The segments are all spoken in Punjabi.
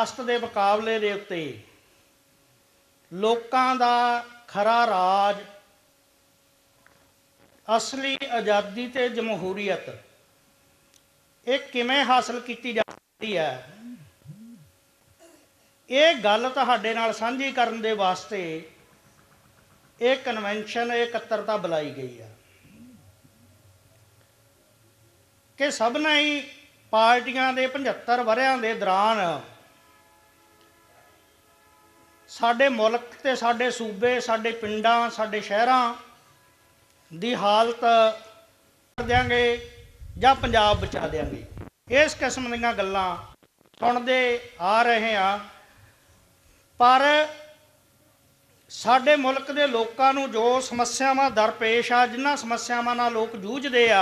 सियासत के मुकाबले के उत्ते लोकां दा खरा राज, असली आज़ादी ते जमहूरीयत ये किवें हासिल की जा सकती है, ये गल तुहाडे नाल साझी करन दे वास्ते ये कन्वेंशन इकत्तरता बुलाई गई है कि सबने ही पार्टियां दे 75 वरियां दे दौरान साडे मुल्क ते साडे सूबे, साडे पिंडां, साडे शहरां दी हालत कर देंगे जां पंजाब बचा देंगे। इस किस्म दीयां गल्लां सुणदे आ रहे हैं, पर साडे मुल्क दे लोकां नूं जो समस्यावां दरपेश आ, जिन्हां समस्यावां नाल लोक जूझदे आ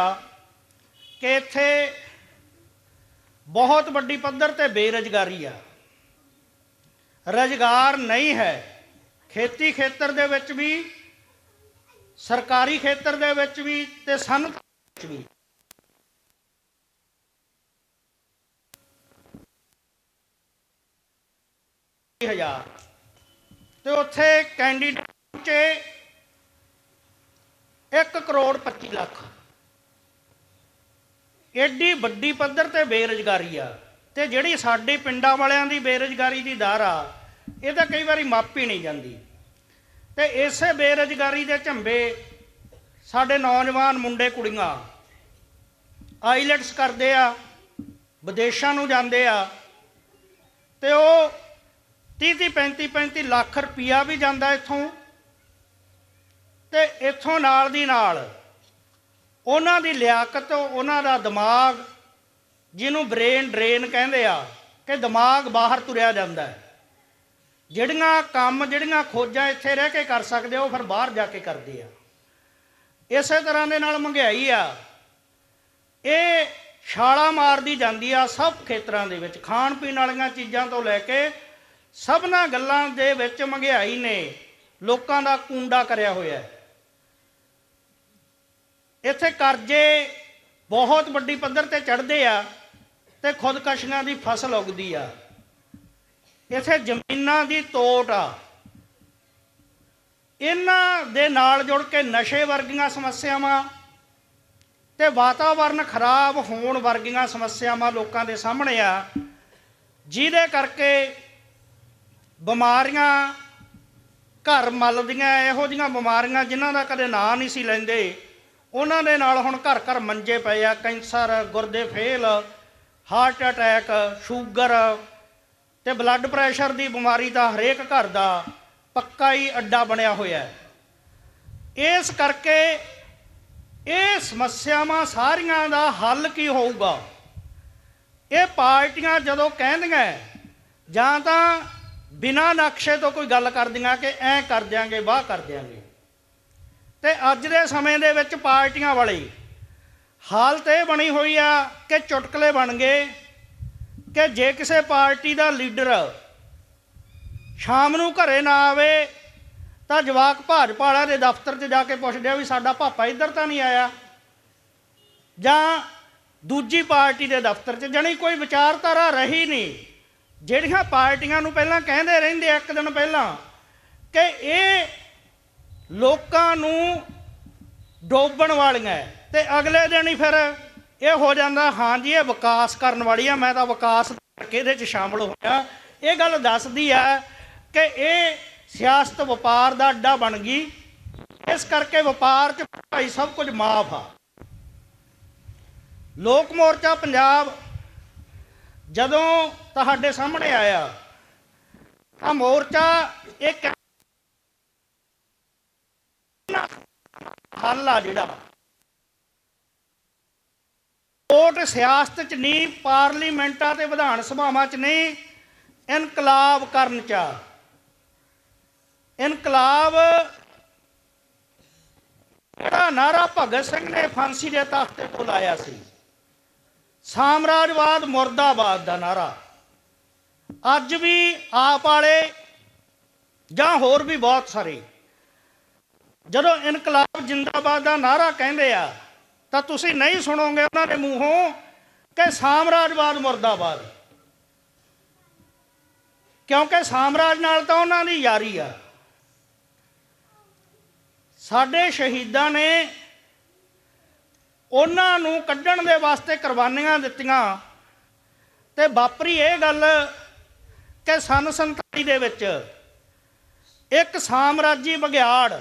कि इत्थे बहुत वड्डी पद्धर ते बेरोजगारी आ, रोजगार नहीं है। खेती खेतर दे विच भी, सरकारी खेतर दे विच भी ते सनत विच भी। ते उत्थे कैंडीडेट 1 करोड़ 25 लाख, एडी वड्डी पद्धर ते बेरोजगारी आ। ते जिहड़ी साडी पिंडां वालियां दी बेरोजगारी दी दर आ, ये तां कई वारी मापी नहीं जाती। ते इसे बेरोजगारी दे झंबे साडे नौजवान मुंडे कुड़ियां आईलैट्स करदे आ, विदेशां नूं जांदे आ, ते ओह 30 35 लाख रुपया भी जांदा इत्थों, ते इत्थों नाल दी नाल उन्हां दी लियाकत, उन्हां दा दिमाग, जिन्हों ब्रेन ड्रेन कहंदे आ कि दिमाग बाहर तुरिया जांदा है। जिहड़ियां काम, जिहड़ियां खोजां इत्थे रह के कर सकदे हो, फिर बाहर जाके करदे आ। इसे तरह दे नाल महंगाई आ, ये छाला मारदी जांदी आ सब खेतरां दे विच। खाण पीण वालीआं चीज़ां तो लैके सबना गल्लां दे विच महंगाई ने लोकां दा कूंडा करिया होया है। इत्थे करजे बहुत वड्डी पद्धर ते चढ़दे आ ते खुदकशियां दी फसल उगदी आ। इत्थे जमीनां दी तोट आ। इन्हां दे नाल जुड़ के नशे वर्गियां समस्यावां ते वातावरण खराब होण वर्गियां समस्यावां लोकां दे सामणे आ, जिहदे करके बिमारियां घर मलदियां, इहो जिहियां बिमारियां जिन्हां दा कदे नां नहीं सी लैंदे, उन्हां दे नाल हुण घर घर मंजे पए आ। कैंसर, गुरदे फेल, हार्ट अटैक, शूगर ते ब्लड प्रैशर की बीमारी का हरेक घर का पक्का ही अड्डा बनया होया है। इस करके ये समस्यावां सारियां दा हल की होऊगा? ये पार्टियां जदों कहंदियां जां तां बिना नक्शे तो कोई गल करदियां कि ऐ कर देंगे, वाह कर देंगे, ते अज दे समय दे विच पार्टियां वाली हालत ये बनी हुई आ कि चुटकले बन गए कि जे किसी पार्टी का लीडर शाम नूं घरे ना आवे तो जवाक भाजपा वालिआं दे दफ्तर 'च जाके पुछदे आ भी साडा पापा इधर तो नहीं आया, जां दूजी पार्टी के दफ्तर 'च। जानी कोई विचारधारा रही नहीं। जिहड़ियां पार्टियां नूं पहिलां कहंदे रहिंदे एक दिन पहिलां कि ये लोकां नूं डोबण वालियां है, ते अगले दिन ही फिर ये हो जाता हाँ जी ये विकास करने वाली है, मैं तो विकास करके इहदे च शामिल होया। ये गल दसदी है कि ये सियासत व्यापार का अड्डा बन गई। इस करके व्यापार च भाई सब कुछ माफ आ। लोक मोर्चा पंजाब जदों तुहाडे सामने आया, आ मोर्चा एक हल आ जिहड़ा वोट सियासत च नहीं, पार्लीमेंटा ते विधान सभावां च नहीं, इनकलाब करन च। इनकलाब जिहड़ा नारा भगत सिंह ने फांसी के तख्ते को लाया सी, साम्राजवाद मुर्दाबाद का नारा, अज भी आप वाले जां होर भी बहुत सारे जदों इनकलाब जिंदाबाद का नारा कहंदे आ तो तुसी नहीं सुनोगे उन्होंने मूहों कि साम्राजवाद मुर्दाबाद। ਕਿਉਂਕਿ ਸਾਮਰਾਜ ਨਾਲ ਤਾਂ ਉਹਨਾਂ ਦੀ ਯਾਰੀ ਆ। ਸਾਡੇ ਸ਼ਹੀਦਾਂ ਨੇ ਉਹਨਾਂ ਨੂੰ ਕੱਢਣ ਦੇ ਵਾਸਤੇ ਕੁਰਬਾਨੀਆਂ ਦਿੱਤੀਆਂ ਤੇ ਵਾਪਰੀ ਇਹ ਗੱਲ ਕਿ ਸੰਨ 47 ਦੇ ਵਿੱਚ ਇੱਕ ਸਾਮਰਾਜੀ ਬਘਿਆੜ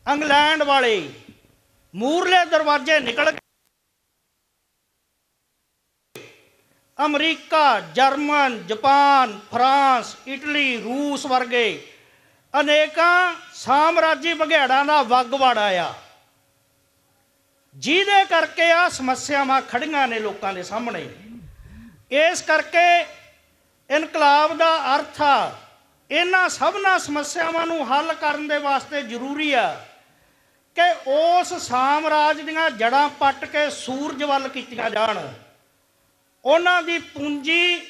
ਇੰਗਲੈਂਡ ਵਾਲੇ ਮੂਹਰਲੇ ਦਰਵਾਜ਼ੇ ਨਿਕਲ ਕੇ America, German, Japan, France, Italy, ਰੂਸ ਵਰਗੇ ਅਨੇਕਾਂ ਸਾਮਰਾਜੀ ਬਘਿਆੜਾਂ ਦਾ ਵਗਵਾੜਾ ਆ, ਜਿਹਦੇ ਕਰਕੇ ਆ ਸਮੱਸਿਆਵਾਂ ਖੜੀਆਂ ਨੇ ਲੋਕਾਂ ਦੇ ਸਾਹਮਣੇ। ਇਸ ਕਰਕੇ ਇਨਕਲਾਬ ਦਾ ਅਰਥ ਆ ਇਹਨਾਂ ਸਭਨਾਂ ਸਮੱਸਿਆਵਾਂ ਨੂੰ ਹੱਲ ਕਰਨ ਦੇ ਵਾਸਤੇ ਜ਼ਰੂਰੀ ਆ ਕਿ ਉਸ ਸਾਮਰਾਜ ਦੀਆਂ ਜੜ੍ਹਾਂ ਪੱਟ ਕੇ ਸੂਰਜ ਵੱਲ ਕੀਤੀਆਂ ਜਾਣ। ਉਹਨਾਂ ਦੀ ਪੂੰਜੀ,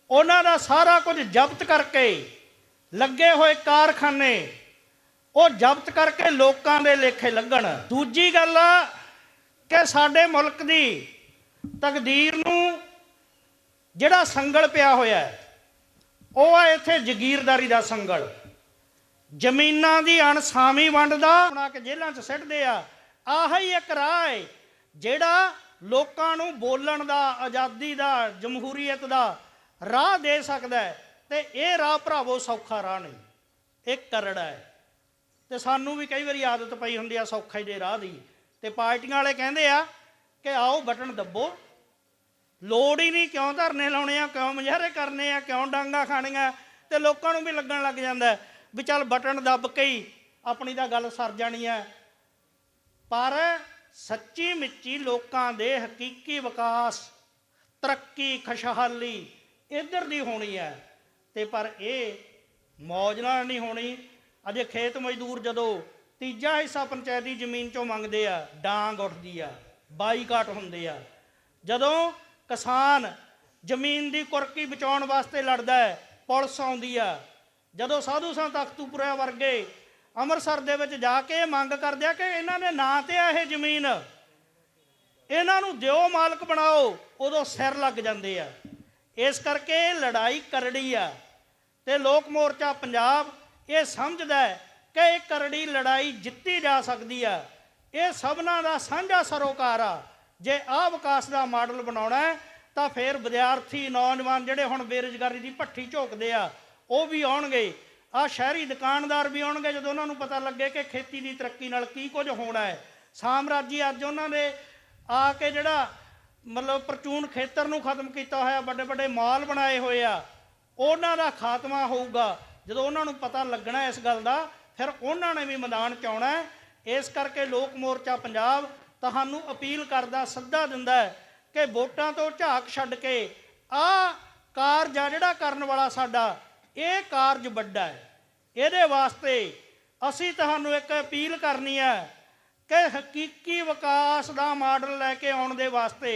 ਉਹਨਾਂ ਦਾ ਸਾਰਾ ਕੁਝ ਜ਼ਬਤ ਕਰਕੇ, ਲੱਗੇ ਹੋਏ ਕਾਰਖਾਨੇ ਉਹ ਜ਼ਬਤ ਕਰਕੇ ਲੋਕਾਂ ਦੇ ਲੇਖੇ ਲੱਗਣ। ਦੂਜੀ ਗੱਲ ਆ ਕਿ ਸਾਡੇ ਮੁਲਕ ਦੀ ਤਕਦੀਰ ਨੂੰ ਜਿਹੜਾ ਸੰਗਲ ਪਿਆ ਹੋਇਆ ਉਹ ਆ ਇੱਥੇ ਜ਼ਗੀਰਦਾਰੀ ਦਾ ਸੰਗਲ। ਜ਼ਮੀਨਾਂ ਦੀ ਅਣਸਾਮੀ ਵੰਡ ਦਾ ਬਣਾ ਕੇ ਜੇਲ੍ਹਾਂ 'ਚ ਸਿੱਟਦੇ ਆ। ਆਹੀ ਇੱਕ ਰਾਹ ਹੈ ਜਿਹੜਾ ਲੋਕਾਂ ਨੂੰ ਬੋਲਣ ਦਾ, ਆਜ਼ਾਦੀ ਦਾ, ਜਮਹੂਰੀਅਤ ਦਾ ਰਾਹ ਦੇ ਸਕਦਾ ਹੈ। ਤੇ ਇਹ ਰਾਹ ਭਰਾਵੋ ਸੌਖਾ ਰਾਹ ਨਹੀਂ, ਇਹ ਕਰੜਾ ਹੈ। ਤੇ ਸਾਨੂੰ ਵੀ ਕਈ ਵਾਰੀ ਆਦਤ ਪਈ ਹੁੰਦੀ ਆ ਸੌਖੇ ਜਿਹੇ ਰਾਹ ਦੀ, ਤੇ ਪਾਰਟੀਆਂ ਵਾਲੇ ਕਹਿੰਦੇ ਆ ਕਿ ਆਓ ਬਟਨ ਦੱਬੋ, ਲੋੜ ਹੀ ਨਹੀਂ, ਕਿਉਂ ਧਰਨੇ ਲਾਉਣੇ ਆ, ਕਿਉਂ ਮੁਜ਼ਾਹਰੇ ਕਰਨੇ ਆ, ਕਿਉਂ ਡਾਂਗਾ ਖਾਣੀਆਂ। ਤੇ ਲੋਕਾਂ ਨੂੰ ਵੀ ਲੱਗਣ ਲੱਗ ਜਾਂਦਾ ਵੀ ਚੱਲ ਬਟਨ ਦੱਬ ਕੇ ਹੀ ਆਪਣੀ ਤਾਂ ਗੱਲ ਸਰ ਜਾਣੀ ਹੈ। ਪਰ ਸੱਚੀ ਮਿੱਚੀ ਲੋਕਾਂ ਦੇ ਹਕੀਕੀ ਵਿਕਾਸ, ਤਰੱਕੀ, ਖੁਸ਼ਹਾਲੀ ਇੱਧਰ ਦੀ ਹੋਣੀ ਹੈ। ਤੇ ਪਰ ਇਹ ਮੌਜ ਨਾਲ ਨਹੀਂ ਹੋਣੀ। ਅਜੇ ਖੇਤ ਮਜ਼ਦੂਰ ਜਦੋਂ ਤੀਜਾ ਹਿੱਸਾ ਪੰਚਾਇਤੀ ਜ਼ਮੀਨ 'ਚੋਂ ਮੰਗਦੇ ਆ, ਡਾਂਗ ਉੱਠਦੀ ਆ, ਬਾਈਕਾਟ ਹੁੰਦੇ ਆ। ਜਦੋਂ ਕਿਸਾਨ ਜ਼ਮੀਨ ਦੀ ਕੁਰਕੀ ਬਚਾਉਣ ਵਾਸਤੇ ਲੜਦਾ ਹੈ, ਪੁਲਿਸ ਆਉਂਦੀ ਆ। ਜਦੋਂ ਸਾਧੂ ਸੰਤ ਤਖਤੂਪੁਰਾ ਵਰਗੇ ਅੰਮ੍ਰਿਤਸਰ ਦੇ ਵਿੱਚ ਜਾ ਕੇ ਮੰਗ ਕਰਦੇ ਆ ਕਿ ਇਹਨਾਂ ਦੇ ਨਾਂ 'ਤੇ ਆ ਇਹ ਜ਼ਮੀਨ, ਇਹਨਾਂ ਨੂੰ ਦਿਓ, ਮਾਲਕ ਬਣਾਓ, ਉਦੋਂ ਸਿਰ ਲੱਗ ਜਾਂਦੇ ਆ। ਇਸ ਕਰਕੇ ਇਹ ਲੜਾਈ ਕਰੜੀ ਆ। ਤੇ ਲੋਕ ਮੋਰਚਾ ਪੰਜਾਬ ਇਹ ਸਮਝਦਾ ਹੈ ਕਿ ਇਹ ਕਰੜੀ ਲੜਾਈ ਜਿੱਤੀ ਜਾ ਸਕਦੀ ਆ। ਇਹ ਸਭਨਾਂ ਦਾ ਸਾਂਝਾ ਸਰੋਕਾਰ ਆ। ਜੇ ਆਹ ਵਿਕਾਸ ਦਾ ਮਾਡਲ ਬਣਾਉਣਾ ਹੈ ਤਾਂ ਫਿਰ ਵਿਦਿਆਰਥੀ, ਨੌਜਵਾਨ ਜਿਹੜੇ ਹੁਣ ਬੇਰੁਜ਼ਗਾਰੀ ਦੀ ਭੱਠੀ ਝੋਕਦੇ ਆ ਉਹ ਵੀ ਆਉਣਗੇ। ਆਹ ਸ਼ਹਿਰੀ ਦੁਕਾਨਦਾਰ ਵੀ ਆਉਣਗੇ ਜਦੋਂ ਉਹਨਾਂ ਨੂੰ ਪਤਾ ਲੱਗੇ ਕਿ ਖੇਤੀ ਦੀ ਤਰੱਕੀ ਨਾਲ ਕੀ ਕੁਝ ਹੋਣਾ ਹੈ। ਸਾਮਰਾਜੀ ਅੱਜ ਉਹਨਾਂ ਦੇ ਆ ਕੇ ਜਿਹੜਾ ਮਤਲਬ ਪ੍ਰਚੂਨ ਖੇਤਰ ਨੂੰ ਖਤਮ ਕੀਤਾ ਹੋਇਆ, ਵੱਡੇ ਵੱਡੇ ਮਾਲ ਬਣਾਏ ਹੋਏ ਆ, ਉਹਨਾਂ ਦਾ ਖਾਤਮਾ ਹੋਊਗਾ। ਜਦੋਂ ਉਹਨਾਂ ਨੂੰ ਪਤਾ ਲੱਗਣਾ ਇਸ ਗੱਲ ਦਾ, ਫਿਰ ਉਹਨਾਂ ਨੇ ਵੀ ਮੈਦਾਨ 'ਚ ਆਉਣਾ। ਇਸ ਕਰਕੇ ਲੋਕ ਮੋਰਚਾ ਪੰਜਾਬ ਤੁਹਾਨੂੰ ਅਪੀਲ ਕਰਦਾ, ਸੱਦਾ ਦਿੰਦਾ ਹੈ ਕਿ ਵੋਟਾਂ ਤੋਂ ਝਾਕ ਛੱਡ ਕੇ ਆਹ ਕਾਰਜ ਆ ਜਿਹੜਾ ਕਰਨ ਵਾਲਾ ਸਾਡਾ, ਇਹ ਕਾਰਜ ਵੱਡਾ ਹੈ। ਇਹਦੇ ਵਾਸਤੇ ਅਸੀਂ ਤੁਹਾਨੂੰ ਇੱਕ ਅਪੀਲ ਕਰਨੀ ਹੈ ਕਿ ਹਕੀਕੀ ਵਿਕਾਸ ਦਾ ਮਾਡਲ ਲੈ ਕੇ ਆਉਣ ਦੇ ਵਾਸਤੇ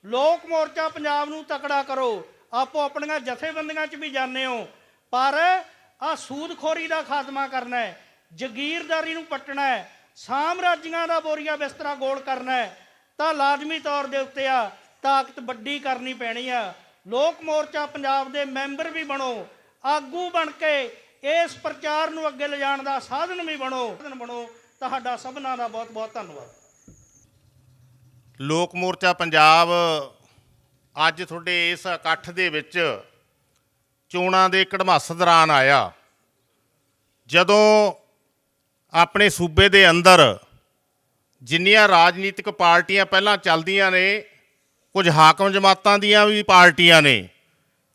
ਲੋਕ ਮੋਰਚਾ ਪੰਜਾਬ ਨੂੰ ਤਕੜਾ ਕਰੋ। ਆਪੋ ਆਪਣੀਆਂ ਜਥੇਬੰਦੀਆਂ 'ਚ ਵੀ ਜਾਂਦੇ ਹੋ, ਪਰ ਆਹ ਸੂਦਖੋਰੀ ਦਾ ਖਾਤਮਾ ਕਰਨਾ ਹੈ, ਜ਼ਗੀਰਦਾਰੀ ਨੂੰ ਪੱਟਣਾ ਹੈ, ਸਾਮਰਾਜੀਆਂ ਦਾ ਬੋਰੀਆ ਬਿਸਤਰਾ ਗੋਲ ਕਰਨਾ ਹੈ, ਤਾਂ ਲਾਜ਼ਮੀ ਤੌਰ ਦੇ ਉੱਤੇ ਆ ਤਾਕਤ ਵੱਡੀ ਕਰਨੀ ਪੈਣੀ ਆ। ਲੋਕ ਮੋਰਚਾ ਪੰਜਾਬ ਦੇ ਮੈਂਬਰ ਵੀ ਬਣੋ, ਆਗੂ ਬਣ ਕੇ ਇਸ ਪ੍ਰਚਾਰ ਨੂੰ ਅੱਗੇ ਲਿਜਾਣ ਦਾ ਸਾਧਨ ਵੀ ਬਣੋ। ਤੁਹਾਡਾ ਸਭਨਾਂ ਦਾ ਬਹੁਤ ਬਹੁਤ ਧੰਨਵਾਦ। ਲੋਕ ਮੋਰਚਾ ਪੰਜਾਬ ਅੱਜ ਤੁਹਾਡੇ ਇਸ ਇਕੱਠ ਦੇ ਵਿੱਚ ਚੋਣਾਂ ਦੇ ਕੜਮਾਸ ਦੌਰਾਨ ਆਇਆ, ਜਦੋਂ ਆਪਣੇ ਸੂਬੇ ਦੇ ਅੰਦਰ ਜਿੰਨੀਆਂ ਰਾਜਨੀਤਿਕ ਪਾਰਟੀਆਂ ਪਹਿਲਾਂ ਚੱਲਦੀਆਂ ਨੇ, ਕੁਝ ਹਾਕਮ ਜਮਾਤਾਂ ਦੀਆਂ ਵੀ ਪਾਰਟੀਆਂ ਨੇ,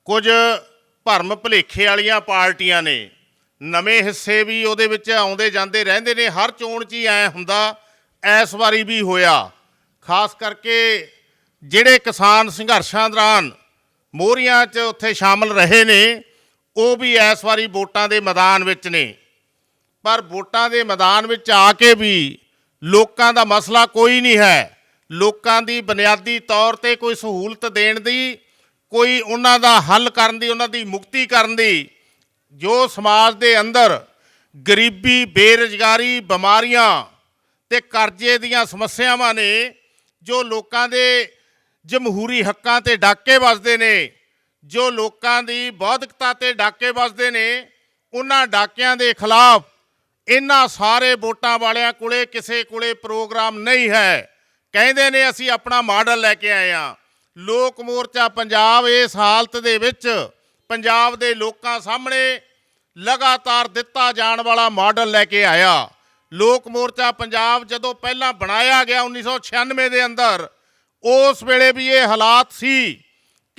ਕੁਝ ਭਰਮ ਭੁਲੇਖੇ ਵਾਲੀਆਂ ਪਾਰਟੀਆਂ ਨੇ, ਨਵੇਂ ਹਿੱਸੇ ਵੀ ਉਹਦੇ ਵਿੱਚ ਆਉਂਦੇ ਜਾਂਦੇ ਰਹਿੰਦੇ ਨੇ। ਹਰ ਚੋਣ 'ਚ ਹੀ ਐਂ ਹੁੰਦਾ, ਇਸ ਵਾਰੀ ਵੀ ਹੋਇਆ। ਖਾਸ ਕਰਕੇ ਜਿਹੜੇ ਕਿਸਾਨ ਸੰਘਰਸ਼ਾਂ ਦੌਰਾਨ ਮੋਹਰੀਆਂ 'ਚ ਉੱਥੇ ਸ਼ਾਮਲ ਰਹੇ ਨੇ, ਉਹ ਵੀ ਇਸ ਵਾਰੀ ਵੋਟਾਂ ਦੇ ਮੈਦਾਨ ਵਿੱਚ ਨੇ। ਪਰ ਵੋਟਾਂ ਦੇ ਮੈਦਾਨ ਵਿੱਚ ਆ ਕੇ ਵੀ ਲੋਕਾਂ ਦਾ ਮਸਲਾ ਕੋਈ ਨਹੀਂ ਹੈ। ਲੋਕਾਂ ਦੀ ਬੁਨਿਆਦੀ ਤੌਰ 'ਤੇ ਕੋਈ ਸਹੂਲਤ ਦੇਣ ਦੀ, ਕੋਈ ਉਹਨਾਂ ਦਾ ਹੱਲ ਕਰਨ ਦੀ, ਉਹਨਾਂ ਦੀ ਮੁਕਤੀ ਕਰਨ ਦੀ, ਜੋ ਸਮਾਜ ਦੇ ਅੰਦਰ ਗਰੀਬੀ, ਬੇਰੁਜ਼ਗਾਰੀ, ਬਿਮਾਰੀਆਂ ਤੇ ਕਰਜ਼ੇ ਦੀਆਂ ਸਮੱਸਿਆਵਾਂ ਨੇ, ਜੋ ਲੋਕਾਂ ਦੇ ਜਮਹੂਰੀ ਹੱਕਾਂ 'ਤੇ ਡਾਕੇ ਵੱਜਦੇ ਨੇ, ਜੋ ਲੋਕਾਂ ਦੀ ਬੌਧਿਕਤਾ ਤੇ ਡਾਕੇ ਵੱਜਦੇ ਨੇ, ਉਹਨਾਂ ਡਾਕਿਆਂ ਦੇ ਖਿਲਾਫ ਇਹਨਾਂ ਸਾਰੇ ਵੋਟਾਂ ਵਾਲਿਆਂ ਕੋਲੇ ਕਿਸੇ ਕੋਲੇ ਪ੍ਰੋਗਰਾਮ ਨਹੀਂ ਹੈ। ਕਹਿੰਦੇ ਨੇ ਅਸੀਂ ਆਪਣਾ ਮਾਡਲ ਲੈ ਕੇ ਆਏ ਹਾਂ। ਲੋਕ ਮੋਰਚਾ ਪੰਜਾਬ ਇਸ ਹਾਲਤ ਦੇ ਵਿੱਚ ਪੰਜਾਬ ਦੇ ਲੋਕਾਂ ਸਾਹਮਣੇ ਲਗਾਤਾਰ ਦਿੱਤਾ ਜਾਣ ਵਾਲਾ ਮਾਡਲ ਲੈ ਕੇ ਆਇਆ। ਲੋਕ ਮੋਰਚਾ ਪੰਜਾਬ ਜਦੋਂ ਪਹਿਲਾਂ ਬਣਾਇਆ ਗਿਆ 1996 ਦੇ ਅੰਦਰ, ਉਸ ਵੇਲੇ ਵੀ ਇਹ ਹਾਲਾਤ ਸੀ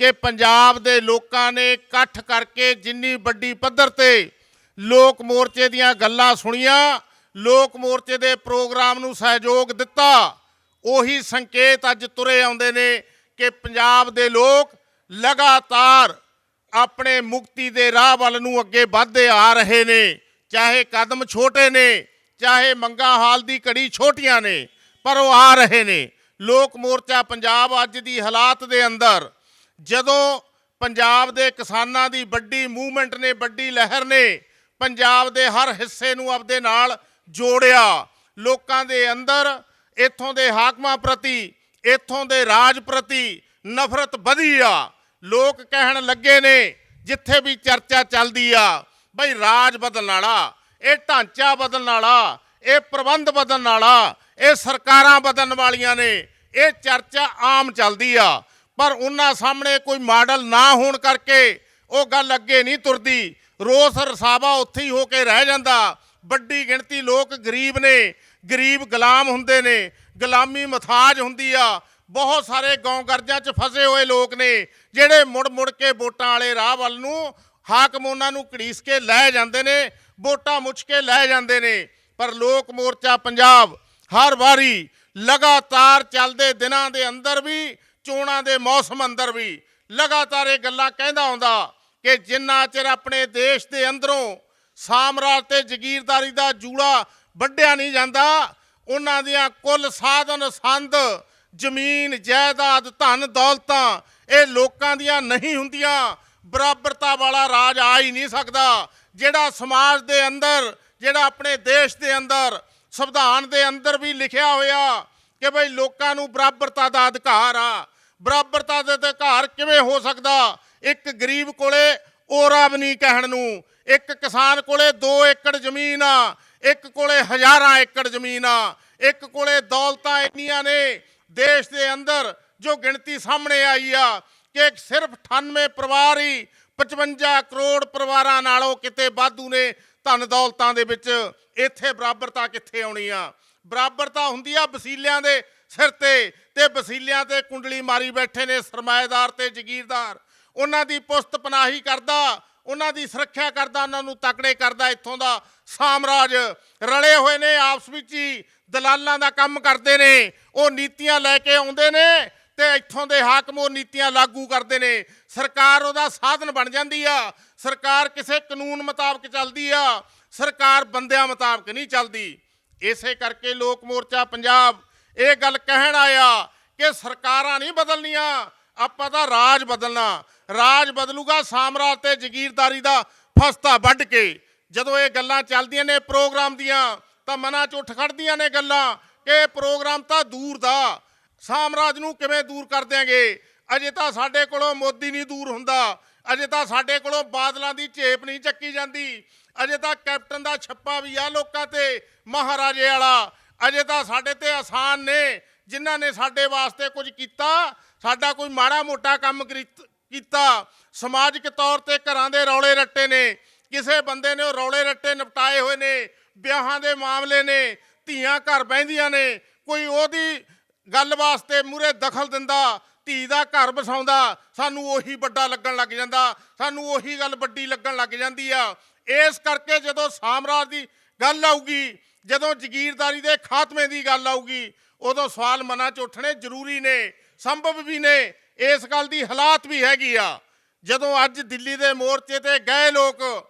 ਕਿ ਪੰਜਾਬ ਦੇ ਲੋਕਾਂ ਨੇ ਇਕੱਠ ਕਰਕੇ ਜਿੰਨੀ ਵੱਡੀ ਪੱਧਰ ਤੇ ਲੋਕ ਮੋਰਚੇ ਦੀਆਂ ਗੱਲਾਂ ਸੁਣੀਆਂ, ਲੋਕ ਮੋਰਚੇ ਦੇ ਪ੍ਰੋਗਰਾਮ ਨੂੰ ਸਹਿਯੋਗ ਦਿੱਤਾ, ਉਹੀ ਸੰਕੇਤ ਅੱਜ ਤੁਰੇ ਆਉਂਦੇ ਨੇ ਕਿ ਪੰਜਾਬ ਦੇ ਲੋਕ ਲਗਾਤਾਰ ਆਪਣੇ ਮੁਕਤੀ ਦੇ ਰਾਹ ਵੱਲ ਨੂੰ ਅੱਗੇ ਵਧਦੇ ਆ ਰਹੇ ਨੇ। ਚਾਹੇ ਕਦਮ ਛੋਟੇ ਨੇ, ਚਾਹੇ ਮੰਗਾਂ ਹਾਲ ਦੀ ਘੜੀ ਛੋਟੀਆਂ ਨੇ, ਪਰ ਉਹ ਆ ਰਹੇ ਨੇ। ਲੋਕ ਮੋਰਚਾ ਪੰਜਾਬ ਅੱਜ ਦੀ ਹਾਲਾਤ ਦੇ ਅੰਦਰ ਜਦੋਂ ਪੰਜਾਬ ਦੇ ਕਿਸਾਨਾਂ ਦੀ ਵੱਡੀ ਮੂਵਮੈਂਟ ਨੇ, ਵੱਡੀ ਲਹਿਰ ਨੇ ਪੰਜਾਬ ਦੇ ਹਰ ਹਿੱਸੇ ਨੂੰ ਆਪਦੇ ਨਾਲ ਜੋੜਿਆ, ਲੋਕਾਂ ਦੇ ਅੰਦਰ ਇੱਥੋਂ ਦੇ ਹਾਕਮਾਂ ਪ੍ਰਤੀ, ਇੱਥੋਂ ਦੇ ਰਾਜ ਪ੍ਰਤੀ ਨਫ਼ਰਤ ਵਧੀ ਆ। ਲੋਕ ਕਹਿਣ ਲੱਗੇ ਨੇ, ਜਿੱਥੇ ਵੀ ਚਰਚਾ ਚੱਲਦੀ ਆ, ਬਈ ਰਾਜ ਬਦਲਣ ਵਾਲਾ, ਇਹ ਢਾਂਚਾ ਬਦਲਣ ਵਾਲਾ, ਇਹ ਪ੍ਰਬੰਧ ਬਦਲਣ ਵਾਲਾ, ਇਹ ਸਰਕਾਰਾਂ ਬਦਲਣ ਵਾਲੀਆਂ ਨੇ, ਇਹ ਚਰਚਾ ਆਮ ਚੱਲਦੀ ਆ। ਪਰ ਉਹਨਾਂ ਸਾਹਮਣੇ ਕੋਈ ਮਾਡਲ ਨਾ ਹੋਣ ਕਰਕੇ ਉਹ ਗੱਲ ਅੱਗੇ ਨਹੀਂ ਤੁਰਦੀ। ਰੋਸ ਰਸਾਵਾ ਉੱਥੇ ਹੀ ਹੋ ਕੇ ਰਹਿ ਜਾਂਦਾ। ਵੱਡੀ ਗਿਣਤੀ ਲੋਕ ਗਰੀਬ ਨੇ, ਗਰੀਬ ਗੁਲਾਮ ਹੁੰਦੇ ਨੇ, ਗੁਲਾਮੀ ਮਥਾਜ ਹੁੰਦੀ ਆ। ਬਹੁਤ ਸਾਰੇ ਗੌਂ ਗਰਜਾਂ 'ਚ ਫਸੇ ਹੋਏ ਲੋਕ ਨੇ ਜਿਹੜੇ ਮੁੜ ਮੁੜ ਕੇ ਵੋਟਾਂ ਵਾਲੇ ਰਾਹ ਵੱਲ ਨੂੰ ਹਾਕਮ ਉਹਨਾਂ ਨੂੰ ਘੜੀਸ ਕੇ ਲੈ ਜਾਂਦੇ ਨੇ, ਵੋਟਾਂ ਮੁੱਛ ਕੇ ਲੈ ਜਾਂਦੇ ਨੇ। ਪਰ ਲੋਕ ਮੋਰਚਾ ਪੰਜਾਬ ਹਰ ਵਾਰੀ ਲਗਾਤਾਰ ਚੱਲਦੇ ਦਿਨਾਂ ਦੇ ਅੰਦਰ ਵੀ, ਚੋਣਾਂ ਦੇ ਮੌਸਮ ਅੰਦਰ ਵੀ ਲਗਾਤਾਰ ਇਹ ਗੱਲਾਂ ਕਹਿੰਦਾ ਆਉਂਦਾ ਕਿ ਜਿੰਨਾ ਚਿਰ ਆਪਣੇ ਦੇਸ਼ ਦੇ ਅੰਦਰੋਂ ਸਾਮਰਾਜ ਤੇ ਜ਼ਗੀਰਦਾਰੀ ਦਾ ਜੂੜਾ ਵੱਢਿਆ ਨਹੀਂ ਜਾਂਦਾ, ਉਹਨਾਂ ਦੀਆਂ ਕੁੱਲ ਸਾਧਨ ਸੰਦ, ਜ਼ਮੀਨ ਜਾਇਦਾਦ, ਧਨ ਦੌਲਤਾਂ ਇਹ ਲੋਕਾਂ ਦੀਆਂ ਨਹੀਂ ਹੁੰਦੀਆਂ। ਬਰਾਬਰਤਾ ਵਾਲਾ ਰਾਜ ਆ ਹੀ ਨਹੀਂ ਸਕਦਾ। ਜਿਹੜਾ ਸਮਾਜ ਦੇ ਅੰਦਰ, ਜਿਹੜਾ ਆਪਣੇ ਦੇਸ਼ ਦੇ ਅੰਦਰ ਸੰਵਿਧਾਨ ਦੇ ਅੰਦਰ ਵੀ ਲਿਖਿਆ ਹੋਇਆ ਕਿ ਬਈ ਲੋਕਾਂ ਨੂੰ ਬਰਾਬਰਤਾ ਦਾ ਅਧਿਕਾਰ ਆ, ਬਰਾਬਰਤਾ ਦਾ ਅਧਿਕਾਰ ਕਿਵੇਂ ਹੋ ਸਕਦਾ? ਇੱਕ ਗਰੀਬ ਕੋਲੇ ਓਰਾ ਵੀ ਨਹੀਂ ਕਹਿਣ ਨੂੰ, ਇੱਕ ਕਿਸਾਨ ਕੋਲੇ 2 ਏਕੜ ਜ਼ਮੀਨ ਆ, ਇੱਕ ਕੋਲੇ ਹਜ਼ਾਰਾਂ ਏਕੜ ਜ਼ਮੀਨ ਆ, ਇੱਕ ਕੋਲੇ ਦੌਲਤਾਂ ਇੰਨੀਆਂ ਨੇ ਦੇਸ਼ ਦੇ ਅੰਦਰ ਜੋ ਗਿਣਤੀ ਸਾਹਮਣੇ ਆਈ ਆ ਕਿ ਸਿਰਫ 98 ਪਰਿਵਾਰ ਹੀ 55 ਕਰੋੜ ਪਰਿਵਾਰਾਂ ਨਾਲੋਂ ਕਿਤੇ ਵਾਧੂ ਨੇ ਧਨ ਦੌਲਤਾਂ ਦੇ ਵਿੱਚ। ਇੱਥੇ ਬਰਾਬਰਤਾ ਕਿੱਥੇ ਆਉਣੀ ਆ? ਬਰਾਬਰਤਾ ਹੁੰਦੀ ਆ ਵਸੀਲਿਆਂ ਦੇ ਸਿਰ ਤੇ ਵਸੀਲਿਆਂ ਤੇ ਕੁੰਡਲੀ ਮਾਰੀ ਬੈਠੇ ਨੇ ਸਰਮਾਏਦਾਰ ਤੇ ਜ਼ਗੀਰਦਾਰ। ਉਹਨਾਂ ਦੀ ਪੁਸਤ ਪਨਾਹੀ ਕਰਦਾ, ਉਹਨਾਂ ਦੀ ਸੁਰੱਖਿਆ ਕਰਦਾ, ਉਹਨਾਂ ਨੂੰ ਤਕੜੇ ਕਰਦਾ ਇੱਥੋਂ ਦਾ ਸਾਮਰਾਜ। ਰਲੇ ਹੋਏ ਨੇ ਆਪਸ ਵਿੱਚ ਹੀ, ਦਲਾਲਾਂ ਦਾ ਕੰਮ ਕਰਦੇ ਨੇ। ਉਹ ਨੀਤੀਆਂ ਲੈ ਕੇ ਆਉਂਦੇ ਨੇ ਤੇ ਇੱਥੋਂ ਦੇ ਹਾਕਮ ਉਹ ਨੀਤੀਆਂ ਲਾਗੂ ਕਰਦੇ ਨੇ। ਸਰਕਾਰ ਉਹਦਾ ਸਾਧਨ ਬਣ ਜਾਂਦੀ ਆ। ਸਰਕਾਰ ਕਿਸੇ ਕਾਨੂੰਨ ਮੁਤਾਬਕ ਚੱਲਦੀ ਆ, ਸਰਕਾਰ ਬੰਦਿਆਂ ਮੁਤਾਬਕ ਨਹੀਂ ਚੱਲਦੀ। ਇਸੇ ਕਰਕੇ ਲੋਕ ਮੋਰਚਾ ਪੰਜਾਬ ਇਹ ਗੱਲ ਕਹਿਣ ਆਇਆ ਕਿ ਸਰਕਾਰਾਂ ਨਹੀਂ ਬਦਲਣੀਆਂ, ਆਪਾਂ ਤਾਂ ਰਾਜ ਬਦਲਣਾ। ਰਾਜ ਬਦਲੂਗਾ ਸਾਮਰਾਜ ਤੇ ਜ਼ਗੀਰਦਾਰੀ ਦਾ ਫਸਤਾ ਵੱਢ ਕੇ। ਜਦੋਂ ਇਹ ਗੱਲਾਂ ਚੱਲਦੀਆਂ ਨੇ ਪ੍ਰੋਗਰਾਮ ਦੀਆਂ ਤਾਂ ਮਨਾਂ 'ਚ ਉੱਠ ਖੜਦੀਆਂ ਨੇ ਗੱਲਾਂ ਕਿ ਇਹ ਪ੍ਰੋਗਰਾਮ ਤਾਂ ਦੂਰ ਦਾ, ਸਾਮਰਾਜ ਨੂੰ ਕਿਵੇਂ ਦੂਰ ਕਰ ਦਿਆਂਗੇ? ਅਜੇ ਤਾਂ ਸਾਡੇ ਕੋਲੋਂ ਮੋਦੀ ਨਹੀਂ ਦੂਰ ਹੁੰਦਾ, ਅਜੇ ਤਾਂ ਸਾਡੇ ਕੋਲੋਂ ਬਾਦਲਾਂ ਦੀ ਝੇਪ ਨਹੀਂ ਚੱਕੀ ਜਾਂਦੀ, ਅਜੇ ਤਾਂ ਕੈਪਟਨ ਦਾ ਛੱਪਾ ਵੀ ਆ ਲੋਕਾਂ ਤੇ ਮਹਾਰਾਜੇ ਵਾਲਾ। ਅਜੇ ਤਾਂ ਸਾਡੇ ਤੇ ਆਸਾਨ ਨੇ ਜਿਨ੍ਹਾਂ ਨੇ ਸਾਡੇ ਵਾਸਤੇ ਕੁਝ ਕੀਤਾ, ਸਾਡਾ ਕੋਈ ਮਾੜਾ ਮੋਟਾ ਕੰਮ ਕੀਤਾ। ਸਮਾਜਿਕ ਤੌਰ ਤੇ ਘਰਾਂ ਦੇ ਰੌਲੇ ਰੱਟੇ ਨੇ, ਕਿਸੇ ਬੰਦੇ ਨੇ ਉਹ ਰੌਲੇ ਰੱਟੇ ਨਿਪਟਾਏ ਹੋਏ ਨੇ। ਵਿਆਹਾਂ ਦੇ ਮਾਮਲੇ ਨੇ, ਧੀਆਂ ਘਰ ਬਹਿੰਦੀਆਂ ਨੇ, ਕੋਈ ਉਹਦੀ ਗੱਲ ਵਾਸਤੇ ਮੂਹਰੇ ਦਖਲ ਦਿੰਦਾ, ਧੀ ਦਾ ਘਰ ਵਸਾਉਂਦਾ, ਸਾਨੂੰ ਉਹੀ ਵੱਡਾ ਲੱਗਣ ਲੱਗ ਜਾਂਦਾ, ਸਾਨੂੰ ਉਹੀ ਗੱਲ ਵੱਡੀ ਲੱਗਣ ਲੱਗ ਜਾਂਦੀ ਆ। ਇਸ ਕਰਕੇ ਜਦੋਂ ਸਾਮਰਾਜ ਦੀ ਗੱਲ ਆਊਗੀ, ਜਦੋਂ ਜ਼ਗੀਰਦਾਰੀ ਦੇ ਖਾਤਮੇ ਦੀ ਗੱਲ ਆਊਗੀ, ਉਦੋਂ ਸਵਾਲ ਮਨਾਂ 'ਚ ਉੱਠਣੇ ਜ਼ਰੂਰੀ ਨੇ, ਸੰਭਵ ਵੀ ਨੇ। ਇਸ ਗੱਲ ਦੀ ਹਾਲਾਤ ਵੀ ਹੈਗੀ ਆ। ਜਦੋਂ ਅੱਜ ਦਿੱਲੀ ਦੇ ਮੋਰਚੇ ਤੇ ਗਏ ਲੋਕ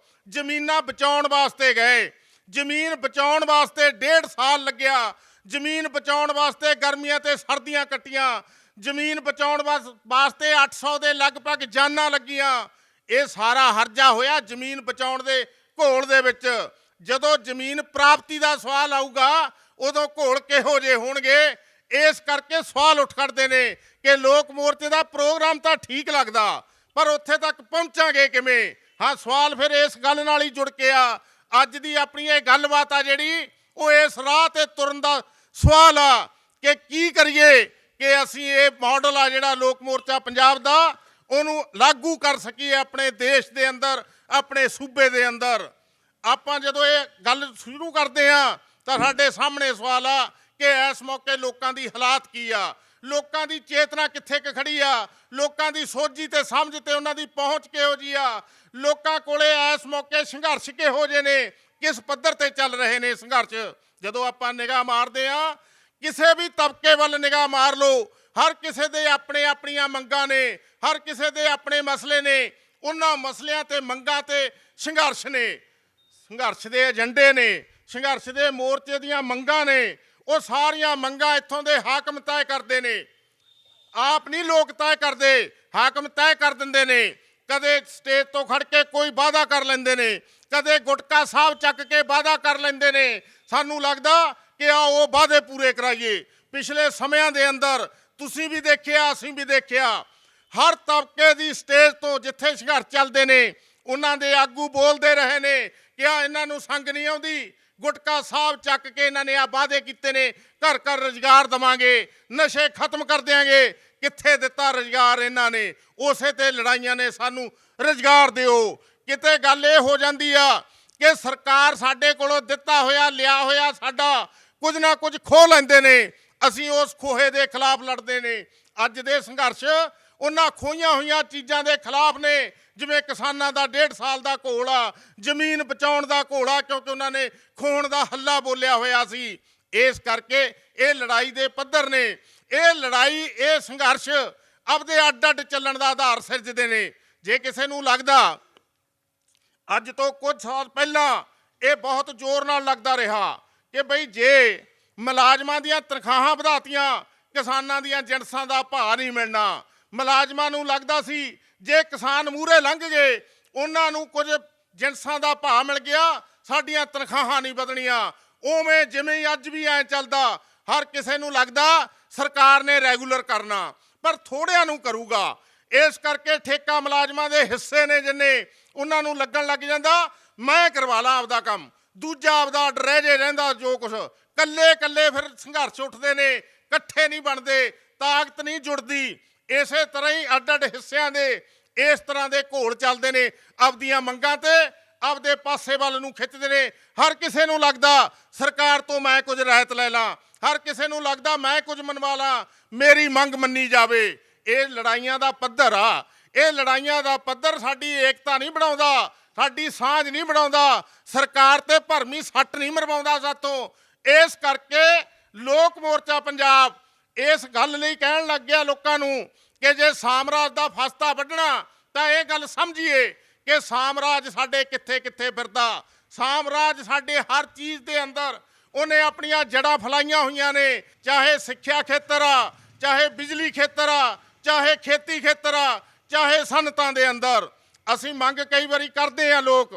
ਜ਼ਮੀਨਾਂ ਬਚਾਉਣ ਵਾਸਤੇ ਗਏ, ਜ਼ਮੀਨ ਬਚਾਉਣ ਵਾਸਤੇ 1.5 ਸਾਲ ਲੱਗਿਆ, ਜ਼ਮੀਨ ਬਚਾਉਣ ਵਾਸਤੇ ਗਰਮੀਆਂ ਤੇ ਸਰਦੀਆਂ ਕੱਟੀਆਂ, ਜ਼ਮੀਨ ਬਚਾਉਣ ਵਾਸਤੇ 800 ਦੇ ਲਗਭਗ ਜਾਨਾਂ ਲੱਗੀਆਂ। ਇਹ ਸਾਰਾ ਹਰਜਾ ਹੋਇਆ ਜ਼ਮੀਨ ਬਚਾਉਣ ਦੇ ਘੋਲ ਦੇ ਵਿੱਚ। ਜਦੋਂ ਜ਼ਮੀਨ ਪ੍ਰਾਪਤੀ ਦਾ ਸਵਾਲ ਆਊਗਾ ਉਦੋਂ ਘੋਲ ਕਿਹੋ ਜਿਹੇ ਹੋਣਗੇ? ਇਸ ਕਰਕੇ ਸਵਾਲ ਉੱਠ ਖੜਦੇ ਨੇ ਕਿ ਲੋਕ ਮੋਰਚੇ ਦਾ ਪ੍ਰੋਗਰਾਮ ਤਾਂ ਠੀਕ ਲੱਗਦਾ, ਪਰ ਉੱਥੇ ਤੱਕ ਪਹੁੰਚਾਂਗੇ ਕਿਵੇਂ? ਹਾਂ, ਸਵਾਲ ਫਿਰ ਇਸ ਗੱਲ ਨਾਲ ਹੀ ਜੁੜ ਕੇ ਆ। ਅੱਜ ਦੀ ਆਪਣੀ ਇਹ ਗੱਲਬਾਤ ਆ ਜਿਹੜੀ, ਉਹ ਇਸ ਰਾਹ ਤੇ ਤੁਰਨ ਦਾ ਸਵਾਲ ਆ ਕਿ ਕੀ ਕਰੀਏ ਕਿ ਅਸੀਂ ਇਹ ਮਾਡਲ ਆ ਜਿਹੜਾ ਲੋਕ ਮੋਰਚਾ ਪੰਜਾਬ ਦਾ, ਉਹਨੂੰ ਲਾਗੂ ਕਰ ਸਕੀਏ ਆਪਣੇ ਦੇਸ਼ ਦੇ ਅੰਦਰ, ਆਪਣੇ ਸੂਬੇ ਦੇ ਅੰਦਰ। ਆਪਾਂ ਜਦੋਂ ਇਹ ਗੱਲ ਸ਼ੁਰੂ ਕਰਦੇ ਆ ਤਾਂ ਸਾਡੇ ਸਾਹਮਣੇ ਸਵਾਲ ਆ ਕਿ ਇਸ ਮੌਕੇ ਲੋਕਾਂ ਦੀ ਹਾਲਾਤ ਕੀ ਆ, ਲੋਕਾਂ ਦੀ ਚੇਤਨਾ ਕਿੱਥੇ ਕੁ ਖੜੀ ਆ, ਲੋਕਾਂ ਦੀ ਸੋਝੀ ਤੇ ਸਮਝ ਤੇ ਉਹਨਾਂ ਦੀ ਪਹੁੰਚ ਕਿਹੋ ਜਿਹੀ ਆ, ਲੋਕਾਂ ਕੋਲੇ ਇਸ ਮੌਕੇ ਸੰਘਰਸ਼ ਕਿਹੋ ਜਿਹੇ ਨੇ, ਕਿਸ ਪੱਧਰ ਤੇ ਚੱਲ ਰਹੇ ਨੇ ਸੰਘਰਸ਼। ਜਦੋਂ ਆਪਾਂ ਨਿਗਾਹ ਮਾਰਦੇ ਆ, ਕਿਸੇ ਵੀ ਤਬਕੇ ਵੱਲ ਨਿਗਾਹ ਮਾਰ ਲਓ, ਹਰ ਕਿਸੇ ਦੇ ਆਪਣੀਆਂ ਮੰਗਾਂ ਨੇ, ਹਰ ਕਿਸੇ ਦੇ ਆਪਣੇ ਮਸਲੇ ਨੇ। ਉਹਨਾਂ ਮਸਲਿਆਂ ਤੇ ਮੰਗਾਂ ਤੇ ਸੰਘਰਸ਼ ਨੇ, ਸੰਘਰਸ਼ ਦੇ ਏਜੰਡੇ ਨੇ, ਸੰਘਰਸ਼ ਦੇ ਮੋਰਚੇ ਦੀਆਂ ਮੰਗਾਂ ਨੇ। ਉਹ ਸਾਰੀਆਂ ਮੰਗਾਂ ਇੱਥੋਂ ਦੇ ਹਾਕਮ ਤੈਅ ਕਰਦੇ ਨੇ, ਆਪ ਨਹੀਂ ਲੋਕ ਤੈਅ ਕਰਦੇ, ਹਾਕਮ ਤੈਅ ਕਰ ਦਿੰਦੇ ਨੇ। ਕਦੇ ਸਟੇਜ ਤੋਂ ਖੜ ਕੇ ਕੋਈ ਵਾਅਦਾ ਕਰ ਲੈਂਦੇ ਨੇ, ਕਦੇ ਗੁਟਕਾ ਸਾਹਿਬ ਚੱਕ ਕੇ ਵਾਅਦਾ ਕਰ ਲੈਂਦੇ ਨੇ। ਸਾਨੂੰ ਲੱਗਦਾ ਕਿ ਆ ਉਹ ਵਾਅਦੇ ਪੂਰੇ ਕਰਾਈਏ। ਪਿਛਲੇ ਸਮਿਆਂ ਦੇ ਅੰਦਰ ਤੁਸੀਂ ਵੀ ਦੇਖਿਆ, ਅਸੀਂ ਵੀ ਦੇਖਿਆ, ਹਰ ਤਬਕੇ ਦੀ ਸਟੇਜ ਤੋਂ ਜਿੱਥੇ ਸੰਘਰਸ਼ ਚੱਲਦੇ ਨੇ, ਉਹਨਾਂ ਦੇ ਆਗੂ ਬੋਲਦੇ ਰਹੇ ਨੇ ਕਿ ਆ ਇਹਨਾਂ ਨੂੰ ਸੰਗ ਨਹੀਂ ਆਉਂਦੀ। ਗੁਟਕਾ ਸਾਹਿਬ ਚੱਕ ਕੇ ਇਹਨਾਂ ਨੇ ਆ ਵਾਅਦੇ ਕੀਤੇ ਨੇ, ਘਰ ਘਰ ਰੁਜ਼ਗਾਰ ਦੇਵਾਂਗੇ, ਨਸ਼ੇ ਖਤਮ ਕਰ ਦਿਆਂਗੇ। ਕਿੱਥੇ ਦਿੱਤਾ ਰੁਜ਼ਗਾਰ ਇਹਨਾਂ ਨੇ? ਉਸੇ ਤੇ ਲੜਾਈਆਂ ਨੇ, ਸਾਨੂੰ ਰੁਜ਼ਗਾਰ ਦਿਓ। ਕਿਤੇ ਗੱਲ ਇਹ ਹੋ ਜਾਂਦੀ ਆ ਕਿ ਸਰਕਾਰ ਸਾਡੇ ਕੋਲੋਂ ਦਿੱਤਾ ਹੋਇਆ, ਲਿਆ ਹੋਇਆ ਸਾਡਾ ਕੁਝ ਨਾ ਕੁਝ ਖੋਹ ਲੈਂਦੇ ਨੇ, ਅਸੀਂ ਉਸ ਖੋਹੇ ਦੇ ਖਿਲਾਫ ਲੜਦੇ ਨੇ। ਅੱਜ ਦੇ ਸੰਘਰਸ਼ ਉਹਨਾਂ ਖੋਹੀਆਂ ਹੋਈਆਂ ਚੀਜ਼ਾਂ ਦੇ ਖਿਲਾਫ ਨੇ, ਜਿਵੇਂ ਕਿਸਾਨਾਂ ਦਾ 1.5 ਸਾਲ ਦਾ ਘੋਲਾ, ਜ਼ਮੀਨ ਬਚਾਉਣ ਦਾ ਘੋਲਾ, ਕਿਉਂਕਿ ਉਹਨਾਂ ਨੇ ਖੋਹਣ ਦਾ ਹੱਲਾ ਬੋਲਿਆ ਹੋਇਆ ਸੀ। ਇਸ ਕਰਕੇ ਇਹ ਲੜਾਈ ਦੇ ਪੱਧਰ ਨੇ, ਇਹ ਲੜਾਈ, ਇਹ ਸੰਘਰਸ਼ ਆਪਦੇ ਅੱਡ ਅੱਡ ਚੱਲਣ ਦਾ ਆਧਾਰ ਸਿਰਜਦੇ ਨੇ। ਜੇ ਕਿਸੇ ਨੂੰ ਲੱਗਦਾ, ਅੱਜ ਤੋਂ ਕੁਝ ਸਾਲ ਪਹਿਲਾਂ ਇਹ ਬਹੁਤ ਜ਼ੋਰ ਨਾਲ ਲੱਗਦਾ ਰਿਹਾ ਕਿ ਬਈ ਜੇ ਮੁਲਾਜ਼ਮਾਂ ਦੀਆਂ ਤਨਖਾਹਾਂ ਵਧਾਤੀਆਂ, ਕਿਸਾਨਾਂ ਦੀਆਂ ਜਿਣਸਾਂ ਦਾ ਭਾਅ ਨਹੀਂ ਮਿਲਣਾ। ਮੁਲਾਜ਼ਮਾਂ ਨੂੰ ਲੱਗਦਾ ਸੀ ਜੇ ਕਿਸਾਨ ਮੂਹਰੇ ਲੰਘ ਗਏ, ਉਹਨਾਂ ਨੂੰ ਕੁਝ ਜਿਣਸਾਂ ਦਾ ਭਾਅ ਮਿਲ ਗਿਆ, ਸਾਡੀਆਂ ਤਨਖਾਹਾਂ ਨਹੀਂ ਵਧਣੀਆਂ। ਉਵੇਂ ਜਿਵੇਂ ਅੱਜ ਵੀ ਐਂ ਚੱਲਦਾ, ਹਰ ਕਿਸੇ ਨੂੰ ਲੱਗਦਾ ਸਰਕਾਰ ਨੇ ਰੈਗੂਲਰ ਕਰਨਾ, ਪਰ ਥੋੜਿਆਂ ਨੂੰ ਕਰੂਗਾ। ਇਸ ਕਰਕੇ ਠੇਕਾ ਮੁਲਾਜ਼ਮਾਂ ਦੇ ਹਿੱਸੇ ਨੇ ਜਿੰਨੇ, ਉਹਨਾਂ ਨੂੰ ਲੱਗਣ ਲੱਗ ਜਾਂਦਾ ਮੈਂ ਕਰਵਾ ਲਾਂ ਆਪਦਾ ਕੰਮ, ਦੂਜਾ ਆਪਦਾ ਰਹਿ ਜੇ ਰਹਿੰਦਾ ਜੋ ਕੁਛ। ਕੱਲੇ ਕੱਲੇ ਫਿਰ ਸੰਘਰਸ਼ ਉੱਠਦੇ ਨੇ, ਇਕੱਠੇ ਨਹੀਂ ਬਣਦੇ, ਤਾਕਤ ਨਹੀਂ ਜੁੜਦੀ। ਇਸੇ ਤਰ੍ਹਾਂ ਹੀ ਅੱਡ ਅੱਡ ਹਿੱਸਿਆਂ ਦੇ ਇਸ ਤਰ੍ਹਾਂ ਦੇ ਘੋਲ ਚੱਲਦੇ ਨੇ, ਆਪਦੀਆਂ ਮੰਗਾਂ ਤੇ ਆਪਦੇ ਪਾਸੇ ਵੱਲ ਨੂੰ ਖਿੱਚਦੇ ਨੇ। ਹਰ ਕਿਸੇ ਨੂੰ ਲੱਗਦਾ ਸਰਕਾਰ ਤੋਂ ਮੈਂ ਕੁਝ ਰਾਹਤ ਲੈ ਲਾਂ, ਹਰ ਕਿਸੇ ਨੂੰ ਲੱਗਦਾ ਮੈਂ ਕੁਝ ਮਨਵਾ ਲਾਂ, ਮੇਰੀ ਮੰਗ ਮੰਨੀ ਜਾਵੇ। ਇਹ ਲੜਾਈਆਂ ਦਾ ਪੱਧਰ ਆ, ਇਹ ਲੜਾਈਆਂ ਦਾ ਪੱਧਰ ਸਾਡੀ ਏਕਤਾ ਨਹੀਂ ਬਣਾਉਂਦਾ, ਸਾਡੀ ਸਾਂਝ ਨਹੀਂ ਬਣਾਉਂਦਾ, ਸਰਕਾਰ ਤੇ ਭਰਮੀ ਸੱਟ ਨਹੀਂ ਮਰਵਾਉਂਦਾ ਸਾਥੋਂ। ਇਸ ਕਰਕੇ ਲੋਕ ਮੋਰਚਾ ਪੰਜਾਬ ਇਸ ਗੱਲ ਲਈ ਕਹਿਣ ਲੱਗ ਗਿਆ ਲੋਕਾਂ ਨੂੰ ਕਿ ਜੇ ਸਾਮਰਾਜ ਦਾ ਫਸਤਾ ਵੱਢਣਾ ਤਾਂ ਇਹ ਗੱਲ ਸਮਝੀਏ ਕਿ ਸਾਮਰਾਜ ਸਾਡੇ ਕਿੱਥੇ ਕਿੱਥੇ ਫਿਰਦਾ। ਸਾਮਰਾਜ ਸਾਡੇ ਹਰ ਚੀਜ਼ ਦੇ ਅੰਦਰ ਉਹਨੇ ਆਪਣੀਆਂ ਜੜ੍ਹਾਂ ਫੈਲਾਈਆਂ ਹੋਈਆਂ ਨੇ, ਚਾਹੇ ਸਿੱਖਿਆ ਖੇਤਰ ਆ, ਚਾਹੇ ਬਿਜਲੀ ਖੇਤਰ ਆ, ਚਾਹੇ ਖੇਤੀ ਖੇਤਰ ਆ, ਚਾਹੇ ਸਨਅਤਾਂ ਦੇ ਅੰਦਰ। ਅਸੀਂ ਮੰਗ ਕਈ ਵਾਰੀ ਕਰਦੇ ਆ ਲੋਕ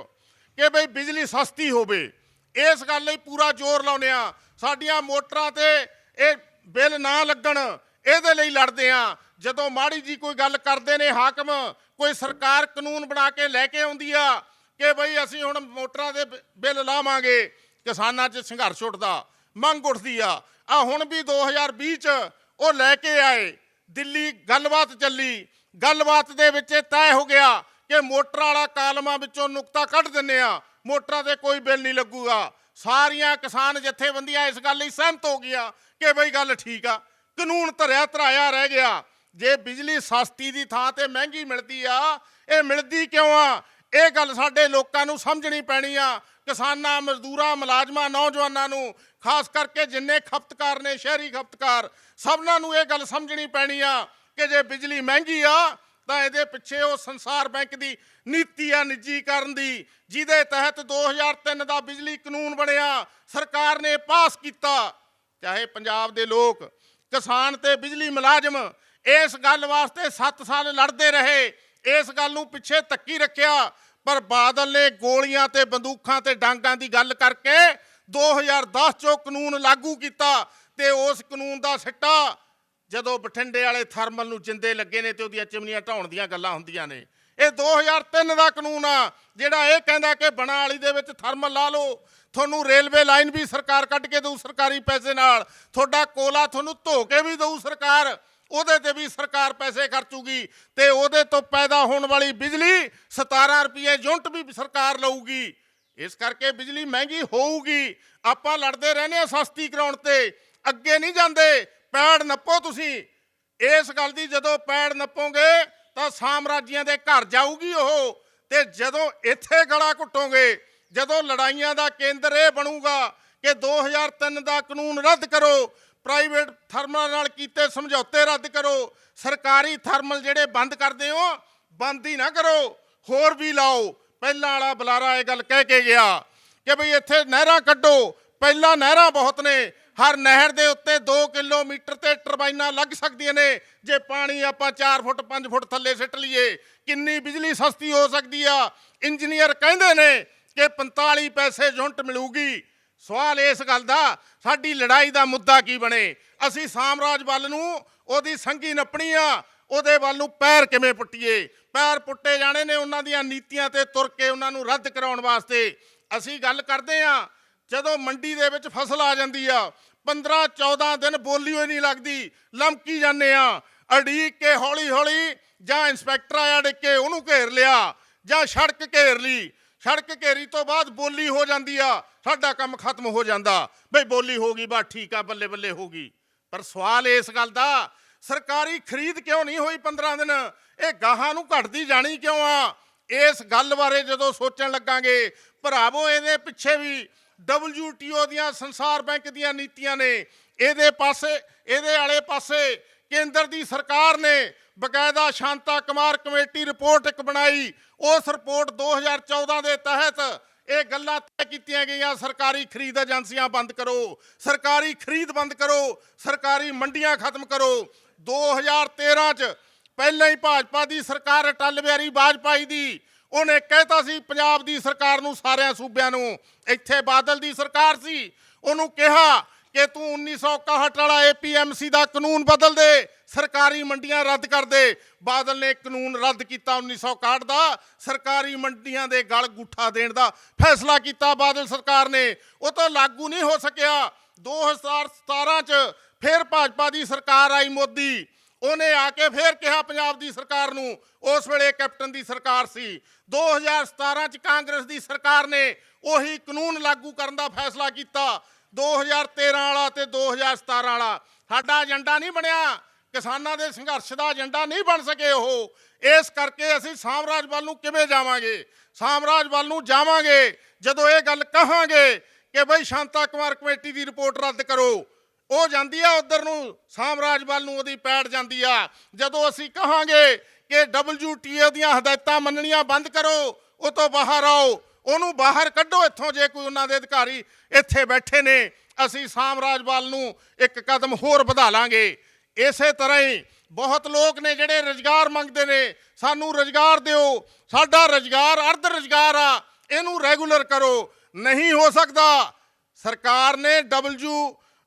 ਕਿ ਬਈ ਬਿਜਲੀ ਸਸਤੀ ਹੋਵੇ, ਇਸ ਗੱਲ ਲਈ ਪੂਰਾ ਜ਼ੋਰ ਲਾਉਂਦੇ ਆ। ਸਾਡੀਆਂ ਮੋਟਰਾਂ ਤੇ ਇਹ ਬਿੱਲ ਨਾ ਲੱਗਣ, ਇਹਦੇ ਲਈ ਲੜਦੇ ਆ। ਜਦੋਂ ਮਾੜੀ ਜੀ ਕੋਈ ਗੱਲ ਕਰਦੇ ਨੇ ਹਾਕਮ, ਕੋਈ ਸਰਕਾਰ ਕਾਨੂੰਨ ਬਣਾ ਕੇ ਲੈ ਕੇ ਆਉਂਦੀ ਆ ਕਿ ਬਈ ਅਸੀਂ ਹੁਣ ਮੋਟਰਾਂ ਦੇ ਬਿੱਲ ਲਾਵਾਂਗੇ, ਕਿਸਾਨਾਂ 'ਚ ਸੰਘਰਸ਼ ਉੱਠਦਾ, ਮੰਗ ਉੱਠਦੀ ਆ। ਹੁਣ ਵੀ 2020 'ਚ ਉਹ ਲੈ ਕੇ ਆਏ, ਦਿੱਲੀ ਗੱਲਬਾਤ ਚੱਲੀ, ਗੱਲਬਾਤ ਦੇ ਵਿੱਚ ਤੈਅ ਹੋ ਗਿਆ ਕਿ ਮੋਟਰ ਵਾਲਾ ਕਾਲਮਾਂ ਵਿੱਚੋਂ ਨੁਕਤਾ ਕੱਢ ਦਿੰਦੇ ਆ, ਮੋਟਰਾਂ ਤੇ ਕੋਈ ਬਿੱਲ ਨਹੀਂ ਲੱਗੂਗਾ। ਸਾਰੀਆਂ ਕਿਸਾਨ ਜਥੇਬੰਦੀਆਂ ਇਸ ਗੱਲ ਲਈ ਸਹਿਮਤ ਹੋ ਗਈਆਂ ਕਿ ਬਈ ਗੱਲ ਠੀਕ ਆ, ਕਾਨੂੰਨ ਧਰਿਆ ਧਰਾਇਆ ਰਹਿ ਗਿਆ। ਜੇ ਬਿਜਲੀ ਸਸਤੀ ਦੀ ਥਾਂ ਤੇ ਮਹਿੰਗੀ ਮਿਲਦੀ ਆ, ਇਹ ਮਿਲਦੀ ਕਿਉਂ ਆ? ਇਹ ਗੱਲ ਸਾਡੇ ਲੋਕਾਂ ਨੂੰ ਸਮਝਣੀ ਪੈਣੀ ਆ। ਕਿਸਾਨਾਂ, ਮਜ਼ਦੂਰਾਂ, ਮੁਲਾਜ਼ਮਾਂ, ਨੌਜਵਾਨਾਂ ਨੂੰ, ਖਾਸ ਕਰਕੇ ਜਿੰਨੇ ਖਪਤਕਾਰ ਨੇ, ਸ਼ਹਿਰੀ ਖਪਤਕਾਰ, ਸਭਨਾਂ ਨੂੰ ਇਹ ਗੱਲ ਸਮਝਣੀ ਪੈਣੀ ਆ ਕਿ ਜੇ ਬਿਜਲੀ ਮਹਿੰਗੀ ਆ ਤਾਂ ਇਹਦੇ ਪਿੱਛੇ ਉਹ ਸੰਸਾਰ ਬੈਂਕ ਦੀ ਨੀਤੀ ਆ ਨਿੱਜੀਕਰਨ ਦੀ, ਜਿਹਦੇ ਤਹਿਤ 2003 ਦਾ ਬਿਜਲੀ ਕਾਨੂੰਨ ਬਣਿਆ, ਸਰਕਾਰ ਨੇ ਪਾਸ ਕੀਤਾ। ਚਾਹੇ ਪੰਜਾਬ ਦੇ ਲੋਕ, ਕਿਸਾਨ ਤੇ ਬਿਜਲੀ ਮੁਲਾਜ਼ਮ ਇਸ ਗੱਲ ਵਾਸਤੇ 7 ਸਾਲ ਲੜਦੇ ਰਹੇ, ਇਸ ਗੱਲ ਨੂੰ ਪਿੱਛੇ ਧੱਕੀ ਰੱਖਿਆ, ਪਰ ਬਾਦਲ ਨੇ ਗੋਲੀਆਂ ਤੇ ਬੰਦੂਕਾਂ ਤੇ ਡਾਂਗਾਂ ਦੀ ਗੱਲ ਕਰਕੇ 2010 'ਚੋਂ ਕਾਨੂੰਨ ਲਾਗੂ ਕੀਤਾ ਤੇ ਉਸ ਕਾਨੂੰਨ ਦਾ ਸਿੱਟਾ ਜਦੋਂ ਬਠਿੰਡੇ ਵਾਲੇ ਥਰਮਲ ਨੂੰ ਜਿੰਦੇ ਲੱਗੇ ਨੇ ਤੇ ਉਹਦੀਆਂ ਚਿਮਨੀਆਂ ਢਾਉਣ ਦੀਆਂ ਗੱਲਾਂ ਹੁੰਦੀਆਂ ਨੇ। ਇਹ 2003 ਦਾ ਕਾਨੂੰਨ ਆ ਜਿਹੜਾ ਇਹ ਕਹਿੰਦਾ ਕਿ ਬਣਾ ਵਾਲੀ ਦੇ ਵਿੱਚ ਥਰਮਲ ਲਾ ਲਓ, ਤੁਹਾਨੂੰ ਰੇਲਵੇ ਲਾਈਨ ਵੀ ਸਰਕਾਰ ਕੱਢ ਕੇ ਦਊ ਸਰਕਾਰੀ ਪੈਸੇ ਨਾਲ, ਤੁਹਾਡਾ ਕੋਲਾ ਤੁਹਾਨੂੰ ਧੋ ਕੇ ਵੀ ਦਊ ਸਰਕਾਰ, ਉਹਦੇ ਤੇ ਵੀ ਸਰਕਾਰ ਪੈਸੇ ਖਰਚੂਗੀ ਤੇ ਉਹਦੇ ਤੋਂ ਪੈਦਾ ਹੋਣ ਵਾਲੀ ਬਿਜਲੀ 17 ਰੁਪਏ ਯੂਨਿਟ ਵੀ ਸਰਕਾਰ ਲਊਗੀ। ਇਸ ਕਰਕੇ ਬਿਜਲੀ ਮਹਿੰਗੀ ਹੋਊਗੀ। ਆਪਾਂ ਲੜਦੇ ਰਹਿੰਦੇ ਆ ਸਸਤੀ ਕਰਾਉਣ ਤੇ, ਅੱਗੇ ਨਹੀਂ ਜਾਂਦੇ। ਪੈੜ ਨੱਪੋ ਤੁਸੀਂ, ਇਸ ਗੱਲ ਦੀ ਜਦੋਂ ਪੈੜ ਨੱਪੋਗੇ ਤਾਂ ਸਾਮਰਾਜੀਆਂ ਦੇ ਘਰ ਜਾਊਗੀ ਉਹ। ਤੇ ਜਦੋਂ ਇੱਥੇ ਗਲਾ ਘੁੱਟੋਗੇ, ਜਦੋਂ ਲੜਾਈਆਂ ਦਾ ਕੇਂਦਰ ਇਹ ਬਣੂਗਾ ਕਿ 2003 ਦਾ ਕਾਨੂੰਨ ਰੱਦ ਕਰੋ, ਪ੍ਰਾਈਵੇਟ ਥਰਮਲ ਨਾਲ ਕੀਤੇ ਸਮਝੌਤੇ ਰੱਦ ਕਰੋ, ਸਰਕਾਰੀ ਥਰਮਲ ਜਿਹੜੇ ਬੰਦ ਕਰਦੇ ਹੋ ਬੰਦ ਹੀ ਨਾ ਕਰੋ, ਹੋਰ ਵੀ ਲਾਓ। ਪਹਿਲਾਂ ਵਾਲਾ ਬੁਲਾਰਾ ਇਹ ਗੱਲ ਕਹਿ ਕੇ ਗਿਆ ਕਿ ਬਈ ਇੱਥੇ ਨਹਿਰਾਂ ਕੱਢੋ। ਪਹਿਲਾਂ ਨਹਿਰਾਂ ਬਹੁਤ ਨੇ, ਹਰ ਨਹਿਰ ਦੇ ਉੱਤੇ 2 ਕਿਲੋਮੀਟਰ ਤੇ ਟਰਬਾਈਨਾਂ ਲੱਗ ਸਕਦੀਆਂ ਨੇ। ਜੇ ਪਾਣੀ ਆਪਾਂ 4 ਫੁੱਟ 5 ਫੁੱਟ ਥੱਲੇ ਸਿੱਟ ਲਈਏ ਕਿੰਨੀ ਬਿਜਲੀ ਸਸਤੀ ਹੋ ਸਕਦੀ ਆ। ਇੰਜੀਨੀਅਰ ਕਹਿੰਦੇ ਨੇ ਕਿ 45 ਪੈਸੇ ਯੂਨਿਟ ਮਿਲੂਗੀ। ਸਵਾਲ ਇਸ ਗੱਲ ਦਾ, ਸਾਡੀ ਲੜਾਈ ਦਾ ਮੁੱਦਾ ਕੀ ਬਣੇ? ਅਸੀਂ ਸਾਮਰਾਜ ਵੱਲ ਨੂੰ ਉਹਦੀ ਸੰਗੀ ਨੱਪਣੀ ਆ, ਉਹਦੇ ਵੱਲ ਨੂੰ ਪੈਰ ਕਿਵੇਂ ਪੁੱਟੀਏ? ਪੈਰ ਪੁੱਟੇ ਜਾਣੇ ਨੇ ਉਹਨਾਂ ਦੀਆਂ ਨੀਤੀਆਂ ਤੇ ਤੁਰ ਕੇ ਉਹਨਾਂ ਨੂੰ ਰੱਦ ਕਰਾਉਣ ਵਾਸਤੇ। ਅਸੀਂ ਗੱਲ ਕਰਦੇ ਆ ਜਦੋਂ ਮੰਡੀ ਦੇ ਵਿੱਚ ਫਸਲ ਆ ਜਾਂਦੀ ਆ 15-14 ਦਿਨ ਬੋਲੀ ਹੋਈ ਨਹੀਂ ਲੱਗਦੀ, ਲਮਕੀ ਜਾਂਦੇ ਆ। ਅੜੀਕ ਕੇ ਹੌਲੀ ਹੌਲੀ ਜਾਂ ਇੰਸਪੈਕਟਰ ਆਇਆ ਡਿੱਗ ਕੇ ਉਹਨੂੰ ਘੇਰ ਲਿਆ ਜਾਂ ਸੜਕ ਘੇਰ ਲਈ, ਸੜਕ ਘੇਰੀ ਤੋਂ ਬਾਅਦ ਬੋਲੀ ਹੋ ਜਾਂਦੀ ਆ, ਸਾਡਾ ਕੰਮ ਖਤਮ ਹੋ ਜਾਂਦਾ। ਬਈ ਬੋਲੀ ਹੋ ਗਈ, ਬਸ ਠੀਕ ਆ, ਬੱਲੇ ਬੱਲੇ ਹੋ ਗਈ। ਪਰ ਸਵਾਲ ਇਸ ਗੱਲ ਦਾ, ਸਰਕਾਰੀ ਖਰੀਦ ਕਿਉਂ ਨਹੀਂ ਹੋਈ 15 ਦਿਨ? ਇਹ ਗਾਹਾਂ ਨੂੰ ਘਟਦੀ ਜਾਣੀ ਕਿਉਂ ਆ? ਇਸ ਗੱਲ ਬਾਰੇ ਜਦੋਂ ਸੋਚਣ ਲੱਗਾਂਗੇ ਭਰਾਵੋ, ਇਹਦੇ ਪਿੱਛੇ ਵੀ WTO ਦੀਆਂ, ਸੰਸਾਰ ਬੈਂਕ ਦੀਆਂ ਨੀਤੀਆਂ ਨੇ। ਇਹਦੇ ਵਾਲੇ ਪਾਸੇ ਕੇਂਦਰ ਦੀ ਸਰਕਾਰ ਨੇ ਬਕਾਇਦਾ ਸ਼ਾਂਤਾ ਕੁਮਾਰ ਕਮੇਟੀ ਰਿਪੋਰਟ ਇੱਕ ਬਣਾਈ। ਉਸ ਰਿਪੋਰਟ 2014 ਦੇ ਤਹਿਤ ਇਹ ਗੱਲਾਂ ਤੈਅ ਕੀਤੀਆਂ ਗਈਆਂ, ਸਰਕਾਰੀ ਖਰੀਦ ਏਜੰਸੀਆਂ ਬੰਦ ਕਰੋ, ਸਰਕਾਰੀ ਖਰੀਦ ਬੰਦ ਕਰੋ, ਸਰਕਾਰੀ ਮੰਡੀਆਂ ਖਤਮ ਕਰੋ। 2013 'ਚ ਪਹਿਲਾਂ ਹੀ ਭਾਜਪਾ ਦੀ ਸਰਕਾਰ, ਅਟਲ ਬਿਹਾਰੀ ਵਾਜਪਾਈ ਦੀ, ਉਹਨੇ ਕਹਿਤਾ ਸੀ ਪੰਜਾਬ ਦੀ ਸਰਕਾਰ ਨੂੰ, ਸਾਰਿਆਂ ਸੂਬਿਆਂ ਨੂੰ, ਇੱਥੇ ਬਾਦਲ ਦੀ ਸਰਕਾਰ ਸੀ, ਉਹਨੂੰ ਕਿਹਾ ਕਿ ਤੂੰ 1961 ਵਾਲਾ APMC ਦਾ ਕਾਨੂੰਨ ਬਦਲ ਦੇ, ਸਰਕਾਰੀ ਮੰਡੀਆਂ ਰੱਦ ਕਰ ਦੇ। ਬਾਦਲ ਨੇ ਕਾਨੂੰਨ ਰੱਦ ਕੀਤਾ 1961 ਦਾ, ਸਰਕਾਰੀ ਮੰਡੀਆਂ ਦੇ ਗਲ ਗੁੱਠਾ ਦੇਣ ਦਾ ਫੈਸਲਾ ਕੀਤਾ ਬਾਦਲ ਸਰਕਾਰ ਨੇ। ਉਹ ਤਾਂ ਲਾਗੂ ਨਹੀਂ ਹੋ ਸਕਿਆ। 2017 'ਚ ਫਿਰ ਭਾਜਪਾ ਦੀ ਸਰਕਾਰ ਆਈ, ਮੋਦੀ, ਉਹਨੇ ਆ ਕੇ ਫਿਰ ਕਿਹਾ ਪੰਜਾਬ ਦੀ ਸਰਕਾਰ ਨੂੰ, ਉਸ ਵੇਲੇ ਕੈਪਟਨ ਦੀ ਸਰਕਾਰ ਸੀ। 2017 'ਚ ਕਾਂਗਰਸ ਦੀ ਸਰਕਾਰ ਨੇ ਉਹੀ ਕਾਨੂੰਨ ਲਾਗੂ ਕਰਨ ਦਾ ਫੈਸਲਾ ਕੀਤਾ। 2013 ਵਾਲਾ ਤੇ 2017 ਵਾਲਾ ਸਾਡਾ ਏਜੰਡਾ ਨਹੀਂ ਬਣਿਆ, ਕਿਸਾਨਾਂ ਦੇ ਸੰਘਰਸ਼ ਦਾ ਏਜੰਡਾ ਨਹੀਂ ਬਣ ਸਕੇ ਉਹ। ਇਸ ਕਰਕੇ ਅਸੀਂ ਸਾਮਰਾਜ ਵੱਲ ਨੂੰ ਕਿਵੇਂ ਜਾਵਾਂਗੇ? ਸਾਮਰਾਜ ਵੱਲ ਨੂੰ ਜਾਵਾਂਗੇ ਜਦੋਂ ਇਹ ਗੱਲ ਕਹਾਂਗੇ ਕਿ ਬਈ ਸ਼ਾਂਤਾ ਕੁਮਾਰ ਕਮੇਟੀ ਦੀ ਰਿਪੋਰਟ ਰੱਦ ਕਰੋ, ਉਹ ਜਾਂਦੀ ਆ ਉਧਰ ਨੂੰ, ਸਾਮਰਾਜ ਵੱਲ ਨੂੰ ਉਹਦੀ ਪੈੜ ਜਾਂਦੀ ਆ। ਜਦੋਂ ਅਸੀਂ ਕਹਾਂਗੇ ਕਿ WTO ਦੀਆਂ ਹਦਾਇਤਾਂ ਮੰਨਣੀਆਂ ਬੰਦ ਕਰੋ, ਉਹ ਤੋਂ ਬਾਹਰ ਆਓ, ਉਹਨੂੰ ਬਾਹਰ ਕੱਢੋ ਇੱਥੋਂ, ਜੇ ਕੋਈ ਉਹਨਾਂ ਦੇ ਅਧਿਕਾਰੀ ਇੱਥੇ ਬੈਠੇ ਨੇ, ਅਸੀਂ ਸਾਮਰਾਜ ਵੱਲ ਨੂੰ ਇੱਕ ਕਦਮ ਹੋਰ ਵਧਾ ਲਾਂਗੇ। ਇਸੇ ਤਰ੍ਹਾਂ ਹੀ ਬਹੁਤ ਲੋਕ ਨੇ ਜਿਹੜੇ ਰੁਜ਼ਗਾਰ ਮੰਗਦੇ ਨੇ, ਸਾਨੂੰ ਰੁਜ਼ਗਾਰ ਦਿਓ, ਸਾਡਾ ਰੁਜ਼ਗਾਰ ਅਰਧ ਰੁਜ਼ਗਾਰ ਆ, ਇਹਨੂੰ ਰੈਗੂਲਰ ਕਰੋ। ਨਹੀਂ ਹੋ ਸਕਦਾ। ਸਰਕਾਰ ਨੇ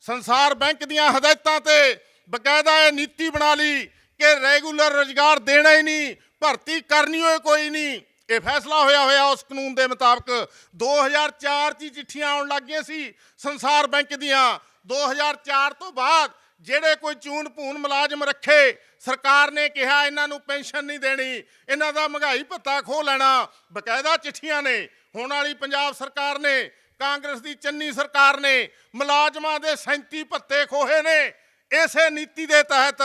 ਸੰਸਾਰ ਬੈਂਕ ਦੀਆਂ ਹਦਾਇਤਾਂ ਤੇ ਬਕਾਇਦਾ ਇਹ ਨੀਤੀ ਬਣਾ ਲਈ ਕਿ ਰੈਗੂਲਰ ਰੁਜ਼ਗਾਰ ਦੇਣਾ ਹੀ ਨਹੀਂ, ਭਰਤੀ ਕਰਨੀ ਹੋਏ ਕੋਈ ਨਹੀਂ। ਇਹ ਫੈਸਲਾ ਹੋਇਆ ਉਸ ਕਾਨੂੰਨ ਦੇ ਮੁਤਾਬਕ। 2004 'ਚ ਚਿੱਠੀਆਂ ਆਉਣ ਲੱਗ ਗਈਆਂ ਸੀ ਸੰਸਾਰ ਬੈਂਕ ਦੀਆਂ। 2004 ਤੋਂ ਬਾਅਦ ਜਿਹੜੇ ਕੋਈ ਚੂਨ ਭੂਨ ਮੁਲਾਜ਼ਮ ਰੱਖੇ, ਸਰਕਾਰ ਨੇ ਕਿਹਾ ਇਹਨਾਂ ਨੂੰ ਪੈਨਸ਼ਨ ਨਹੀਂ ਦੇਣੀ, ਇਹਨਾਂ ਦਾ ਮਹਿੰਗਾਈ ਭੱਤਾ ਖੋਹ ਲੈਣਾ। ਬਕਾਇਦਾ ਚਿੱਠੀਆਂ ਨੇ। ਹੁਣ ਵਾਲੀ ਪੰਜਾਬ ਸਰਕਾਰ ਨੇ, ਕਾਂਗਰਸ ਦੀ ਚੰਨੀ ਸਰਕਾਰ ਨੇ ਮੁਲਾਜ਼ਮਾਂ ਦੇ 37 ਭੱਤੇ ਖੋਹੇ ਨੇ ਇਸੇ ਨੀਤੀ ਦੇ ਤਹਿਤ।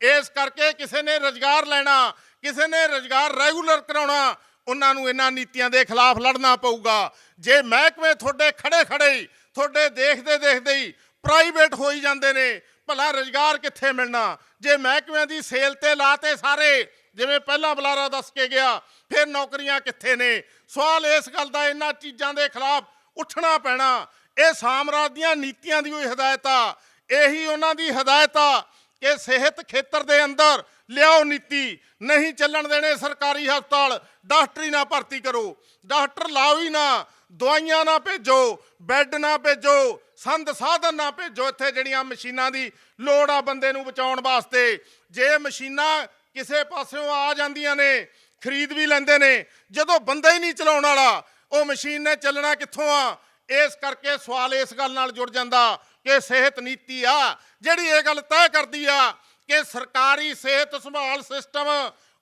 ਇਸ ਕਰਕੇ ਕਿਸੇ ਨੇ ਰੁਜ਼ਗਾਰ ਲੈਣਾ, ਕਿਸੇ ਨੇ ਰੁਜ਼ਗਾਰ ਰੈਗੂਲਰ ਕਰਾਉਣਾ, ਉਹਨਾਂ ਨੂੰ ਇਹਨਾਂ ਨੀਤੀਆਂ ਦੇ ਖਿਲਾਫ ਲੜਨਾ ਪਊਗਾ। ਜੇ ਮਹਿਕਮੇ ਤੁਹਾਡੇ ਖੜੇ ਹੀ, ਤੁਹਾਡੇ ਦੇਖਦੇ ਹੀ ਪ੍ਰਾਈਵੇਟ ਹੋਈ ਜਾਂਦੇ ਨੇ, ਭਲਾ ਰੁਜ਼ਗਾਰ ਕਿੱਥੇ ਮਿਲਣਾ? ਜੇ ਮਹਿਕਮਿਆਂ ਦੀ ਸੇਲ ਤੇ ਲਾਤੇ ਸਾਰੇ, ਜਿਵੇਂ ਪਹਿਲਾਂ ਬੁਲਾਰਾ ਦੱਸ ਕੇ ਗਿਆ, ਫਿਰ ਨੌਕਰੀਆਂ ਕਿੱਥੇ ਨੇ? ਸਵਾਲ ਇਸ ਗੱਲ ਦਾ, ਇਹਨਾਂ ਚੀਜ਼ਾਂ ਦੇ ਖਿਲਾਫ ਉੱਠਣਾ ਪੈਣਾ। ਇਹ ਸਾਮਰਾਜ ਦੀਆਂ ਨੀਤੀਆਂ ਦੀ ਹੋਈ ਹਦਾਇਤ ਆ। ਇਹੀ ਉਹਨਾਂ ਦੀ ਹਦਾਇਤ ਆ ਕਿ ਸਿਹਤ ਖੇਤਰ ਦੇ ਅੰਦਰ ਲਿਆਓ ਨੀਤੀ, ਨਹੀਂ ਚੱਲਣ ਦੇਣੇ ਸਰਕਾਰੀ ਹਸਪਤਾਲ, ਡਾਕਟਰੀ ਨਾ ਭਰਤੀ ਕਰੋ, ਡਾਕਟਰ ਲਾਓ ਹੀ ਨਾ। ਦਵਾਈਆਂ ਨਾ ਭੇਜੋ, ਬੈੱਡ ਨਾ ਭੇਜੋ, ਸੰਦ ਸਾਧਨ ਨਾ ਭੇਜੋ। ਇੱਥੇ ਜਿਹੜੀਆਂ ਮਸ਼ੀਨਾਂ ਦੀ ਲੋੜ ਆ ਬੰਦੇ ਨੂੰ ਬਚਾਉਣ ਵਾਸਤੇ, ਜੇ ਮਸ਼ੀਨਾਂ ਕਿਸੇ ਪਾਸਿਓਂ ਆ ਜਾਂਦੀਆਂ ਨੇ, ਖਰੀਦ ਵੀ ਲੈਂਦੇ ਨੇ, ਜਦੋਂ ਬੰਦਾ ਹੀ ਨਹੀਂ ਚਲਾਉਣ ਵਾਲਾ, ਉਹ ਮਸ਼ੀਨ ਨੇ ਚੱਲਣਾ ਕਿੱਥੋਂ ਆ? ਇਸ ਕਰਕੇ ਸਵਾਲ ਇਸ ਗੱਲ ਨਾਲ ਜੁੜ ਜਾਂਦਾ ਕਿ ਸਿਹਤ ਨੀਤੀ ਆ ਜਿਹੜੀ ਇਹ ਗੱਲ ਤੈਅ ਕਰਦੀ ਆ ਕਿ ਸਰਕਾਰੀ ਸਿਹਤ ਸੰਭਾਲ ਸਿਸਟਮ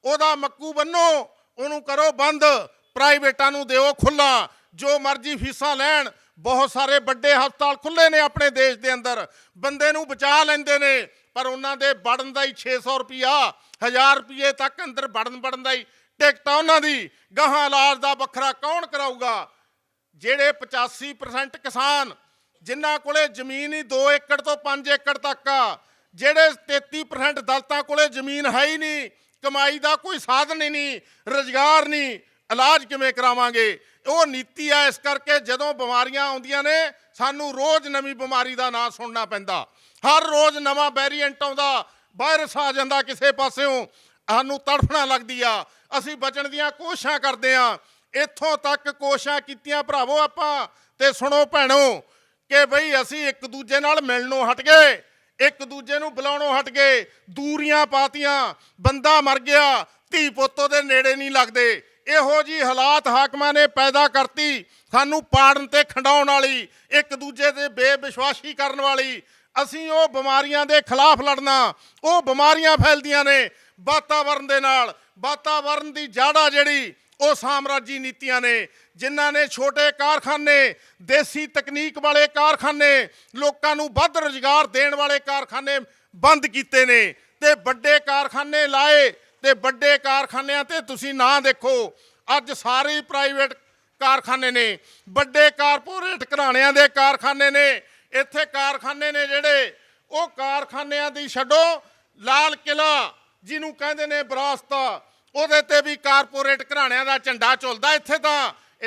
ਉਹਦਾ ਮੱਕੂ ਬੰਨੋ, ਉਹਨੂੰ ਕਰੋ ਬੰਦ, ਪ੍ਰਾਈਵੇਟਾਂ ਨੂੰ ਦਿਓ ਖੁੱਲ੍ਹਾ, ਜੋ ਮਰਜ਼ੀ ਫੀਸਾਂ ਲੈਣ। ਬਹੁਤ ਸਾਰੇ ਵੱਡੇ ਹਸਪਤਾਲ ਖੁੱਲ੍ਹੇ ਨੇ ਆਪਣੇ ਦੇਸ਼ ਦੇ ਅੰਦਰ, ਬੰਦੇ ਨੂੰ ਬਚਾ ਲੈਂਦੇ ਨੇ, ਪਰ ਉਹਨਾਂ ਦੇ ਵੜਨ ਦਾ ਹੀ 600 ਰੁਪਈਆ, 1000 ਰੁਪਏ ਤੱਕ ਅੰਦਰ ਵੜਨ ਦਾ ਹੀ ਟਿਕਟ ਆ ਉਹਨਾਂ ਦੀ। ਗਾਹਾਂ ਇਲਾਜ ਦਾ ਵੱਖਰਾ ਕੌਣ ਕਰਾਊਗਾ? ਜਿਹੜੇ 85% ਕਿਸਾਨ ਜਿਨ੍ਹਾਂ ਕੋਲੇ ਜ਼ਮੀਨ ਹੀ 2 ਏਕੜ ਤੋਂ 5 ਏਕੜ ਤੱਕ ਆ, ਜਿਹੜੇ 33% ਦਲਿਤਾਂ ਕੋਲੇ ਜ਼ਮੀਨ ਹੈ ਹੀ ਨਹੀਂ, ਕਮਾਈ ਦਾ ਕੋਈ ਸਾਧਨ ਹੀ ਨਹੀਂ, ਰੁਜ਼ਗਾਰ ਨਹੀਂ, ਇਲਾਜ ਕਿਵੇਂ ਕਰਾਵਾਂਗੇ? ਉਹ ਨੀਤੀ ਆ। ਇਸ ਕਰਕੇ ਜਦੋਂ ਬਿਮਾਰੀਆਂ ਆਉਂਦੀਆਂ ਨੇ, ਸਾਨੂੰ ਰੋਜ਼ ਨਵੀਂ ਬਿਮਾਰੀ ਦਾ ਨਾਂ ਸੁਣਨਾ ਪੈਂਦਾ, ਹਰ ਰੋਜ਼ ਨਵਾਂ ਵੈਰੀਐਂਟ ਆਉਂਦਾ, ਵਾਇਰਸ ਆ ਜਾਂਦਾ ਕਿਸੇ ਪਾਸਿਓਂ, ਸਾਨੂੰ ਤੜਫਣਾ ਲੱਗਦੀ ਆ। ਅਸੀਂ ਬਚਣ ਦੀਆਂ ਕੋਸ਼ਿਸ਼ਾਂ ਕਰਦੇ ਆ, ਇੱਥੋਂ ਤੱਕ ਕੋਸ਼ਿਸ਼ਾਂ ਕੀਤੀਆਂ ਭਰਾਵੋ ਆਪਾਂ, ਤੇ ਸੁਣੋ ਭੈਣੋ ਕਿ ਬਈ ਅਸੀਂ ਇੱਕ ਦੂਜੇ ਨਾਲ ਮਿਲਣੋਂ ਹਟ ਗਏ, ਇੱਕ ਦੂਜੇ ਨੂੰ ਬੁਲਾਉਣੋਂ ਹਟ ਗਏ, ਦੂਰੀਆਂ ਪਾਤੀਆਂ, ਬੰਦਾ ਮਰ ਗਿਆ, ਧੀ ਪੁੱਤ ਉਹਦੇ ਨੇੜੇ ਨਹੀਂ ਲੱਗਦੇ। ਇਹੋ ਜਿਹੀ ਹਾਲਾਤ ਹਾਕਮਾਂ ਨੇ ਪੈਦਾ ਕਰਤੀ, ਸਾਨੂੰ ਪਾੜਨ ਤੇ ਖੰਡਾਉਣ ਵਾਲੀ, ਇੱਕ ਦੂਜੇ ਤੇ ਬੇਵਿਸ਼ਵਾਸੀ ਕਰਨ ਵਾਲੀ। ਅਸੀਂ ਉਹ ਬਿਮਾਰੀਆਂ ਦੇ ਖਿਲਾਫ ਲੜਨਾ, ਉਹ ਬਿਮਾਰੀਆਂ ਫੈਲਦੀਆਂ ਨੇ ਵਾਤਾਵਰਨ ਦੇ ਨਾਲ। ਵਾਤਾਵਰਨ ਦੀ ਜੜ੍ਹ ਆ ਜਿਹੜੀ, ਉਹ ਸਾਮਰਾਜੀ ਨੀਤੀਆਂ ਨੇ, ਜਿਨ੍ਹਾਂ ਨੇ ਛੋਟੇ ਕਾਰਖਾਨੇ, ਦੇਸੀ ਤਕਨੀਕ ਵਾਲੇ ਕਾਰਖਾਨੇ, ਲੋਕਾਂ ਨੂੰ ਵੱਧ ਰੁਜ਼ਗਾਰ ਦੇਣ ਵਾਲੇ ਕਾਰਖਾਨੇ ਬੰਦ ਕੀਤੇ ਨੇ, ਤੇ ਵੱਡੇ ਕਾਰਖਾਨੇ ਲਾਏ। ਤੇ ਵੱਡੇ ਕਾਰਖਾਨਿਆਂ ਤੇ ਤੁਸੀਂ ਨਾ ਦੇਖੋ, ਅੱਜ ਸਾਰੇ ਪ੍ਰਾਈਵੇਟ ਕਾਰਖਾਨੇ ਨੇ, ਵੱਡੇ ਕਾਰਪੋਰੇਟ ਘਰਾਣਿਆਂ ਦੇ ਕਾਰਖਾਨੇ ਨੇ। ਇੱਥੇ ਕਾਰਖਾਨੇ ਨੇ ਜਿਹੜੇ, ਉਹ ਕਾਰਖਾਨਿਆਂ ਦੀ ਛੱਡੋ, ਲਾਲ ਕਿਲ੍ਹਾ ਜਿਹਨੂੰ ਕਹਿੰਦੇ ਨੇ ਵਿਰਾਸਤ, ਉਹਦੇ ਤੇ ਵੀ ਕਾਰਪੋਰੇਟ ਘਰਾਣਿਆਂ ਦਾ ਝੰਡਾ ਝੁਲਦਾ। ਇੱਥੇ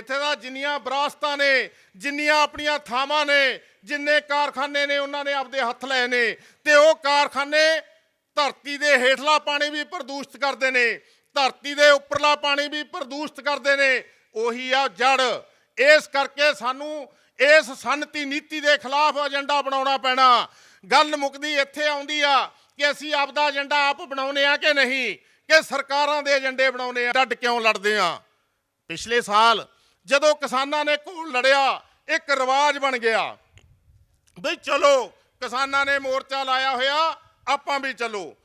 ਤਾਂ ਜਿੰਨੀਆਂ ਵਿਰਾਸਤਾਂ ਨੇ, ਜਿੰਨੀਆਂ ਆਪਣੀਆਂ ਥਾਵਾਂ ਨੇ, ਜਿੰਨੇ ਕਾਰਖਾਨੇ ਨੇ, ਉਹਨਾਂ ਨੇ ਆਪਦੇ ਹੱਥ ਲਏ ਨੇ। ਤੇ ਉਹ ਕਾਰਖਾਨੇ ਧਰਤੀ ਦੇ ਹੇਠਲਾ ਪਾਣੀ ਵੀ ਪ੍ਰਦੂਸ਼ਿਤ ਕਰਦੇ ਨੇ, ਧਰਤੀ ਦੇ ਉੱਪਰਲਾ ਪਾਣੀ ਵੀ ਪ੍ਰਦੂਸ਼ਿਤ ਕਰਦੇ ਨੇ। ਉਹੀ ਆ ਜੜ। ਇਸ ਕਰਕੇ ਸਾਨੂੰ ਇਸ ਸਨਅਤੀ ਨੀਤੀ ਦੇ ਖਿਲਾਫ ਏਜੰਡਾ ਬਣਾਉਣਾ ਪੈਣਾ। ਗੱਲ ਮੁੱਕਦੀ ਇੱਥੇ ਆਉਂਦੀ ਆ ਕਿ ਅਸੀਂ ਆਪਦਾ ਏਜੰਡਾ ਆਪ ਬਣਾਉਂਦੇ ਆ ਕਿ ਨਹੀਂ, ਕਿ ਸਰਕਾਰਾਂ ਦੇ ਏਜੰਡੇ ਬਣਾਉਂਦੇ ਆ। ਡੱਡ ਕਿਉਂ ਲੜਦੇ ਆ? ਪਿਛਲੇ ਸਾਲ ਜਦੋਂ ਕਿਸਾਨਾਂ ਨੇ ਘੋਲ ਲੜਿਆ, ਇੱਕ ਰਿਵਾਜ ਬਣ ਗਿਆ ਬਈ ਚਲੋ ਕਿਸਾਨਾਂ ਨੇ ਮੋਰਚਾ ਲਾਇਆ ਹੋਇਆ, ਆਪਾਂ ਵੀ ਚਲੋ।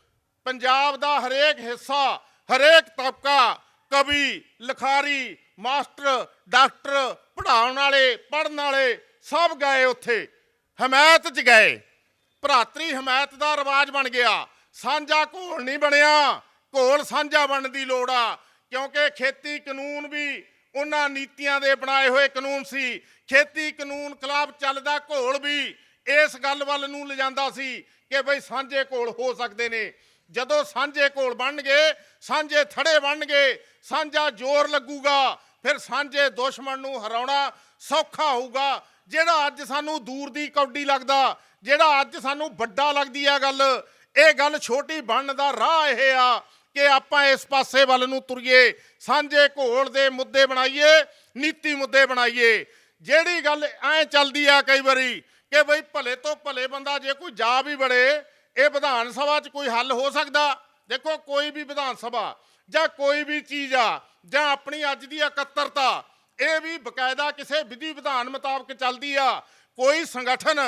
ਪੰਜਾਬ ਦਾ ਹਰੇਕ ਹਿੱਸਾ, ਹਰੇਕ ਤਬਕਾ, ਕਵੀ, ਲਿਖਾਰੀ, ਮਾਸਟਰ, ਡਾਕਟਰ, ਪੜ੍ਹਾਉਣ ਵਾਲੇ, ਪੜ੍ਹਨ ਵਾਲੇ ਸਭ ਗਏ ਉੱਥੇ, ਹਮਾਇਤ 'ਚ ਗਏ। ਭਰਾਤਰੀ ਹਮਾਇਤ ਦਾ ਰਿਵਾਜ ਬਣ ਗਿਆ। ਸਾਂਝਾ ਘੋਲ ਨਹੀਂ ਬਣਿਆ, ਘੋਲ ਸਾਂਝਾ ਬਣਨ ਦੀ ਲੋੜ ਆ। ਕਿਉਂਕਿ ਖੇਤੀ ਕਾਨੂੰਨ ਵੀ ਉਹਨਾਂ ਨੀਤੀਆਂ ਦੇ ਬਣਾਏ ਹੋਏ ਕਾਨੂੰਨ ਸੀ। ਖੇਤੀ ਕਾਨੂੰਨ ਖਿਲਾਫ ਚੱਲਦਾ ਘੋਲ ਵੀ ਇਸ ਗੱਲ ਵੱਲ ਨੂੰ ਲਿਜਾਂਦਾ ਸੀ ਕਿ ਬਈ ਸਾਂਝੇ ਘੋਲ ਹੋ ਸਕਦੇ ਨੇ। ਜਦੋਂ ਸਾਂਝੇ ਘੋਲ ਬਣਨਗੇ, ਸਾਂਝੇ ਥੜੇ ਬਣਨਗੇ, ਸਾਂਝਾ ਜ਼ੋਰ ਲੱਗੂਗਾ, ਫਿਰ ਸਾਂਝੇ ਦੁਸ਼ਮਣ ਨੂੰ ਹਰਾਉਣਾ ਸੌਖਾ ਹੋਊਗਾ। ਜਿਹੜਾ ਅੱਜ ਸਾਨੂੰ ਦੂਰ ਦੀ ਕੌਡੀ ਲੱਗਦਾ, ਜਿਹੜਾ ਅੱਜ ਸਾਨੂੰ ਵੱਡਾ ਲੱਗਦੀ ਆ ਗੱਲ, ਇਹ ਗੱਲ ਛੋਟੀ ਬਣਨ ਦਾ ਰਾਹ ਇਹ ਆ ਕਿ ਆਪਾਂ ਇਸ ਪਾਸੇ ਵੱਲ ਨੂੰ ਤੁਰੀਏ, ਸਾਂਝੇ ਘੋਲ ਦੇ ਮੁੱਦੇ ਬਣਾਈਏ, ਨੀਤੀ ਮੁੱਦੇ ਬਣਾਈਏ। ਜਿਹੜੀ ਗੱਲ ਐਂ ਚੱਲਦੀ ਆ ਕਈ ਵਾਰੀ ਕਿ ਬਈ ਭਲੇ ਤੋਂ ਭਲੇ ਬੰਦਾ ਜੇ ਕੋਈ ਜਾ ਵੀ ਬੜੇ, ਇਹ ਵਿਧਾਨ ਸਭਾ 'ਚ ਕੋਈ ਹੱਲ ਹੋ ਸਕਦਾ? ਦੇਖੋ, ਕੋਈ ਵੀ ਵਿਧਾਨ ਸਭਾ ਜਾਂ ਕੋਈ ਵੀ ਚੀਜ਼ ਆ, ਜਾਂ ਆਪਣੀ ਅੱਜ ਦੀ ਇਕੱਤਰਤਾ, ਇਹ ਵੀ ਬਕਾਇਦਾ ਕਿਸੇ ਵਿਧੀ ਵਿਧਾਨ ਮੁਤਾਬਕ ਚੱਲਦੀ ਆ। ਕੋਈ ਸੰਗਠਨ,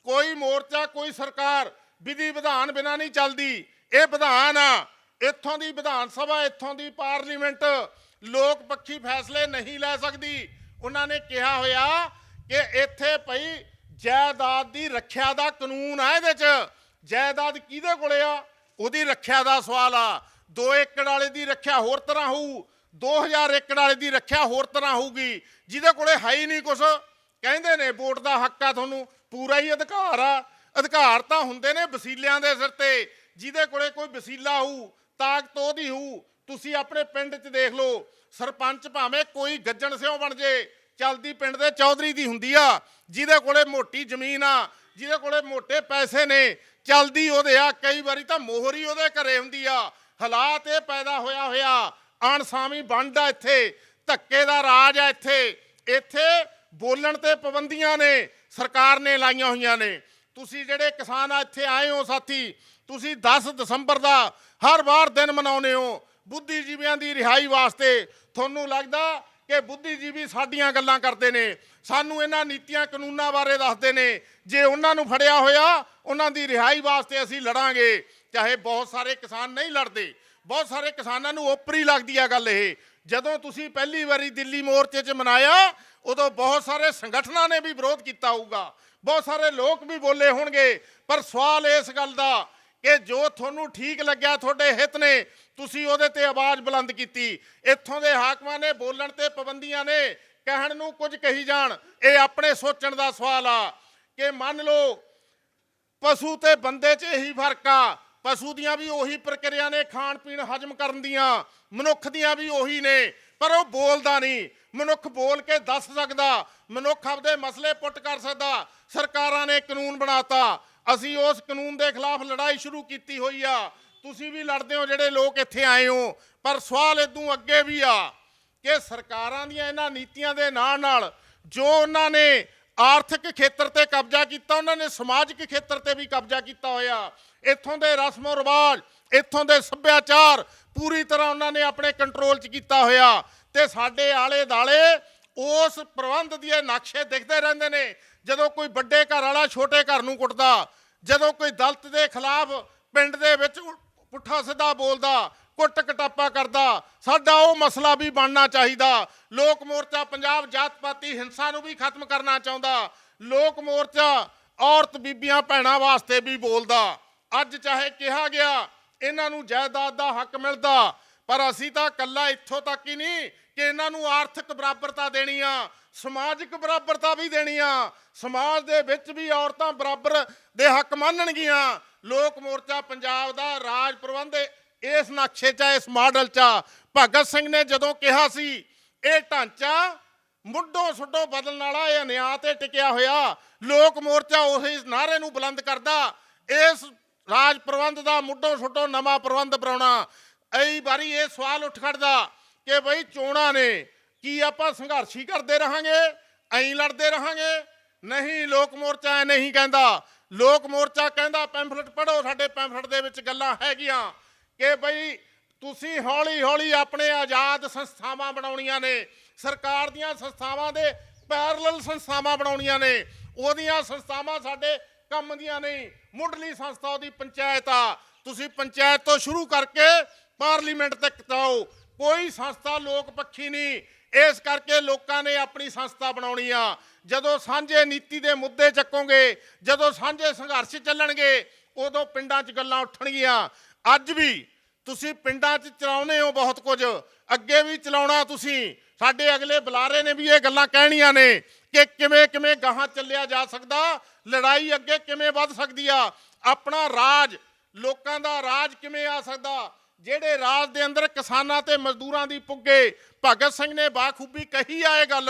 ਕੋਈ ਮੋਰਚਾ, ਕੋਈ ਸਰਕਾਰ ਵਿਧੀ ਵਿਧਾਨ ਬਿਨਾਂ ਨਹੀਂ ਚੱਲਦੀ। ਇਹ ਵਿਧਾਨ ਆ। ਇੱਥੋਂ ਦੀ ਵਿਧਾਨ ਸਭਾ, ਇੱਥੋਂ ਦੀ ਪਾਰਲੀਮੈਂਟ ਲੋਕ ਪੱਖੀ ਫੈਸਲੇ ਨਹੀਂ ਲੈ ਸਕਦੀ। ਉਹਨਾਂ ਨੇ ਕਿਹਾ ਹੋਇਆ ਕਿ ਇੱਥੇ ਭਈ ਜਾਇਦਾਦ ਦੀ ਰੱਖਿਆ ਦਾ ਕਾਨੂੰਨ ਆ। ਇਹਦੇ 'ਚ ਜਾਇਦਾਦ ਕਿਹਦੇ ਕੋਲੇ ਆ, ਉਹਦੀ ਰੱਖਿਆ ਦਾ ਸਵਾਲ ਆ। 2 ਏਕੜ ਵਾਲੇ ਦੀ ਰੱਖਿਆ ਹੋਰ ਤਰ੍ਹਾਂ ਹੋਊ, 2000 ਏਕੜ ਵਾਲੇ ਦੀ ਰੱਖਿਆ ਹੋਰ ਤਰ੍ਹਾਂ ਹੋਊਗੀ। ਜਿਹਦੇ ਕੋਲੇ ਹੈ ਹੀ ਨਹੀਂ ਕੁਛ, ਕਹਿੰਦੇ ਨੇ ਵੋਟ ਦਾ ਹੱਕ ਆ, ਤੁਹਾਨੂੰ ਪੂਰਾ ਹੀ ਅਧਿਕਾਰ ਆ। ਅਧਿਕਾਰ ਤਾਂ ਹੁੰਦੇ ਨੇ ਵਸੀਲਿਆਂ ਦੇ ਸਿਰ ਤੇ। ਜਿਹਦੇ ਕੋਲੇ ਕੋਈ ਵਸੀਲਾ ਹੋਊ, ਤਾਕਤ ਉਹਦੀ ਹੋਊ। ਤੁਸੀਂ ਆਪਣੇ ਪਿੰਡ 'ਚ ਦੇਖ ਲਓ, ਸਰਪੰਚ ਭਾਵੇਂ ਕੋਈ ਗੱਜਣ ਸਿਓ ਬਣ ਜੇ, ਚੱਲਦੀ ਪਿੰਡ ਦੇ ਚੌਧਰੀ ਦੀ ਹੁੰਦੀ ਆ। ਜਿਹਦੇ ਕੋਲੇ ਮੋਟੀ ਜ਼ਮੀਨ ਆ, ਜਿਹਦੇ ਕੋਲੇ ਮੋਟੇ ਪੈਸੇ ਨੇ, ਚੱਲਦੀ ਉਹਦੇ ਆ। ਕਈ ਵਾਰੀ ਤਾਂ ਮੋਹਰ ਹੀ ਉਹਦੇ ਘਰੇ ਹੁੰਦੀ ਆ। ਹਾਲਾਤ ਇਹ ਪੈਦਾ ਹੋਇਆ ਅਣਸਾਮੀ ਵੰਡ ਆ ਇੱਥੇ, ਧੱਕੇ ਦਾ ਰਾਜ ਆ ਇੱਥੇ। ਇੱਥੇ ਬੋਲਣ ਤੇ ਪਾਬੰਦੀਆਂ ਨੇ ਸਰਕਾਰ ਨੇ ਲਾਈਆਂ ਹੋਈਆਂ ਨੇ। ਤੁਸੀਂ ਜਿਹੜੇ ਕਿਸਾਨ ਆ ਇੱਥੇ ਆਏ ਹੋ ਸਾਥੀ, ਤੁਸੀਂ 10 ਦਸੰਬਰ ਦਾ ਹਰ ਵਾਰ ਦਿਨ ਮਨਾਉਂਦੇ ਹੋ ਬੁੱਧੀਜੀਵੀਆਂ ਦੀ ਰਿਹਾਈ ਵਾਸਤੇ। ਤੁਹਾਨੂੰ ਲੱਗਦਾ ਕਿ ਬੁੱਧੀਜੀਵੀ ਸਾਡੀਆਂ ਗੱਲਾਂ ਕਰਦੇ ਨੇ, ਸਾਨੂੰ ਇਹਨਾਂ ਨੀਤੀਆਂ ਕਾਨੂੰਨਾਂ ਬਾਰੇ ਦੱਸਦੇ ਨੇ। ਜੇ ਉਹਨਾਂ ਨੂੰ ਫੜਿਆ ਹੋਇਆ ਉਹਨਾਂ ਦੀ ਰਿਹਾਈ ਵਾਸਤੇ ਅਸੀਂ ਲੜਾਂਗੇ। ਚਾਹੇ ਬਹੁਤ ਸਾਰੇ ਕਿਸਾਨ ਨਹੀਂ ਲੜਦੇ, ਬਹੁਤ ਸਾਰੇ ਕਿਸਾਨਾਂ ਨੂੰ ਓਪਰੀ ਲੱਗਦੀ ਆ ਗੱਲ ਇਹ। ਜਦੋਂ ਤੁਸੀਂ ਪਹਿਲੀ ਵਾਰੀ ਦਿੱਲੀ ਮੋਰਚੇ 'ਚ ਮਨਾਇਆ ਉਦੋਂ ਬਹੁਤ ਸਾਰੇ ਸੰਗਠਨਾਂ ਨੇ ਵੀ ਵਿਰੋਧ ਕੀਤਾ ਹੋਊਗਾ, ਬਹੁਤ ਸਾਰੇ ਲੋਕ ਵੀ ਬੋਲੇ ਹੋਣਗੇ, ਪਰ ਸਵਾਲ ਇਸ ਗੱਲ ਦਾ ਕਿ ਜੋ ਤੁਹਾਨੂੰ ਠੀਕ ਲੱਗਿਆ, ਤੁਹਾਡੇ ਹਿੱਤ ਨੇ, ਤੁਸੀਂ ਉਹਦੇ ਤੇ ਆਵਾਜ਼ ਬੁਲੰਦ ਕੀਤੀ। ਇੱਥੋਂ ਦੇ ਹਾਕਮਾਂ ਨੇ ਬੋਲਣ ਤੇ ਪਾਬੰਦੀਆਂ ਨੇ, ਕਹਿਣ ਨੂੰ ਕੁਝ ਕਹੀ ਜਾਣ। ਇਹ ਆਪਣੇ ਸੋਚਣ ਦਾ ਸਵਾਲ ਆ ਕਿ ਮੰਨ ਲਓ ਪਸ਼ੂ ਤੇ ਬੰਦੇ 'ਚ ਇਹੀ ਫਰਕ ਆ, ਪਸ਼ੂ ਦੀਆਂ ਵੀ ਉਹੀ ਪ੍ਰਕਿਰਿਆ ਨੇ ਖਾਣ ਪੀਣ ਹਜਮ ਕਰਨ ਦੀਆਂ, ਮਨੁੱਖ ਦੀਆਂ ਵੀ ਉਹੀ ਨੇ, ਪਰ ਉਹ ਬੋਲਦਾ ਨਹੀਂ। ਮਨੁੱਖ ਬੋਲ ਕੇ ਦੱਸ ਸਕਦਾ, ਮਨੁੱਖ ਆਪਦੇ ਮਸਲੇ ਪੁੱਟ ਕਰ ਸਕਦਾ। ਸਰਕਾਰਾਂ ਨੇ ਕਾਨੂੰਨ ਬਣਾਤਾ, ਅਸੀਂ ਉਸ ਕਾਨੂੰਨ ਦੇ ਖਿਲਾਫ ਲੜਾਈ ਸ਼ੁਰੂ ਕੀਤੀ ਹੋਈ ਆ। ਤੁਸੀਂ ਵੀ ਲੜਦੇ ਹੋ ਜਿਹੜੇ ਲੋਕ ਇੱਥੇ ਆਏ ਹੋ, ਪਰ ਸਵਾਲ ਇਦੋਂ ਅੱਗੇ ਵੀ ਆ ਕਿ ਸਰਕਾਰਾਂ ਦੀਆਂ ਇਹਨਾਂ ਨੀਤੀਆਂ ਦੇ ਨਾਲ ਜੋ ਉਹਨਾਂ ਨੇ ਆਰਥਿਕ ਖੇਤਰ ਤੇ ਕਬਜ਼ਾ ਕੀਤਾ, ਉਹਨਾਂ ਨੇ ਸਮਾਜਿਕ ਖੇਤਰ ਤੇ ਵੀ ਕਬਜ਼ਾ ਕੀਤਾ ਹੋਇਆ। ਇੱਥੋਂ ਦੇ ਰਸਮੋ ਰਿਵਾਜ, ਇੱਥੋਂ ਦੇ ਸੱਭਿਆਚਾਰ ਪੂਰੀ ਤਰ੍ਹਾਂ ਉਹਨਾਂ ਨੇ ਆਪਣੇ ਕੰਟਰੋਲ 'ਚ ਕੀਤਾ ਹੋਇਆ। ਤੇ ਸਾਡੇ ਆਲੇ ਦਾਲੇ ਉਸ ਪ੍ਰਬੰਧ ਦੇ ਨਕਸ਼ੇ ਦਿਖਦੇ ਰਹਿੰਦੇ ਨੇ। ਜਦੋਂ ਕੋਈ ਵੱਡੇ ਘਰ ਵਾਲਾ ਛੋਟੇ ਘਰ ਨੂੰ ਕੁੱਟਦਾ, ਜਦੋਂ ਕੋਈ ਦਲਿਤ ਦੇ ਖਿਲਾਫ ਪਿੰਡ ਦੇ ਵਿੱਚ ਪੁੱਠਾ ਸਿੱਧਾ ਬੋਲਦਾ, ਕੁੱਟ ਕਟਾਪਾ ਕਰਦਾ, ਸਾਡਾ ਉਹ ਮਸਲਾ ਵੀ ਬਣਨਾ ਚਾਹੀਦਾ। ਲੋਕ ਮੋਰਚਾ ਪੰਜਾਬ ਜਾਤ ਪਾਤੀ ਹਿੰਸਾ ਨੂੰ ਵੀ ਖਤਮ ਕਰਨਾ ਚਾਹੁੰਦਾ। ਲੋਕ ਮੋਰਚਾ ਔਰਤ ਬੀਬੀਆਂ ਭੈਣਾਂ ਵਾਸਤੇ ਵੀ ਬੋਲਦਾ। ਅੱਜ ਚਾਹੇ ਕਿਹਾ ਗਿਆ ਇਹਨਾਂ ਨੂੰ ਜਾਇਦਾਦ ਦਾ ਹੱਕ ਮਿਲਦਾ, ਪਰ ਅਸੀਂ ਤਾਂ ਇਕੱਲਾ ਇੱਥੋਂ ਤੱਕ ਹੀ ਨਹੀਂ ਕਿ ਇਹਨਾਂ ਨੂੰ ਆਰਥਿਕ ਬਰਾਬਰਤਾ ਦੇਣੀ ਆ, ਸਮਾਜਿਕ ਬਰਾਬਰਤਾ ਵੀ ਦੇਣੀ ਆ। ਸਮਾਜ ਦੇ ਵਿੱਚ ਵੀ ਔਰਤਾਂ ਬਰਾਬਰ ਦੇ ਹੱਕ ਮੰਨਣਗੀਆਂ। ਲੋਕ ਮੋਰਚਾ ਪੰਜਾਬ ਦਾ ਰਾਜ ਪ੍ਰਬੰਧ ਇਸ ਨਕਸ਼ੇ 'ਚ, ਇਸ ਮਾਡਲ 'ਚ। ਭਗਤ ਸਿੰਘ ਨੇ ਜਦੋਂ ਕਿਹਾ ਸੀ ਇਹ ਢਾਂਚਾ ਮੁੱਢੋਂ ਸੁੱਢੋਂ ਬਦਲਣ ਵਾਲਾ, ਇਹ ਅਨਿਆਂ ਤੇ ਟਿਕਿਆ ਹੋਇਆ, ਲੋਕ ਮੋਰਚਾ ਉਹੀ ਨਾਅਰੇ ਨੂੰ ਬੁਲੰਦ ਕਰਦਾ, ਇਸ ਰਾਜ ਪ੍ਰਬੰਧ ਦਾ ਮੁੱਢੋਂ ਸੁੱਢੋਂ ਨਵਾਂ ਪ੍ਰਬੰਧ ਬਣਾਉਣਾ। ਕਈ ਵਾਰੀ ਇਹ ਸਵਾਲ ਉੱਠ ਖੜਦਾ ਕਿ ਬਈ ਚੋਣਾਂ ਨੇ, ਕੀ ਆਪਾਂ ਸੰਘਰਸ਼ ਹੀ ਕਰਦੇ ਰਹਾਂਗੇ, ਐਂ ਲੜਦੇ ਰਹਾਂਗੇ? ਨਹੀਂ, ਲੋਕ ਮੋਰਚਾ ਐ ਨਹੀਂ ਕਹਿੰਦਾ। ਲੋਕ ਮੋਰਚਾ ਕਹਿੰਦਾ, ਪੈਂਫਲੇਟ ਪੜ੍ਹੋ, ਸਾਡੇ ਪੈਂਫਲੇਟ ਦੇ ਵਿੱਚ ਗੱਲਾਂ ਹੈਗੀਆਂ ਕਿ ਬਈ ਤੁਸੀਂ ਹੌਲੀ ਹੌਲੀ ਆਪਣੇ ਆਜ਼ਾਦ ਸੰਸਥਾਵਾਂ ਬਣਾਉਣੀਆਂ ਨੇ, ਸਰਕਾਰ ਦੀਆਂ ਸੰਸਥਾਵਾਂ ਦੇ ਪੈਰਲਲ ਸੰਸਥਾਵਾਂ ਬਣਾਉਣੀਆਂ ਨੇ। ਉਹਦੀਆਂ ਸੰਸਥਾਵਾਂ ਸਾਡੇ ਕੰਮ ਦੀਆਂ ਨਹੀਂ। ਮੁੱਢਲੀ ਸੰਸਥਾ ਉਹਦੀ ਪੰਚਾਇਤ ਆ। ਤੁਸੀਂ ਪੰਚਾਇਤ ਤੋਂ ਸ਼ੁਰੂ ਕਰਕੇ ਪਾਰਲੀਮੈਂਟ ਤੱਕ ਜਾਓ, ਕੋਈ ਸੰਸਥਾ ਲੋਕ ਪੱਖੀ ਨਹੀਂ। ਇਸ ਕਰਕੇ ਲੋਕਾਂ ਨੇ ਆਪਣੀ ਸੰਸਥਾ ਬਣਾਉਣੀ ਆ। ਜਦੋਂ ਸਾਂਝੇ ਨੀਤੀ ਦੇ ਮੁੱਦੇ ਚੱਕੋਗੇ, ਜਦੋਂ ਸਾਂਝੇ ਸੰਘਰਸ਼ ਚੱਲਣਗੇ, ਉਦੋਂ ਪਿੰਡਾਂ 'ਚ ਗੱਲਾਂ ਉੱਠਣਗੀਆਂ। ਅੱਜ ਵੀ ਤੁਸੀਂ ਪਿੰਡਾਂ 'ਚ ਚਲਾਉਂਦੇ ਹੋ ਬਹੁਤ ਕੁਝ, ਅੱਗੇ ਵੀ ਚਲਾਉਣਾ ਤੁਸੀਂ। ਸਾਡੇ ਅਗਲੇ ਬੁਲਾਰੇ ਨੇ ਵੀ ਇਹ ਗੱਲਾਂ ਕਹਿਣੀਆਂ ਨੇ ਕਿ ਕਿਵੇਂ ਕਿਵੇਂ ਗਾਹਾਂ ਚੱਲਿਆ ਜਾ ਸਕਦਾ, ਲੜਾਈ ਅੱਗੇ ਕਿਵੇਂ ਵੱਧ ਸਕਦੀ ਆ, ਆਪਣਾ ਰਾਜ, ਲੋਕਾਂ ਦਾ ਰਾਜ ਕਿਵੇਂ ਆ ਸਕਦਾ, ਜਿਹੜੇ ਰਾਜ ਦੇ ਅੰਦਰ ਕਿਸਾਨਾਂ ਤੇ ਮਜ਼ਦੂਰਾਂ ਦੀ ਪੁੱਗੇ। ਭਗਤ ਸਿੰਘ ਨੇ ਬਾਖੂਬੀ ਕਹੀ ਆ ਇਹ ਗੱਲ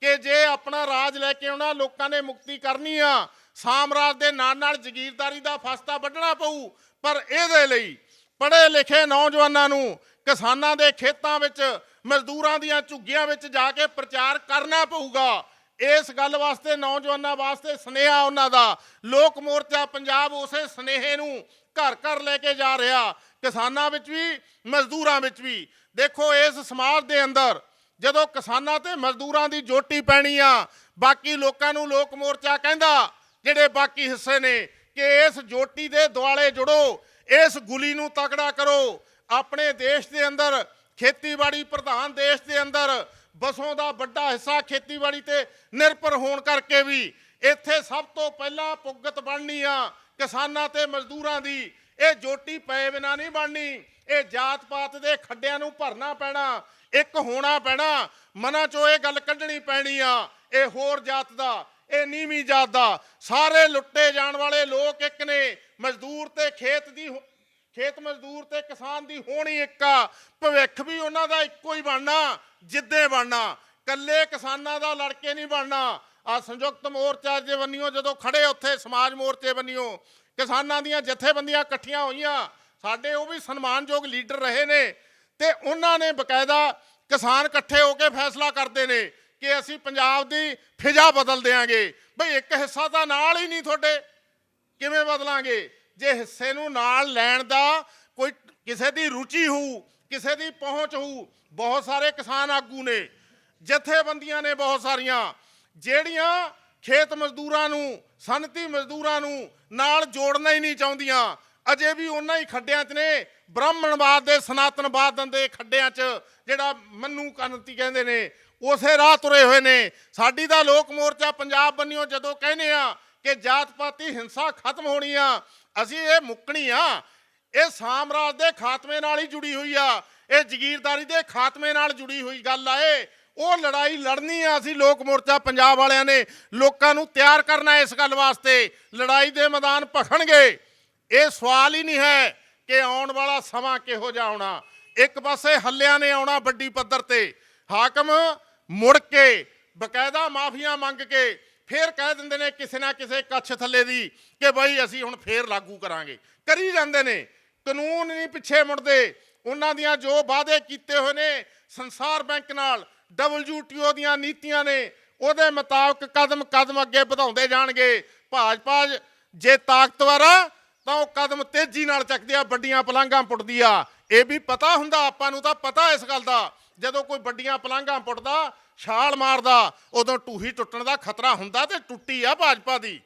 ਕਿ ਜੇ ਆਪਣਾ ਰਾਜ ਲੈ ਕੇ ਆਉਣਾ, ਲੋਕਾਂ ਨੇ ਮੁਕਤੀ ਕਰਨੀ ਆ, ਸਾਮਰਾਜ ਦੇ ਨਾਲ ਜ਼ਗੀਰਦਾਰੀ ਦਾ ਫਸਤਾ ਵੱਢਣਾ ਪਊ। ਪਰ ਇਹਦੇ ਲਈ ਪੜ੍ਹੇ ਲਿਖੇ ਨੌਜਵਾਨਾਂ ਨੂੰ ਕਿਸਾਨਾਂ ਦੇ ਖੇਤਾਂ ਵਿੱਚ, ਮਜ਼ਦੂਰਾਂ ਦੀਆਂ ਝੁੱਗੀਆਂ ਵਿੱਚ ਜਾ ਕੇ ਪ੍ਰਚਾਰ ਕਰਨਾ ਪਊਗਾ। ਇਸ ਗੱਲ ਵਾਸਤੇ ਨੌਜਵਾਨਾਂ ਵਾਸਤੇ ਸੁਨੇਹਾ ਉਹਨਾਂ ਦਾ। ਲੋਕ ਮੋਰਚਾ ਪੰਜਾਬ ਉਸੇ ਸੁਨੇਹੇ ਨੂੰ ਘਰ ਘਰ ਲੈ ਕੇ ਜਾ ਰਿਹਾ, ਕਿਸਾਨਾਂ ਵਿੱਚ ਵੀ ਮਜ਼ਦੂਰਾਂ ਵਿੱਚ ਵੀ। ਦੇਖੋ, ਇਸ ਸਮਾਜ ਦੇ ਅੰਦਰ ਜਦੋਂ ਕਿਸਾਨਾਂ ਤੇ ਮਜ਼ਦੂਰਾਂ ਦੀ ਜੋਟੀ ਪੈਣੀ ਆ, ਬਾਕੀ ਲੋਕਾਂ ਨੂੰ ਲੋਕ ਮੋਰਚਾ ਕਹਿੰਦਾ, ਜਿਹੜੇ ਬਾਕੀ ਹਿੱਸੇ ਨੇ, ਕਿ ਇਸ ਜੋਟੀ ਦੇ ਦੁਆਲੇ ਜੁੜੋ, ਇਸ ਗੁਲੀ ਨੂੰ ਤਕੜਾ ਕਰੋ। ਆਪਣੇ ਦੇਸ਼ ਦੇ ਅੰਦਰ, ਖੇਤੀਬਾੜੀ ਪ੍ਰਧਾਨ ਦੇਸ਼ ਦੇ ਅੰਦਰ, ਵਸੋਂ ਦਾ ਵੱਡਾ ਹਿੱਸਾ ਖੇਤੀਬਾੜੀ ਤੇ ਨਿਰਭਰ ਹੋਣ ਕਰਕੇ ਵੀ ਇੱਥੇ ਸਭ ਤੋਂ ਪਹਿਲਾਂ ਪੁੱਗਤ ਬਣਨੀ ਆ ਕਿਸਾਨਾਂ ਤੇ ਮਜ਼ਦੂਰਾਂ ਦੀ। ਇਹ ਜੋਟੀ ਪਏ ਬਿਨਾਂ ਨਹੀਂ ਬਣਨੀ। ਇਹ ਜਾਤ ਪਾਤ ਦੇ ਖੱਡਿਆਂ ਨੂੰ ਭਰਨਾ ਪੈਣਾ, ਇੱਕ ਹੋਣਾ ਪੈਣਾ। ਮਨਾਂ 'ਚੋਂ ਇਹ ਗੱਲ ਕੱਢਣੀ ਪੈਣੀ ਆ, ਇਹ ਹੋਰ ਜਾਤ ਦਾ, ਇਹ ਨੀਵੀਂ ਜਾਤ ਦਾ। ਸਾਰੇ ਲੁੱਟੇ ਜਾਣ ਵਾਲੇ ਲੋਕ ਇੱਕ ਨੇ। ਮਜ਼ਦੂਰ ਤੇ ਖੇਤ ਮਜ਼ਦੂਰ ਤੇ ਕਿਸਾਨ ਦੀ ਹੋਣੀ ਇੱਕ ਆ। ਭਵਿੱਖ ਵੀ ਉਹਨਾਂ ਦਾ ਇੱਕੋ ਹੀ ਬਣਨਾ, ਜਿੱਦੇ ਬਣਨਾ। ਕੱਲੇ ਕਿਸਾਨਾਂ ਦਾ ਲੜ ਕੇ ਨਹੀਂ ਬਣਨਾ। ਆ ਸੰਯੁਕਤ ਮੋਰਚਾ ਦੇ ਬੰਨਿਓ ਜਦੋਂ ਖੜੇ, ਉੱਥੇ ਸਮਾਜ ਮੋਰਚੇ ਬੰਨਿਓ ਕਿਸਾਨਾਂ ਦੀਆਂ ਜਥੇਬੰਦੀਆਂ ਇਕੱਠੀਆਂ ਹੋਈਆਂ। ਸਾਡੇ ਉਹ ਵੀ ਸਨਮਾਨਯੋਗ ਲੀਡਰ ਰਹੇ ਨੇ ਤੇ ਉਹਨਾਂ ਨੇ ਬਕਾਇਦਾ, ਕਿਸਾਨ ਇਕੱਠੇ ਹੋ ਕੇ ਫੈਸਲਾ ਕਰਦੇ ਨੇ ਕਿ ਅਸੀਂ ਪੰਜਾਬ ਦੀ ਫਿਜ਼ਾ ਬਦਲ ਦਿਆਂਗੇ। ਬਈ ਇੱਕ ਹਿੱਸਾ ਤਾਂ ਨਾਲ ਹੀ ਨਹੀਂ ਤੁਹਾਡੇ, ਕਿਵੇਂ ਬਦਲਾਂਗੇ? ਜੇ ਹਿੱਸੇ ਨੂੰ ਨਾਲ ਲੈਣ ਦਾ ਕੋਈ ਕਿਸੇ ਦੀ ਰੁਚੀ ਹੋਊ, ਕਿਸੇ ਦੀ ਪਹੁੰਚ ਹੋਊ। ਬਹੁਤ ਸਾਰੇ ਕਿਸਾਨ ਆਗੂ ਨੇ, ਜਥੇਬੰਦੀਆਂ ਨੇ ਬਹੁਤ ਸਾਰੀਆਂ, ਜਿਹੜੀਆਂ ਖੇਤ ਮਜ਼ਦੂਰਾਂ ਨੂੰ, ਸਨਅਤੀ ਮਜ਼ਦੂਰਾਂ ਨੂੰ ਨਾਲ ਜੋੜਨਾ ਹੀ ਨਹੀਂ ਚਾਹੁੰਦੀਆਂ। ਅਜੇ ਵੀ ਉਹਨਾਂ ਹੀ ਖੱਡਿਆਂ 'ਚ ਨੇ, ਬ੍ਰਾਹਮਣਵਾਦ ਦੇ, ਸਨਾਤਨਵਾਦ ਦੇ ਖੱਡਿਆਂ 'ਚ, ਜਿਹੜਾ ਮੰਨੂ ਕਨਤੀ ਕਹਿੰਦੇ ਨੇ, ਉਸੇ ਰਾਹ ਤੁਰੇ ਹੋਏ ਨੇ। ਸਾਡੀ ਤਾਂ ਲੋਕ ਮੋਰਚਾ ਪੰਜਾਬ ਬੰਨਿਓ ਜਦੋਂ ਕਹਿੰਦੇ ਆ ਕਿ ਜਾਤ ਪਾਤੀ ਹਿੰਸਾ ਖਤਮ ਹੋਣੀ ਆ, ਅਸੀਂ ਇਹ ਮੁੱਕਣੀ ਆ। ਇਹ ਸਾਮਰਾਜ ਦੇ ਖਾਤਮੇ ਨਾਲ ਹੀ ਜੁੜੀ ਹੋਈ ਆ, ਇਹ ਜ਼ਗੀਰਦਾਰੀ ਦੇ ਖਾਤਮੇ ਨਾਲ ਜੁੜੀ ਹੋਈ ਗੱਲ ਆ। ਉਹ ਲੜਾਈ ਲੜਨੀ ਆ ਅਸੀਂ ਲੋਕ ਮੋਰਚਾ ਪੰਜਾਬ ਵਾਲਿਆਂ ਨੇ। ਲੋਕਾਂ ਨੂੰ ਤਿਆਰ ਕਰਨਾ ਇਸ ਗੱਲ ਵਾਸਤੇ। ਲੜਾਈ ਦੇ ਮੈਦਾਨ ਭਖਣਗੇ, ਇਹ ਸਵਾਲ ਹੀ ਨਹੀਂ ਹੈ ਕਿ ਆਉਣ ਵਾਲਾ ਸਮਾਂ ਕਿਹੋ ਜਿਹਾ ਆਉਣਾ। ਇੱਕ ਪਾਸੇ ਹੱਲਿਆਂ ਨੇ ਆਉਣਾ ਵੱਡੀ ਪੱਧਰ ਤੇ, ਹਾਕਮ ਮੁੜ ਕੇ ਬਕਾਇਦਾ ਮਾਫੀਆਂ ਮੰਗ ਕੇ ਫੇਰ ਕਹਿ ਦਿੰਦੇ ਨੇ ਕਿਸੇ ਨਾ ਕਿਸੇ ਕੱਛ ਥੱਲੇ ਦੀ ਕਿ ਬਈ ਅਸੀਂ ਹੁਣ ਫੇਰ ਲਾਗੂ ਕਰਾਂਗੇ। ਕਰੀ ਜਾਂਦੇ ਨੇ, ਕਾਨੂੰਨ ਨਹੀਂ ਪਿੱਛੇ ਮੁੜਦੇ। ਉਹਨਾਂ ਦੀਆਂ ਜੋ ਵਾਅਦੇ ਕੀਤੇ ਹੋਏ ਨੇ ਸੰਸਾਰ ਬੈਂਕ ਨਾਲ, WTO ਦੀਆਂ ਨੀਤੀਆਂ ਨੇ, ਉਹਦੇ ਮੁਤਾਬਕ ਕਦਮ ਕਦਮ ਅੱਗੇ ਵਧਾਉਂਦੇ ਜਾਣਗੇ। ਭਾਜਪਾ ਜੇ ਤਾਕਤਵਰ ਆ ਤਾਂ ਉਹ ਕਦਮ ਤੇਜ਼ੀ ਨਾਲ ਚੱਕਦੇ ਆ, ਵੱਡੀਆਂ ਪਲਾਂਘਾਂ ਪੁੱਟਦੀ ਆ। ਇਹ ਵੀ ਪਤਾ ਹੁੰਦਾ ਆਪਾਂ ਨੂੰ, ਤਾਂ ਪਤਾ ਇਸ ਗੱਲ ਦਾ, ਜਦੋਂ ਕੋਈ ਵੱਡੀਆਂ ਪਲਾਂਘਾਂ ਪੁੱਟਦਾ, ਛਾਲ ਮਾਰਦਾ, ਉਦੋਂ ਟੂਹੀ ਟੁੱਟਣ ਦਾ ਖਤਰਾ ਹੁੰਦਾ, ਤੇ ਟੁੱਟੀ ਆ ਭਾਜਪਾ ਦੀ।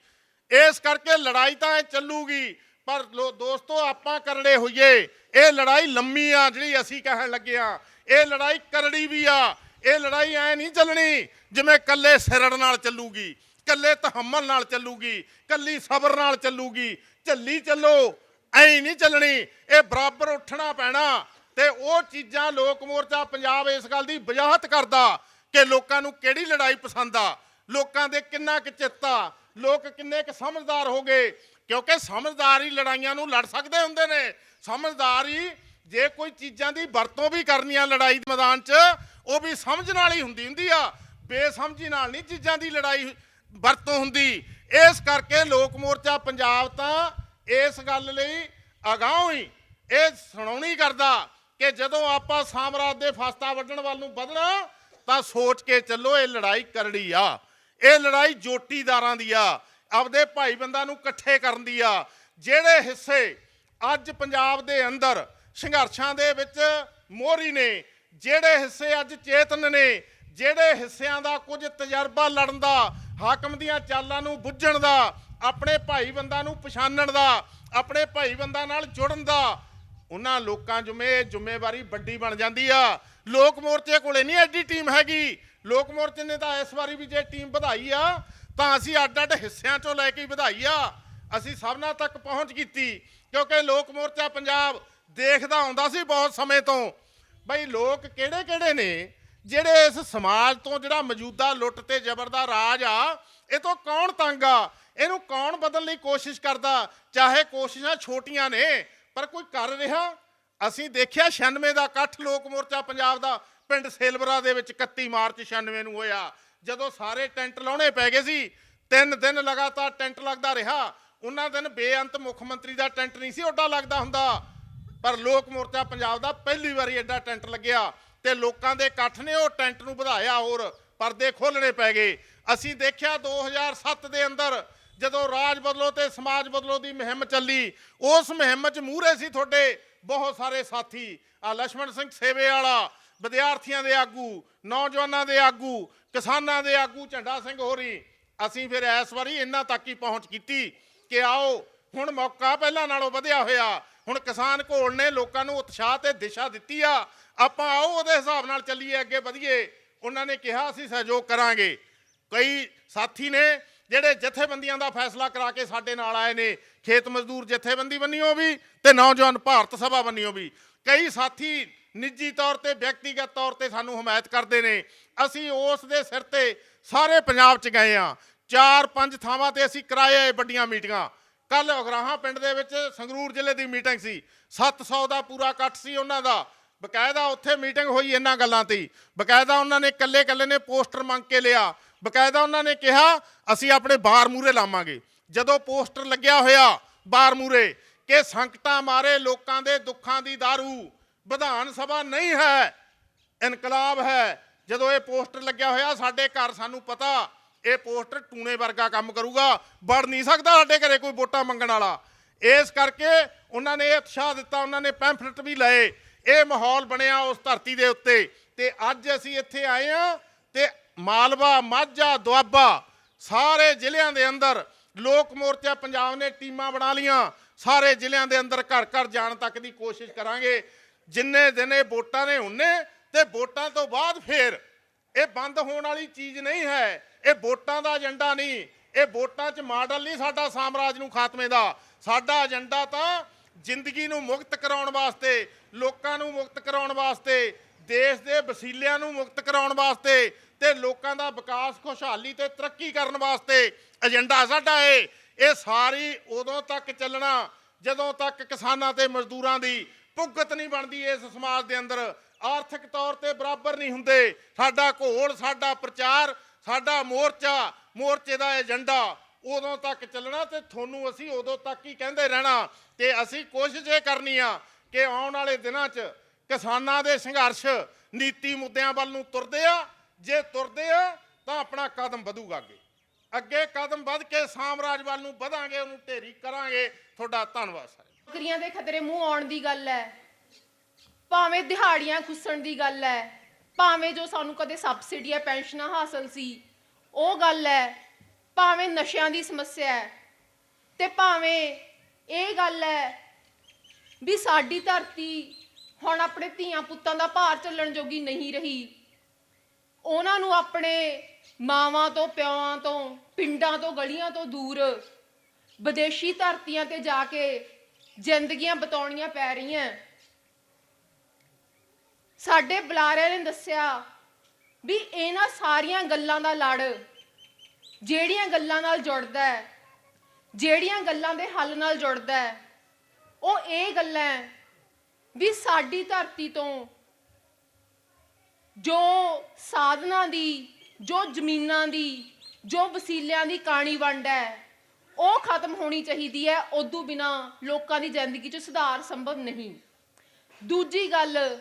ਇਸ ਕਰਕੇ ਲੜਾਈ ਤਾਂ ਇਹ ਚੱਲੂਗੀ, ਪਰ ਦੋਸਤੋ ਆਪਾਂ ਕਰੜੇ ਹੋਈਏ। ਇਹ ਲੜਾਈ ਲੰਮੀ ਆ ਜਿਹੜੀ ਅਸੀਂ ਕਹਿਣ ਲੱਗੇ ਆ, ਇਹ ਲੜਾਈ ਕਰੜੀ ਵੀ ਆ। ਇਹ ਲੜਾਈ ਐ ਨਹੀਂ ਚੱਲਣੀ ਜਿਵੇਂ ਕੱਲੇ ਸਿਰੜ ਨਾਲ ਚੱਲੂਗੀ, ਕੱਲੇ ਤਹੰਮਲ ਨਾਲ ਚੱਲੂਗੀ, ਕੱਲੀ ਸਬਰ ਨਾਲ ਚੱਲੂਗੀ। ਝੱਲੀ ਚੱਲੋ, ਐ ਨਹੀਂ ਚੱਲਣੀ। ਇਹ ਬਰਾਬਰ ਉੱਠਣਾ ਪੈਣਾ। ਤੇ ਉਹ ਚੀਜ਼ਾਂ ਲੋਕ ਮੋਰਚਾ ਪੰਜਾਬ ਇਸ ਗੱਲ ਦੀ ਵਜ਼ਾਹਤ ਕਰਦਾ ਕਿ ਲੋਕਾਂ ਨੂੰ ਕਿਹੜੀ ਲੜਾਈ ਪਸੰਦ ਆ, ਲੋਕਾਂ ਦੇ ਕਿੰਨਾ ਕੁ ਚਿੱਤ ਆ, ਲੋਕ ਕਿੰਨੇ ਕੁ ਸਮਝਦਾਰ ਹੋ ਗਏ। ਕਿਉਂਕਿ ਸਮਝਦਾਰ ਹੀ ਲੜਾਈਆਂ ਨੂੰ ਲੜ ਸਕਦੇ ਹੁੰਦੇ ਨੇ। ਸਮਝਦਾਰ ਹੀ ਜੇ ਕੋਈ ਚੀਜ਼ਾਂ ਦੀ ਵਰਤੋਂ ਵੀ ਕਰਨੀ ਆ ਲੜਾਈ ਦੇ ਮੈਦਾਨ 'ਚ, ਉਹ ਵੀ ਸਮਝ ਨਾਲ ਹੀ ਹੁੰਦੀ ਆ, ਬੇਸਮਝੀ ਨਾਲ ਨਹੀਂ ਚੀਜ਼ਾਂ ਦੀ ਲੜਾਈ ਵਰਤੋਂ ਹੁੰਦੀ। ਇਸ ਕਰਕੇ ਲੋਕ ਮੋਰਚਾ ਪੰਜਾਬ ਤਾਂ ਇਸ ਗੱਲ ਲਈ ਅਗਾਂਹ ਹੀ ਇਹ ਸੁਣਾਉਣੀ ਕਰਦਾ ਕਿ ਜਦੋਂ ਆਪਾਂ ਸਾਮਰਾਜ ਦੇ ਫਸਤਾ ਵੱਢਣ ਵੱਲ ਨੂੰ ਵਧਣਾ ਤਾਂ ਸੋਚ ਕੇ ਚੱਲੋ, ਇਹ ਲੜਾਈ ਕਰੜੀ ਆ। ਇਹ ਲੜਾਈ ਜੋਟੀਦਾਰਾਂ ਦੀ ਆ, ਆਪਦੇ ਭਾਈ ਬੰਦਾਂ ਨੂੰ ਇਕੱਠੇ ਕਰਨ ਦੀ ਆ। ਜਿਹੜੇ ਹਿੱਸੇ ਅੱਜ ਪੰਜਾਬ ਦੇ ਅੰਦਰ ਸੰਘਰਸ਼ਾਂ ਦੇ ਵਿੱਚ ਮੋਹਰੀ ਨੇ, ਜਿਹੜੇ ਹਿੱਸੇ ਅੱਜ ਚੇਤਨ ਨੇ, ਜਿਹੜੇ ਹਿੱਸਿਆਂ ਦਾ ਕੁਝ ਤਜਰਬਾ ਲੜਨ ਦਾ, ਹਾਕਮ ਦੀਆਂ ਚਾਲਾਂ ਨੂੰ ਬੁੱਝਣ ਦਾ, ਆਪਣੇ ਭਾਈ ਬੰਦਾਂ ਨੂੰ ਪਛਾਣਨ ਦਾ, ਆਪਣੇ ਭਾਈ ਬੰਦਾਂ ਨਾਲ ਜੁੜਨ ਦਾ, ਉਹਨਾਂ ਲੋਕਾਂ ਜ਼ਿੰਮੇਵਾਰੀ ਵੱਡੀ ਬਣ ਜਾਂਦੀ ਆ। ਲੋਕ ਮੋਰਚੇ ਕੋਲੇ ਨਹੀਂ ਐਡੀ ਟੀਮ ਹੈਗੀ। ਲੋਕ ਮੋਰਚੇ ਨੇ ਤਾਂ ਇਸ ਵਾਰੀ ਵੀ ਜੇ ਟੀਮ ਵਧਾਈ ਆ ਤਾਂ ਅਸੀਂ ਅੱਡ ਅੱਡ ਹਿੱਸਿਆਂ 'ਚੋਂ ਲੈ ਕੇ ਵਧਾਈ ਆ। ਅਸੀਂ ਸਭਨਾਂ ਤੱਕ ਪਹੁੰਚ ਕੀਤੀ ਕਿਉਂਕਿ ਲੋਕ ਮੋਰਚਾ ਪੰਜਾਬ ਦੇਖਦਾ ਆਉਂਦਾ ਸੀ ਬਹੁਤ ਸਮੇਂ ਤੋਂ ਬਈ ਲੋਕ ਕਿਹੜੇ ਕਿਹੜੇ ਨੇ ਜਿਹੜੇ ਇਸ ਸਮਾਜ ਤੋਂ, ਜਿਹੜਾ ਮੌਜੂਦਾ ਲੁੱਟ ਤੇ ਜ਼ਬਰ ਦਾ ਰਾਜ ਆ, ਇਹ ਤੋਂ ਕੌਣ ਤੰਗ ਆ, ਇਹਨੂੰ ਕੌਣ ਬਦਲਣ ਲਈ ਕੋਸ਼ਿਸ਼ ਕਰਦਾ। ਚਾਹੇ ਕੋਸ਼ਿਸ਼ਾਂ ਛੋਟੀਆਂ ਨੇ ਪਰ ਕੋਈ ਕਰ ਰਿਹਾ। ਅਸੀਂ ਦੇਖਿਆ 96 ਦਾ ਇਕੱਠ ਲੋਕ ਮੋਰਚਾ ਪੰਜਾਬ ਦਾ ਪਿੰਡ ਸੇਲਵਰਾ ਦੇ ਵਿੱਚ 31 ਮਾਰਚ 96 ਨੂੰ ਹੋਇਆ, ਜਦੋਂ ਸਾਰੇ ਟੈਂਟ ਲਾਉਣੇ ਪੈ ਗਏ ਸੀ। 3 ਦਿਨ ਲਗਾਤਾਰ ਟੈਂਟ ਲੱਗਦਾ ਰਿਹਾ। ਉਹਨਾਂ ਦਿਨ ਬੇਅੰਤ ਮੁੱਖ ਮੰਤਰੀ ਦਾ ਟੈਂਟ ਨਹੀਂ ਸੀ ਓਡਾ ਲੱਗਦਾ ਹੁੰਦਾ, ਪਰ ਲੋਕ ਮੋਰਚਾ ਪੰਜਾਬ ਦਾ ਪਹਿਲੀ ਵਾਰੀ ਐਡਾ ਟੈਂਟ ਲੱਗਿਆ ਤੇ ਲੋਕਾਂ ਦੇ ਇਕੱਠ ਨੇ ਉਹ ਟੈਂਟ ਨੂੰ ਵਧਾਇਆ, ਹੋਰ ਪਰਦੇ ਖੋਲ੍ਹਣੇ ਪੈ ਗਏ। ਅਸੀਂ ਦੇਖਿਆ 2007 ਦੇ ਅੰਦਰ ਜਦੋਂ ਰਾਜ ਬਦਲੋ ਤੇ ਸਮਾਜ ਬਦਲੋ ਦੀ ਮੁਹਿੰਮ ਚੱਲੀ, ਉਸ ਮੁਹਿੰਮ 'ਚ ਮੂਹਰੇ ਸੀ ਤੁਹਾਡੇ ਬਹੁਤ ਸਾਰੇ ਸਾਥੀ, ਆ ਲਛਮਣ ਸਿੰਘ ਸੇਵੇ ਵਾਲਾ, ਵਿਦਿਆਰਥੀਆਂ ਦੇ ਆਗੂ, ਨੌਜਵਾਨਾਂ ਦੇ ਆਗੂ, ਕਿਸਾਨਾਂ ਦੇ ਆਗੂ, ਝੰਡਾ ਸਿੰਘ ਹੋਰੀ। ਅਸੀਂ ਫਿਰ ਇਸ ਵਾਰੀ ਇਹਨਾਂ ਤੱਕ ਹੀ ਪਹੁੰਚ ਕੀਤੀ ਕਿ ਆਓ ਹੁਣ ਮੌਕਾ ਪਹਿਲਾਂ ਨਾਲੋਂ ਵਧਿਆ ਹੋਇਆ, ਹੁਣ ਕਿਸਾਨ ਘੋਲ ਨੇ ਲੋਕਾਂ ਨੂੰ ਉਤਸ਼ਾਹ ਤੇ ਦਿਸ਼ਾ ਦਿੱਤੀ ਆ, ਆਪਾਂ ਆਓ ਉਹਦੇ ਹਿਸਾਬ ਨਾਲ ਚੱਲੀਏ, ਅੱਗੇ ਵਧੀਏ। ਉਹਨਾਂ ਨੇ ਕਿਹਾ ਅਸੀਂ ਸਹਿਯੋਗ ਕਰਾਂਗੇ। ਕਈ ਸਾਥੀ ਨੇ ਜਿਹੜੇ ਜਥੇਬੰਦੀਆਂ ਦਾ ਫੈਸਲਾ ਕਰਾ ਕੇ ਸਾਡੇ ਨਾਲ ਆਏ ਨੇ, ਖੇਤ ਮਜ਼ਦੂਰ ਜਥੇਬੰਦੀ ਬੰਨਿਓ ਵੀ ਤੇ ਨੌਜਵਾਨ ਭਾਰਤ ਸਭਾ ਬੰਨਿਓ ਵੀ। ਕਈ ਸਾਥੀ ਨਿੱਜੀ ਤੌਰ ਤੇ, ਵਿਅਕਤੀਗਤ ਤੌਰ ਤੇ ਸਾਨੂੰ ਹਮਾਇਤ ਕਰਦੇ ਨੇ। ਅਸੀਂ ਉਸ ਦੇ ਸਿਰ ਤੇ ਸਾਰੇ ਪੰਜਾਬ 'ਚ ਗਏ ਆ। 4-5 ਥਾਵਾਂ ਤੇ ਅਸੀਂ ਕਰਾਏ ਵੱਡੀਆਂ ਮੀਟਿੰਗਾਂ। ਕੱਲ ਉਗਰਾਹਾਂ ਪਿੰਡ ਦੇ ਵਿੱਚ ਸੰਗਰੂਰ ਜ਼ਿਲ੍ਹੇ ਦੀ ਮੀਟਿੰਗ ਸੀ, 700 ਦਾ ਪੂਰਾ ਇਕੱਠ ਸੀ ਉਹਨਾਂ ਦਾ। ਬਕਾਇਦਾ ਉੱਥੇ ਮੀਟਿੰਗ ਹੋਈ ਇਹਨਾਂ ਗੱਲਾਂ ਤੇ। ਬਕਾਇਦਾ ਉਹਨਾਂ ਨੇ ਇਕੱਲੇ ਨੇ ਪੋਸਟਰ ਮੰਗ ਕੇ ਲਿਆ। ਬਕਾਇਦਾ ਉਹਨਾਂ ਨੇ ਕਿਹਾ ਅਸੀਂ ਆਪਣੇ ਬਾਰ ਮੂਹਰੇ ਲਾਵਾਂਗੇ। ਜਦੋਂ ਪੋਸਟਰ ਲੱਗਿਆ ਹੋਇਆ ਬਾਰ ਮੂਹਰੇ ਕਿ ਸੰਕਟਾਂ ਮਾਰੇ ਲੋਕਾਂ ਦੇ ਦੁੱਖਾਂ ਦੀ ਦਾਰੂ ਵਿਧਾਨ ਸਭਾ ਨਹੀਂ ਹੈ, ਇਨਕਲਾਬ ਹੈ, ਜਦੋਂ ਇਹ ਪੋਸਟਰ ਲੱਗਿਆ ਹੋਇਆ ਸਾਡੇ ਘਰ, ਸਾਨੂੰ ਪਤਾ ਇਹ ਪੋਸਟਰ ਟੂਣੇ ਵਰਗਾ ਕੰਮ ਕਰੂਗਾ, ਵੜ ਨਹੀਂ ਸਕਦਾ ਸਾਡੇ ਘਰੇ ਕੋਈ ਵੋਟਾਂ ਮੰਗਣ ਵਾਲਾ। ਇਸ ਕਰਕੇ ਉਹਨਾਂ ਨੇ ਇਹ ਉਤਸ਼ਾਹ ਦਿੱਤਾ, ਉਹਨਾਂ ਨੇ ਪੈਂਫਲੇਟ ਵੀ ਲਏ, ਇਹ ਮਾਹੌਲ ਬਣਿਆ ਉਸ ਧਰਤੀ ਦੇ ਉੱਤੇ। ਤੇ ਅੱਜ ਅਸੀਂ ਇੱਥੇ ਆਏ ਹਾਂ ਤੇ ਮਾਲਵਾ, ਮਾਝਾ, ਦੁਆਬਾ ਸਾਰੇ ਜ਼ਿਲ੍ਹਿਆਂ ਦੇ ਅੰਦਰ ਲੋਕ ਮੋਰਚਾ ਪੰਜਾਬ ਨੇ ਟੀਮਾਂ ਬਣਾ ਲੀਆਂ। ਸਾਰੇ ਜ਼ਿਲ੍ਹਿਆਂ ਦੇ ਅੰਦਰ ਘਰ ਘਰ ਜਾਣ ਤੱਕ ਦੀ ਕੋਸ਼ਿਸ਼ ਕਰਾਂਗੇ। ਜਿੰਨੇ ਦਿਨ ਇਹ ਵੋਟਾਂ ਨੇ ਉਹਨੇ, ਤੇ ਵੋਟਾਂ ਤੋਂ ਬਾਅਦ ਫੇਰ ਇਹ ਬੰਦ ਹੋਣ ਵਾਲੀ ਚੀਜ਼ ਨਹੀਂ ਹੈ। ਇਹ ਵੋਟਾਂ ਦਾ ਏਜੰਡਾ ਨਹੀਂ, ਇਹ ਵੋਟਾਂ 'ਚ ਮਾਡਲ ਨਹੀਂ ਸਾਡਾ ਸਾਮਰਾਜ ਨੂੰ ਖਾਤਮੇ ਦਾ। ਸਾਡਾ ਏਜੰਡਾ ਤਾਂ ਜ਼ਿੰਦਗੀ ਨੂੰ ਮੁਕਤ ਕਰਾਉਣ ਵਾਸਤੇ, ਲੋਕਾਂ ਨੂੰ ਮੁਕਤ ਕਰਾਉਣ ਵਾਸਤੇ, ਦੇਸ਼ ਦੇ ਵਸੀਲਿਆਂ ਨੂੰ ਮੁਕਤ ਕਰਾਉਣ ਵਾਸਤੇ ਤੇ ਲੋਕਾਂ ਦਾ ਵਿਕਾਸ, ਖੁਸ਼ਹਾਲੀ ਤੇ ਤਰੱਕੀ ਕਰਨ ਵਾਸਤੇ ਏਜੰਡਾ ਸਾਡਾ ਇਹ ਸਾਰੀ ਉਦੋਂ ਤੱਕ ਚੱਲਣਾ ਜਦੋਂ ਤੱਕ ਕਿਸਾਨਾਂ ਤੇ ਮਜ਼ਦੂਰਾਂ ਦੀ ਭੁਗਤ ਨਹੀਂ ਬਣਦੀ ਇਸ ਸਮਾਜ ਦੇ ਅੰਦਰ, ਆਰਥਿਕ ਤੌਰ ਤੇ ਬਰਾਬਰ ਨਹੀਂ ਹੁੰਦੇ। ਸਾਡਾ ਘੋਲ, ਸਾਡਾ ਪ੍ਰਚਾਰ, ਸਾਡਾ ਮੋਰਚੇ ਦਾ ਏਜੰਡਾ ਉਦੋਂ ਤੱਕ ਚੱਲਣਾ ਤੇ ਤੁਹਾਨੂੰ ਅਸੀਂ ਉਦੋਂ ਤੱਕ ਹੀ ਕਹਿੰਦੇ ਰਹਿਣਾ। ਤੇ ਅਸੀਂ ਕੋਸ਼ਿਸ਼ ਇਹ ਕਰਨੀ ਆ ਕਿ ਆਉਣ ਵਾਲੇ ਦਿਨਾਂ 'ਚ ਕਿਸਾਨਾਂ ਦੇ ਸੰਘਰਸ਼ ਨੀਤੀ ਮੁੱਦਿਆਂ ਵੱਲ ਨੂੰ ਤੁਰਦੇ ਆ। ਜੇ ਤੁਰਦੇ ਆ ਤਾਂ ਆਪਣਾ ਕਦਮ ਵਧੂਗਾ ਅੱਗੇ ਕਦਮ ਵੱਧ ਕੇ ਸਾਮਰਾਜ ਵੱਲ ਨੂੰ ਵਧਾਂਗੇ, ਉਹਨੂੰ ਢੇਰੀ ਕਰਾਂਗੇ। ਤੁਹਾਡਾ ਧੰਨਵਾਦ ਸਰ। ਨੌਕਰੀਆਂ ਦੇ ਖਤਰੇ ਮੂੰਹ ਆਉਣ ਦੀ ਗੱਲ ਹੈ, ਭਾਵੇਂ ਦਿਹਾੜੀਆਂ ਖੁੱਸਣ ਦੀ ਗੱਲ ਹੈ, ਭਾਵੇਂ ਜੋ ਸਾਨੂੰ ਕਦੇ ਸਬਸਿਡੀਆਂ ਪੈਨਸ਼ਨਾਂ ਹਾਸਲ ਸੀ ਉਹ ਗੱਲ ਹੈ, ਭਾਵੇਂ ਨਸ਼ਿਆਂ ਦੀ ਸਮੱਸਿਆ ਹੈ, ਤੇ ਭਾਵੇਂ ਇਹ ਗੱਲ ਹੈ ਵੀ ਸਾਡੀ ਧਰਤੀ ਹੁਣ ਆਪਣੇ ਧੀਆਂ ਪੁੱਤਾਂ ਦਾ ਭਾਰ ਚੱਲਣ ਜੋਗੀ ਨਹੀਂ ਰਹੀ। ਉਹਨਾਂ ਨੂੰ ਆਪਣੇ ਮਾਵਾਂ ਤੋਂ, ਪਿਓਾਂ ਤੋਂ, ਪਿੰਡਾਂ ਤੋਂ, ਗਲੀਆਂ ਤੋਂ ਦੂਰ ਵਿਦੇਸ਼ੀ ਧਰਤੀਆਂ ਤੇ ਜਾ ਕੇ ਜ਼ਿੰਦਗੀਆਂ ਬਿਤਾਉਣੀਆਂ ਪੈ ਰਹੀਆਂ। ਸਾਡੇ ਬੁਲਾਰਿਆਂ ਨੇ ਦੱਸਿਆ ਵੀ ਇਹਨਾਂ ਸਾਰੀਆਂ ਗੱਲਾਂ ਦਾ ਲੜ ਜਿਹੜੀਆਂ ਗੱਲਾਂ ਨਾਲ ਜੁੜਦਾ ਹੈ, ਜਿਹੜੀਆਂ ਗੱਲਾਂ ਦੇ ਹੱਲ ਨਾਲ ਜੁੜਦਾ ਹੈ, ਉਹ ਇਹ ਗੱਲਾਂ ਵੀ ਸਾਡੀ ਧਰਤੀ ਤੋਂ ਜੋ ਸਾਧਨਾਂ ਦੀ, ਜੋ ਜ਼ਮੀਨਾਂ ਦੀ, ਜੋ ਵਸੀਲਿਆਂ ਦੀ ਕਾਣੀ ਵੰਡ ਹੈ ਉਹ ਖਤਮ ਹੋਣੀ ਚਾਹੀਦੀ ਹੈ। ਉਦੋਂ ਬਿਨਾ ਲੋਕਾਂ ਦੀ ਜ਼ਿੰਦਗੀ 'ਚ ਸੁਧਾਰ ਸੰਭਵ ਨਹੀਂ। ਦੂਜੀ ਗੱਲ,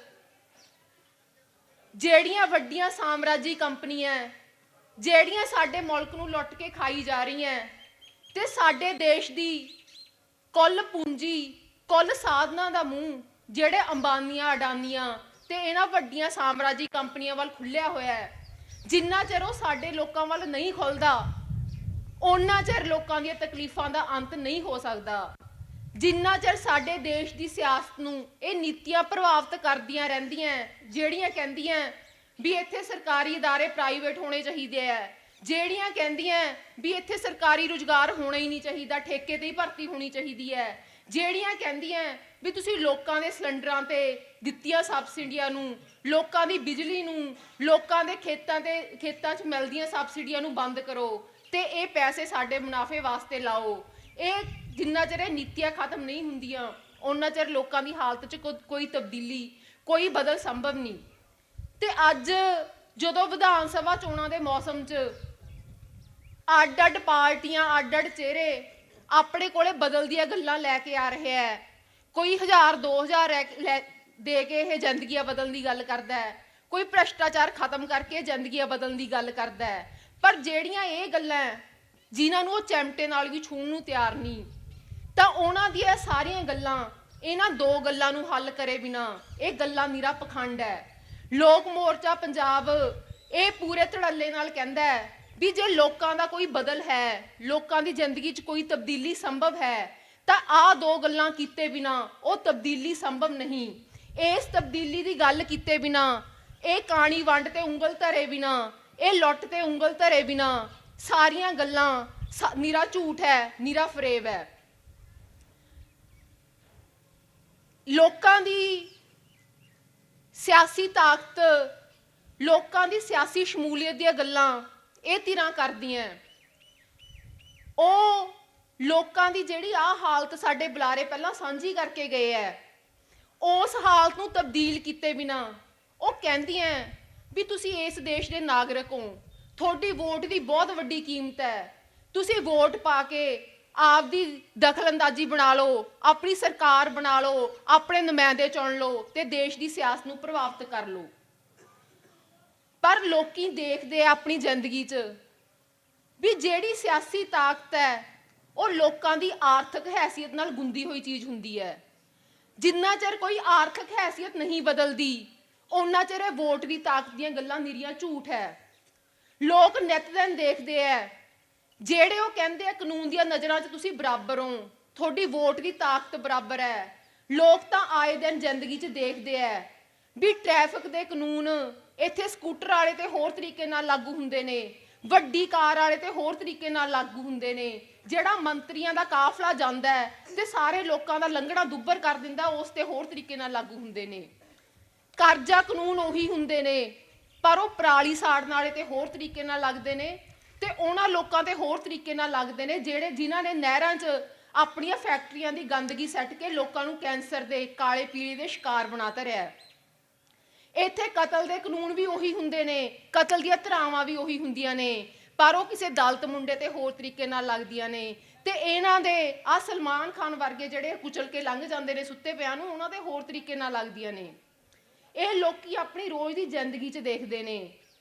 ਜਿਹੜੀਆਂ ਵੱਡੀਆਂ ਸਾਮਰਾਜੀ ਕੰਪਨੀਆਂ ਜਿਹੜੀਆਂ ਸਾਡੇ ਮੁਲਕ ਨੂੰ ਲੁੱਟ ਕੇ ਖਾਈ ਜਾ ਰਹੀਆਂ ਤੇ ਸਾਡੇ ਦੇਸ਼ ਦੀ ਕੁੱਲ ਪੂੰਜੀ, ਕੁੱਲ ਸਾਧਨਾਂ ਦਾ ਮੂੰਹ ਜਿਹੜੇ ਅੰਬਾਨੀਆਂ, ਅਡਾਨੀਆਂ ਤੇ ਇਹਨਾਂ ਵੱਡੀਆਂ ਸਾਮਰਾਜੀ ਕੰਪਨੀਆਂ ਵੱਲ ਖੁੱਲਿਆ ਹੋਇਆ ਹੈ, ਜਿੰਨਾ ਚਿਰ ਉਹ ਸਾਡੇ ਲੋਕਾਂ ਵੱਲ ਨਹੀਂ ਖੁੱਲਦਾ ਉਹਨਾਂ ਚਿਰ ਲੋਕਾਂ ਦੀਆਂ ਤਕਲੀਫਾਂ ਦਾ ਅੰਤ ਨਹੀਂ ਹੋ ਸਕਦਾ। ਜਿੰਨਾ ਚਿਰ ਸਾਡੇ ਦੇਸ਼ ਦੀ ਸਿਆਸਤ ਨੂੰ ਇਹ ਨੀਤੀਆਂ ਪ੍ਰਭਾਵਿਤ ਕਰਦੀਆਂ ਰਹਿੰਦੀਆਂ ਜਿਹੜੀਆਂ ਕਹਿੰਦੀਆਂ ਵੀ ਇੱਥੇ ਸਰਕਾਰੀ ਅਦਾਰੇ ਪ੍ਰਾਈਵੇਟ ਹੋਣੇ ਚਾਹੀਦੇ ਆ, ਜਿਹੜੀਆਂ ਕਹਿੰਦੀਆਂ ਵੀ ਇੱਥੇ ਸਰਕਾਰੀ ਰੁਜ਼ਗਾਰ ਹੋਣਾ ਹੀ ਨਹੀਂ ਚਾਹੀਦਾ, ਠੇਕੇ ਤੇ ਹੀ ਭਰਤੀ ਹੋਣੀ ਚਾਹੀਦੀ ਹੈ, ਜਿਹੜੀਆਂ ਕਹਿੰਦੀਆਂ ਵੀ ਤੁਸੀਂ ਲੋਕਾਂ ਦੇ ਸਿਲੰਡਰਾਂ ਤੇ ਦਿੱਤੀਆਂ ਸਬਸਿਡੀਆਂ ਨੂੰ, ਲੋਕਾਂ ਦੀ ਬਿਜਲੀ ਨੂੰ, ਲੋਕਾਂ ਦੇ ਖੇਤਾਂ 'ਚ ਮਿਲਦੀਆਂ ਸਬਸਿਡੀਆਂ ਨੂੰ ਬੰਦ ਕਰੋ ਤੇ ਇਹ ਪੈਸੇ ਸਾਡੇ ਮੁਨਾਫੇ ਵਾਸਤੇ ਲਾਓ। ਇਹ ਜਿੰਨਾ ਚਿਰ ਇਹ ਨੀਤੀਆਂ ਖਤਮ ਨਹੀਂ ਹੁੰਦੀਆਂ ਉਹਨਾਂ ਚਿਰ ਲੋਕਾਂ ਦੀ ਹਾਲਤ 'ਚ ਕੋਈ ਤਬਦੀਲੀ, ਕੋਈ ਬਦਲ ਸੰਭਵ ਨਹੀਂ। ਤੇ ਅੱਜ ਜਦੋਂ ਵਿਧਾਨ ਸਭਾ ਚੋਣਾਂ ਦੇ ਮੌਸਮ 'ਚ ਅੱਡ-ਅੱਡ ਪਾਰਟੀਆਂ, ਅੱਡ-ਅੱਡ ਚਿਹਰੇ ਆਪਣੇ ਕੋਲੇ ਬਦਲ ਦੀਆਂ ਗੱਲਾਂ ਲੈ ਕੇ ਆ ਰਹੇ ਹੈ, ਕੋਈ 1000-2000 ਦੇ ਕੇ ਇਹ ਜ਼ਿੰਦਗੀਆਂ ਬਦਲਣ ਦੀ ਗੱਲ ਕਰਦਾ ਹੈ, ਕੋਈ ਭ੍ਰਿਸ਼ਟਾਚਾਰ ਖਤਮ ਕਰਕੇ ਜ਼ਿੰਦਗੀਆਂ ਬਦਲਣ ਦੀ ਗੱਲ ਕਰਦਾ ਹੈ, ਪਰ ਜਿਹੜੀਆਂ ਇਹ ਗੱਲਾਂ ਜਿਨ੍ਹਾਂ ਨੂੰ ਉਹ ਚਿਮਟੇ ਨਾਲ ਵੀ ਛੂਹਣ ਨੂੰ ਤਿਆਰ ਨਹੀਂ, ਤਾਂ ਉਹਨਾਂ ਦੀਆਂ ਸਾਰੀਆਂ ਗੱਲਾਂ ਇਹਨਾਂ ਦੋ ਗੱਲਾਂ ਨੂੰ ਹੱਲ ਕਰੇ ਬਿਨਾ ਇਹ ਗੱਲਾਂ ਨਿਰਾ ਪਖੰਡ ਹੈ। ਲੋਕ ਮੋਰਚਾ ਪੰਜਾਬ ਇਹ ਪੂਰੇ ਧੜੱਲੇ ਨਾਲ ਕਹਿੰਦਾ ਹੈ ਵੀ ਜੇ ਲੋਕਾਂ ਦਾ ਕੋਈ ਬਦਲ ਹੈ, ਲੋਕਾਂ ਦੀ ਜ਼ਿੰਦਗੀ 'ਚ ਕੋਈ ਤਬਦੀਲੀ ਸੰਭਵ ਹੈ ਤਾਂ ਆਹ ਦੋ ਗੱਲਾਂ ਕੀਤੇ ਬਿਨਾ ਉਹ ਤਬਦੀਲੀ ਸੰਭਵ ਨਹੀਂ। ਇਸ ਤਬਦੀਲੀ ਦੀ ਗੱਲ ਕੀਤੇ ਬਿਨਾ, ਇਹ ਕਾਣੀ ਵੰਡ ਤੇ ਉਂਗਲ ਧਰੇ ਬਿਨਾ, ਇਹ ਲੁੱਟ ਤੇ ਉਂਗਲ ਧਰੇ ਬਿਨਾ ਸਾਰੀਆਂ ਗੱਲਾਂ ਨਿਰਾ ਝੂਠ ਹੈ, ਨਿਰਾ ਫਰੇਬ ਹੈ। ਲੋਕਾਂ ਦੀ ਸਿਆਸੀ ਤਾਕਤ, ਲੋਕਾਂ ਦੀ ਸਿਆਸੀ ਸ਼ਮੂਲੀਅਤ ਦੀਆਂ ਗੱਲਾਂ ਇਹ ਧਿਰਾਂ ਕਰਦੀਆਂ। ਉਹ ਲੋਕਾਂ ਦੀ ਜਿਹੜੀ ਆਹ ਹਾਲਤ ਸਾਡੇ ਬੁਲਾਰੇ ਪਹਿਲਾਂ ਸਾਂਝੀ ਕਰਕੇ ਗਏ ਹੈ, ਉਸ ਹਾਲਤ ਨੂੰ ਤਬਦੀਲ ਕੀਤੇ ਬਿਨਾ ਉਹ ਕਹਿੰਦੀਆਂ ਵੀ ਤੁਸੀਂ ਇਸ ਦੇਸ਼ ਦੇ ਨਾਗਰਿਕ ਹੋ, ਤੁਹਾਡੀ ਵੋਟ ਦੀ ਬਹੁਤ ਵੱਡੀ ਕੀਮਤ ਹੈ, ਤੁਸੀਂ ਵੋਟ ਪਾ ਕੇ ਆਪਦੀ ਦਖਲਅੰਦਾਜ਼ੀ ਬਣਾ ਲਓ, ਆਪਣੀ ਸਰਕਾਰ ਬਣਾ ਲਓ, ਆਪਣੇ ਨੁਮਾਇੰਦੇ ਚੁਣ ਲਓ ਤੇ ਦੇਸ਼ ਦੀ ਸਿਆਸਤ ਨੂੰ ਪ੍ਰਭਾਵਿਤ ਕਰ ਲਓ। ਪਰ ਲੋਕੀ ਦੇਖਦੇ ਆ ਆਪਣੀ ਜ਼ਿੰਦਗੀ 'ਚ ਵੀ ਜਿਹੜੀ ਸਿਆਸੀ ਤਾਕਤ ਹੈ ਉਹ ਲੋਕਾਂ ਦੀ ਆਰਥਿਕ ਹੈਸੀਅਤ ਨਾਲ ਗੁੰਦੀ ਹੋਈ ਚੀਜ਼ ਹੁੰਦੀ ਹੈ। ਜਿੰਨਾ ਚਿਰ ਕੋਈ ਆਰਥਿਕ ਹੈਸੀਅਤ ਨਹੀਂ ਬਦਲਦੀ ਉਹਨਾਂ ਚਿਰ ਇਹ ਵੋਟ ਦੀ ਤਾਕਤ ਦੀਆਂ ਗੱਲਾਂ ਨਿਰੀਆਂ ਝੂਠ ਹੈ। ਲੋਕ ਨਿੱਤ ਦਿਨ ਦੇਖਦੇ ਆ, ਜਿਹੜੇ ਉਹ ਕਹਿੰਦੇ ਆ ਕਾਨੂੰਨ ਦੀਆਂ ਨਜ਼ਰਾਂ 'ਚ ਤੁਸੀਂ ਬਰਾਬਰ ਹੋ, ਤੁਹਾਡੀ ਵੋਟ ਦੀ ਤਾਕਤ ਬਰਾਬਰ ਹੈ। ਲੋਕ ਤਾਂ ਆਏ ਦਿਨ ਜ਼ਿੰਦਗੀ 'ਚ ਦੇਖਦੇ ਆ ਵੀ ਟ੍ਰੈਫਿਕ ਦੇ ਕਾਨੂੰਨ ਇੱਥੇ ਸਕੂਟਰ ਵਾਲੇ ਤੇ ਹੋਰ ਤਰੀਕੇ ਨਾਲ ਲਾਗੂ ਹੁੰਦੇ ਨੇ, ਵੱਡੀ ਕਾਰ ਵਾਲੇ ਤੇ ਹੋਰ ਤਰੀਕੇ ਨਾਲ ਲਾਗੂ ਹੁੰਦੇ ਨੇ। ਜਿਹੜਾ ਮੰਤਰੀਆਂ ਦਾ ਕਾਫਲਾ ਜਾਂਦਾ ਹੈ ਤੇ ਸਾਰੇ ਲੋਕਾਂ ਦਾ ਲੰਘਣਾ ਦੁੱਬਰ ਕਰ ਦਿੰਦਾ, ਉਸ ਤੇ ਹੋਰ ਤਰੀਕੇ ਨਾਲ ਲਾਗੂ ਹੁੰਦੇ ਨੇ। ਕਰਜ਼ਾ ਕਾਨੂੰਨ ਉਹੀ ਹੁੰਦੇ ਨੇ, ਪਰ ਉਹ ਪਰਾਲੀ ਸਾੜਨ ਵਾਲੇ ਤੇ ਹੋਰ ਤਰੀਕੇ ਨਾਲ ਲੱਗਦੇ ਨੇ ਤੇ ਉਹਨਾਂ ਲੋਕਾਂ ਤੇ ਹੋਰ ਤਰੀਕੇ ਨਾਲ ਲੱਗਦੇ ਨੇ ਜਿਨ੍ਹਾਂ ਨੇ ਨਹਿਰਾਂ 'ਚ ਆਪਣੀਆਂ ਫੈਕਟਰੀਆਂ ਦੀ ਗੰਦਗੀ ਸੱਟ ਕੇ ਲੋਕਾਂ ਨੂੰ ਕੈਂਸਰ ਦੇ, ਕਾਲੇ ਪੀਲੇ ਦੇ ਸ਼ਿਕਾਰ ਬਣਾ ਧਰਿਆ। ਇੱਥੇ ਕਤਲ ਦੇ ਕਾਨੂੰਨ ਵੀ ਉਹੀ ਹੁੰਦੇ ਨੇ, ਕਤਲ ਦੀਆਂ ਧਾਰਾਵਾਂ ਵੀ ਉਹੀ ਹੁੰਦੀਆਂ ਨੇ, ਪਰ ਉਹ ਕਿਸੇ ਦਲਿਤ ਮੁੰਡੇ ਤੇ ਹੋਰ ਤਰੀਕੇ ਨਾਲ ਲੱਗਦੀਆਂ ਨੇ। ਤੇ ਇਹਨਾਂ ਦੇ ਆ ਸਲਮਾਨ ਖਾਨ ਵਰਗੇ ਜਿਹੜੇ ਕੁਚਲ ਕੇ ਲੰਘ ਜਾਂਦੇ ਨੇ ਸੁੱਤੇ ਪਿਆਂ ਨੂੰ, ਉਹਨਾਂ ਦੇ ਹੋਰ ਤਰੀਕੇ ਨਾਲ ਲੱਗਦੀਆਂ ਨੇ। ਇਹ ਲੋਕੀ ਆਪਣੀ ਰੋਜ਼ ਦੀ ਜ਼ਿੰਦਗੀ 'ਚ ਦੇਖਦੇ ਨੇ।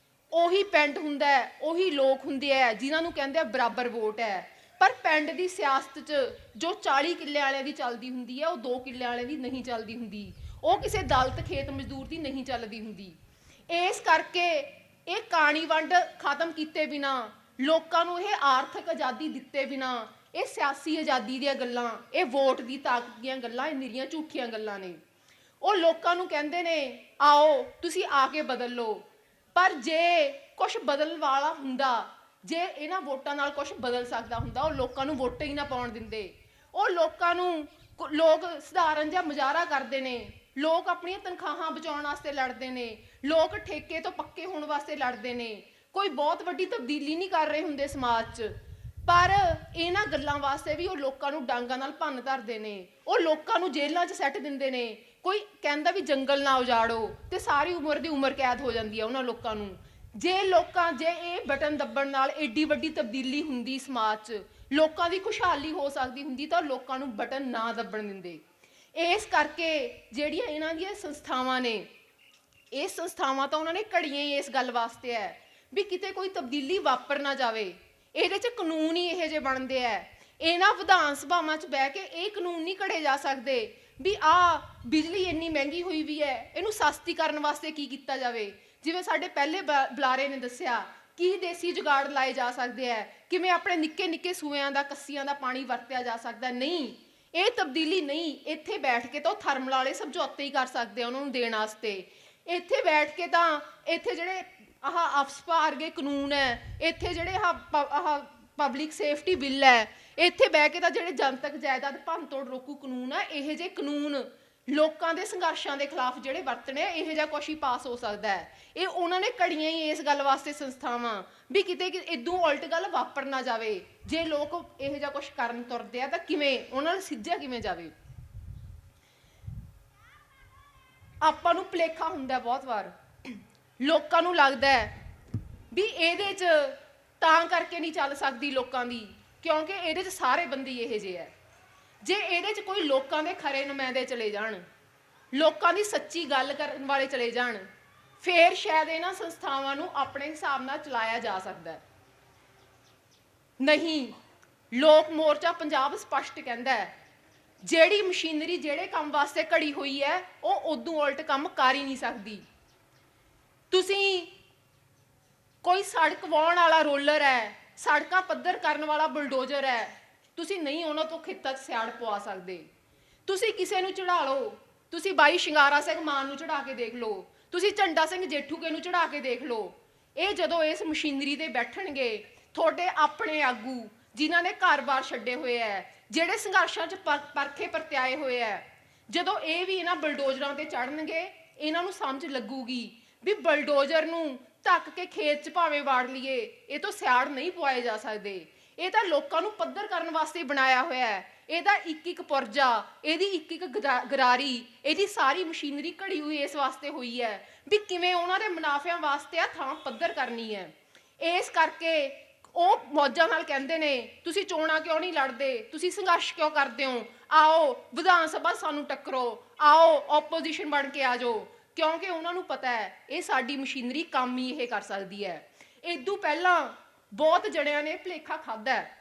ਉਹੀ ਪਿੰਡ ਹੁੰਦਾ ਹੈ, ਉਹੀ ਲੋਕ ਹੁੰਦੇ ਆ ਜਿਨ੍ਹਾਂ ਨੂੰ ਕਹਿੰਦੇ ਆ ਬਰਾਬਰ ਵੋਟ ਹੈ, ਪਰ ਪਿੰਡ ਦੀ ਸਿਆਸਤ 'ਚ ਜੋ 40 ਕਿੱਲੇ ਵਾਲਿਆਂ ਦੀ ਚੱਲਦੀ ਹੁੰਦੀ ਹੈ ਉਹ 2 ਕਿੱਲੇ ਵਾਲਿਆਂ ਦੀ ਨਹੀਂ ਚੱਲਦੀ ਹੁੰਦੀ, ਉਹ ਕਿਸੇ ਦਲਿਤ ਖੇਤ ਮਜ਼ਦੂਰ ਦੀ ਨਹੀਂ ਚੱਲਦੀ ਹੁੰਦੀ। ਇਸ ਕਰਕੇ ਇਹ ਕਾਣੀ ਵੰਡ ਖਤਮ ਕੀਤੇ ਬਿਨਾ, ਲੋਕਾਂ ਨੂੰ ਇਹ ਆਰਥਿਕ ਆਜ਼ਾਦੀ ਦਿੱਤੇ ਬਿਨਾ, ਇਹ ਸਿਆਸੀ ਆਜ਼ਾਦੀ ਦੀਆਂ ਗੱਲਾਂ, ਇਹ ਵੋਟ ਦੀ ਤਾਕਤ ਦੀਆਂ ਗੱਲਾਂ, ਇਹ ਨਿਰੀਆਂ ਝੂਠੀਆਂ ਗੱਲਾਂ ਨੇ। ਉਹ ਲੋਕਾਂ ਨੂੰ ਕਹਿੰਦੇ ਨੇ ਆਓ ਤੁਸੀਂ ਆ ਕੇ ਬਦਲ ਲਓ, ਪਰ ਜੇ ਕੁਝ ਬਦਲਣ ਵਾਲਾ ਹੁੰਦਾ, ਜੇ ਇਹਨਾਂ ਵੋਟਾਂ ਨਾਲ ਕੁਝ ਬਦਲ ਸਕਦਾ ਹੁੰਦਾ, ਉਹ ਲੋਕਾਂ ਨੂੰ ਵੋਟਾਂ ਹੀ ਨਾ ਪਾਉਣ ਦਿੰਦੇ। ਉਹ ਲੋਕਾਂ ਨੂੰ ਲੋਕ ਸਧਾਰਨ ਜਿਹਾ ਮੁਜ਼ਾਹਰਾ ਕਰਦੇ ਨੇ, ਲੋਕ ਆਪਣੀਆਂ ਤਨਖਾਹਾਂ ਬਚਾਉਣ ਵਾਸਤੇ ਲੜਦੇ ਨੇ, ਲੋਕ ਠੇਕੇ ਤੋਂ ਪੱਕੇ ਹੋਣ ਵਾਸਤੇ ਲੜਦੇ ਨੇ, ਕੋਈ ਬਹੁਤ ਵੱਡੀ ਤਬਦੀਲੀ ਨਹੀਂ ਕਰ ਰਹੇ ਹੁੰਦੇ ਸਮਾਜ 'ਚ, ਪਰ ਇਹਨਾਂ ਗੱਲਾਂ ਵਾਸਤੇ ਵੀ ਉਹ ਲੋਕਾਂ ਨੂੰ ਡਾਂਗਾਂ ਨਾਲ ਭੰਨ ਧਰਦੇ ਨੇ। ਉਹ ਲੋਕਾਂ ਨੂੰ ਜੇਲ੍ਹਾਂ 'ਚ ਸੱਟ ਦਿੰਦੇ ਨੇ। ਕੋਈ ਕਹਿੰਦਾ ਵੀ ਜੰਗਲ ਨਾ ਉਜਾੜੋ ਤੇ ਸਾਰੀ ਉਮਰ ਦੀ ਉਮਰ ਕੈਦ ਹੋ ਜਾਂਦੀ ਹੈ ਉਹਨਾਂ ਲੋਕਾਂ ਨੂੰ। ਜੇ ਇਹ ਬਟਨ ਦੱਬਣ ਨਾਲ ਏਡੀ ਵੱਡੀ ਤਬਦੀਲੀ ਹੁੰਦੀ ਸਮਾਜ 'ਚ, ਲੋਕਾਂ ਦੀ ਖੁਸ਼ਹਾਲੀ ਹੋ ਸਕਦੀ ਹੁੰਦੀ, ਤਾਂ ਲੋਕਾਂ ਨੂੰ ਬਟਨ ਨਾ ਦੱਬਣ ਦਿੰਦੇ। ਇਸ ਕਰਕੇ ਜਿਹੜੀਆਂ ਇਹਨਾਂ ਦੀਆਂ ਸੰਸਥਾਵਾਂ ਨੇ, ਇਹ ਸੰਸਥਾਵਾਂ ਤਾਂ ਉਹਨਾਂ ਨੇ ਘੜੀਆਂ ਹੀ ਇਸ ਗੱਲ ਵਾਸਤੇ ਹੈ ਵੀ ਕਿਤੇ ਕੋਈ ਤਬਦੀਲੀ ਵਾਪਰ ਨਾ ਜਾਵੇ। ਇਹਦੇ 'ਚ ਕਾਨੂੰਨ ਹੀ ਇਹੋ ਜਿਹੇ ਬਣਦੇ ਆ। ਇਹਨਾਂ ਵਿਧਾਨ ਸਭਾਵਾਂ 'ਚ ਬਹਿ ਕੇ ਇਹ ਕਾਨੂੰਨ ਨਹੀਂ ਘੜੇ ਜਾ ਸਕਦੇ ਵੀ ਬਿਜਲੀ ਇੰਨੀ ਮਹਿੰਗੀ ਹੋਈ ਵੀ ਹੈ, ਇਹਨੂੰ ਸਸਤੀ ਕਰਨ ਵਾਸਤੇ ਕੀ ਕੀਤਾ ਜਾਵੇ। ਜਿਵੇਂ ਸਾਡੇ ਪਹਿਲੇ ਬੁਲਾਰੇ ਨੇ ਦੱਸਿਆ, ਕੀ ਦੇਸੀ ਜੁਗਾੜ ਲਾਏ ਜਾ ਸਕਦੇ ਹੈ, ਕਿਵੇਂ ਆਪਣੇ ਨਿੱਕੇ ਨਿੱਕੇ ਸੂਇਆਂ ਦਾ, ਕੱਸੀਆਂ ਦਾ ਪਾਣੀ ਵਰਤਿਆ ਜਾ ਸਕਦਾ। ਨਹੀਂ, ਇਹ ਤਬਦੀਲੀ ਨਹੀਂ। ਇੱਥੇ ਬੈਠ ਕੇ ਤਾਂ ਉਹ ਥਰਮਲ ਵਾਲੇ ਸਮਝੌਤੇ ਹੀ ਕਰ ਸਕਦੇ ਆ ਉਹਨਾਂ ਨੂੰ ਦੇਣ ਵਾਸਤੇ। ਇੱਥੇ ਬੈਠ ਕੇ ਤਾਂ ਇੱਥੇ ਜਿਹੜੇ ਅਫਸਪਾ ਵਰਗੇ ਕਾਨੂੰਨ ਹੈ, ਇੱਥੇ ਜਿਹੜੇ ਪਬਲਿਕ ਸੇਫਟੀ ਬਿੱਲ ਹੈ, ਇੱਥੇ ਬਹਿ ਕੇ ਤਾਂ ਜਿਹੜੇ ਜਨਤਕ ਜਾਇਦਾਦ ਭੰਨਤੋੜ ਰੋਕੂ ਕਾਨੂੰਨ ਆ, ਇਹੋ ਜਿਹੇ ਕਾਨੂੰਨ ਲੋਕਾਂ ਦੇ ਸੰਘਰਸ਼ਾਂ ਦੇ ਖਿਲਾਫ ਜਿਹੜੇ ਵਰਤਣੇ, ਇਹੋ ਜਿਹਾ ਕੁਛ ਹੀ ਪਾਸ ਹੋ ਸਕਦਾ ਹੈ। ਇਹ ਉਹਨਾਂ ਨੇ ਘੜੀਆਂ ਹੀ ਇਸ ਗੱਲ ਵਾਸਤੇ ਸੰਸਥਾਵਾਂ ਵੀ ਕਿਤੇ ਇਦੋਂ ਉਲਟ ਗੱਲ ਵਾਪਰ ਨਾ ਜਾਵੇ। ਜੇ ਲੋਕ ਇਹੋ ਜਿਹਾ ਕੁਛ ਕਰਨ ਤੁਰਦੇ ਆ ਤਾਂ ਕਿਵੇਂ ਉਹਨਾਂ ਨੂੰ ਸਿੱਝਿਆ ਕਿਵੇਂ ਜਾਵੇ। ਆਪਾਂ ਨੂੰ ਭੁਲੇਖਾ ਹੁੰਦਾ ਬਹੁਤ ਵਾਰ, ਲੋਕਾਂ ਨੂੰ ਲੱਗਦਾ ਵੀ ਇਹਦੇ 'ਚ ਤਾਂ ਕਰਕੇ ਨਹੀਂ ਚੱਲ ਸਕਦੀ ਲੋਕਾਂ ਦੀ ਕਿਉਂਕਿ ਇਹਦੇ 'ਚ ਸਾਰੇ ਬੰਦੇ ਇਹੋ ਜਿਹੇ ਆ। ਜੇ ਇਹਦੇ 'ਚ ਕੋਈ ਲੋਕਾਂ ਦੇ ਖਰੇ ਨੁਮਾਇੰਦੇ ਚਲੇ ਜਾਣ, ਲੋਕਾਂ ਦੀ ਸੱਚੀ ਗੱਲ ਕਰਨ ਵਾਲੇ ਚਲੇ ਜਾਣ, ਫੇਰ ਸ਼ਾਇਦ ਇਹਨਾਂ ਸੰਸਥਾਵਾਂ ਨੂੰ ਆਪਣੇ ਹਿਸਾਬ ਨਾਲ ਚਲਾਇਆ ਜਾ ਸਕਦਾ। ਨਹੀਂ, ਲੋਕ ਮੋਰਚਾ ਪੰਜਾਬ ਸਪਸ਼ਟ ਕਹਿੰਦਾ ਹੈ ਜਿਹੜੀ ਮਸ਼ੀਨਰੀ ਜਿਹੜੇ ਕੰਮ ਵਾਸਤੇ ਘੜੀ ਹੋਈ ਹੈ ਉਹ ਉਦੋਂ ਉਲਟ ਕੰਮ ਕਰ ਹੀ ਨਹੀਂ ਸਕਦੀ। ਤੁਸੀਂ ਕੋਈ ਸੜਕ ਵਾਹੁਣ ਵਾਲਾ ਰੋਲਰ ਹੈ, ਸੜਕਾਂ ਪੱਧਰ ਕਰਨ ਵਾਲਾ ਬੁਲਡੋਜ਼ਰ ਹੈ, ਤੁਸੀਂ ਨਹੀਂ ਉਹਨਾਂ ਤੋਂ ਖੇਤਾਂ 'ਚ ਸਿਆੜ ਪਵਾ ਸਕਦੇ। ਤੁਸੀਂ ਕਿਸੇ ਨੂੰ ਚੜਾ ਲਓ, ਤੁਸੀਂ ਬਾਈ ਸ਼ਿੰਗਾਰਾ ਸਿੰਘ ਮਾਨ ਨੂੰ ਚੜਾ ਕੇ ਦੇਖ ਲਓ, ਤੁਸੀਂ ਝੰਡਾ ਸਿੰਘ ਜੇਠੂਕੇ ਨੂੰ ਚੜਾ ਕੇ ਦੇਖ ਲਓ। ਇਹ ਜਦੋਂ ਇਸ ਮਸ਼ੀਨਰੀ ਤੇ ਬੈਠਣਗੇ, ਤੁਹਾਡੇ ਆਪਣੇ ਆਗੂ ਜਿਨ੍ਹਾਂ ਨੇ ਘਰ-ਬਾਰ ਛੱਡੇ ਹੋਏ ਹੈ, ਜਿਹੜੇ ਸੰਘਰਸ਼ਾਂ 'ਚ ਪਰਖੇ ਪਰਤਿਆਏ ਹੋਏ ਹੈ, ਜਦੋਂ ਇਹ ਵੀ ਇਹਨਾਂ ਬਲਡੋਜ਼ਰਾਂ ਤੇ ਚੜਨਗੇ, ਇਹਨਾਂ ਨੂੰ ਸਮਝ ਲੱਗੂਗੀ ਵੀ ਬਲਡੋਜ਼ਰ ਨੂੰ ਧੱਕ ਕੇ ਖੇਤ 'ਚ ਭਾਵੇਂ ਵਾੜ ਲਈਏ, ਇਹ ਤੋਂ ਸਿਆੜ ਨਹੀਂ ਪਵਾਏ ਜਾ ਸਕਦੇ। ਇਹ ਤਾਂ ਲੋਕਾਂ ਨੂੰ ਪੱਧਰ ਕਰਨ ਵਾਸਤੇ ਬਣਾਇਆ ਹੋਇਆ ਹੈ। ਇਹਦਾ ਇੱਕ ਇੱਕ ਪੁਰਜਾ, ਇਹਦੀ ਇੱਕ ਇੱਕ ਗਰਾਰੀ, ਇਹਦੀ ਸਾਰੀ ਮਸ਼ੀਨਰੀ ਘੜੀ ਹੋਈ ਇਸ ਵਾਸਤੇ ਹੋਈ ਹੈ ਵੀ ਕਿਵੇਂ ਉਹਨਾਂ ਦੇ ਮੁਨਾਫਿਆਂ ਵਾਸਤੇ ਆ ਥਾਂ ਪੱਧਰ ਕਰਨੀ ਹੈ। ਇਸ ਕਰਕੇ ਉਹ ਮੌਜਾਂ ਨਾਲ ਕਹਿੰਦੇ ਨੇ ਤੁਸੀਂ ਚੋਣਾਂ ਕਿਉਂ ਨਹੀਂ ਲੜਦੇ, ਤੁਸੀਂ ਸੰਘਰਸ਼ ਕਿਉਂ ਕਰਦੇ ਹੋ, ਆਓ ਵਿਧਾਨ ਸਭਾ ਸਾਨੂੰ ਟੱਕਰੋ, ਆਓ ਆਪੋਜੀਸ਼ਨ ਬਣ ਕੇ ਆ ਜਾਓ। ਕਿਉਂਕਿ ਉਹਨਾਂ ਨੂੰ ਪਤਾ ਹੈ ਇਹ ਸਾਡੀ ਮਸ਼ੀਨਰੀ ਕੰਮ ਹੀ ਇਹ ਕਰ ਸਕਦੀ ਹੈ। ਇਦੋਂ ਪਹਿਲਾਂ ਬਹੁਤ ਜਣਿਆਂ ਨੇ ਭੁਲੇਖਾ ਖਾਧਾ ਹੈ।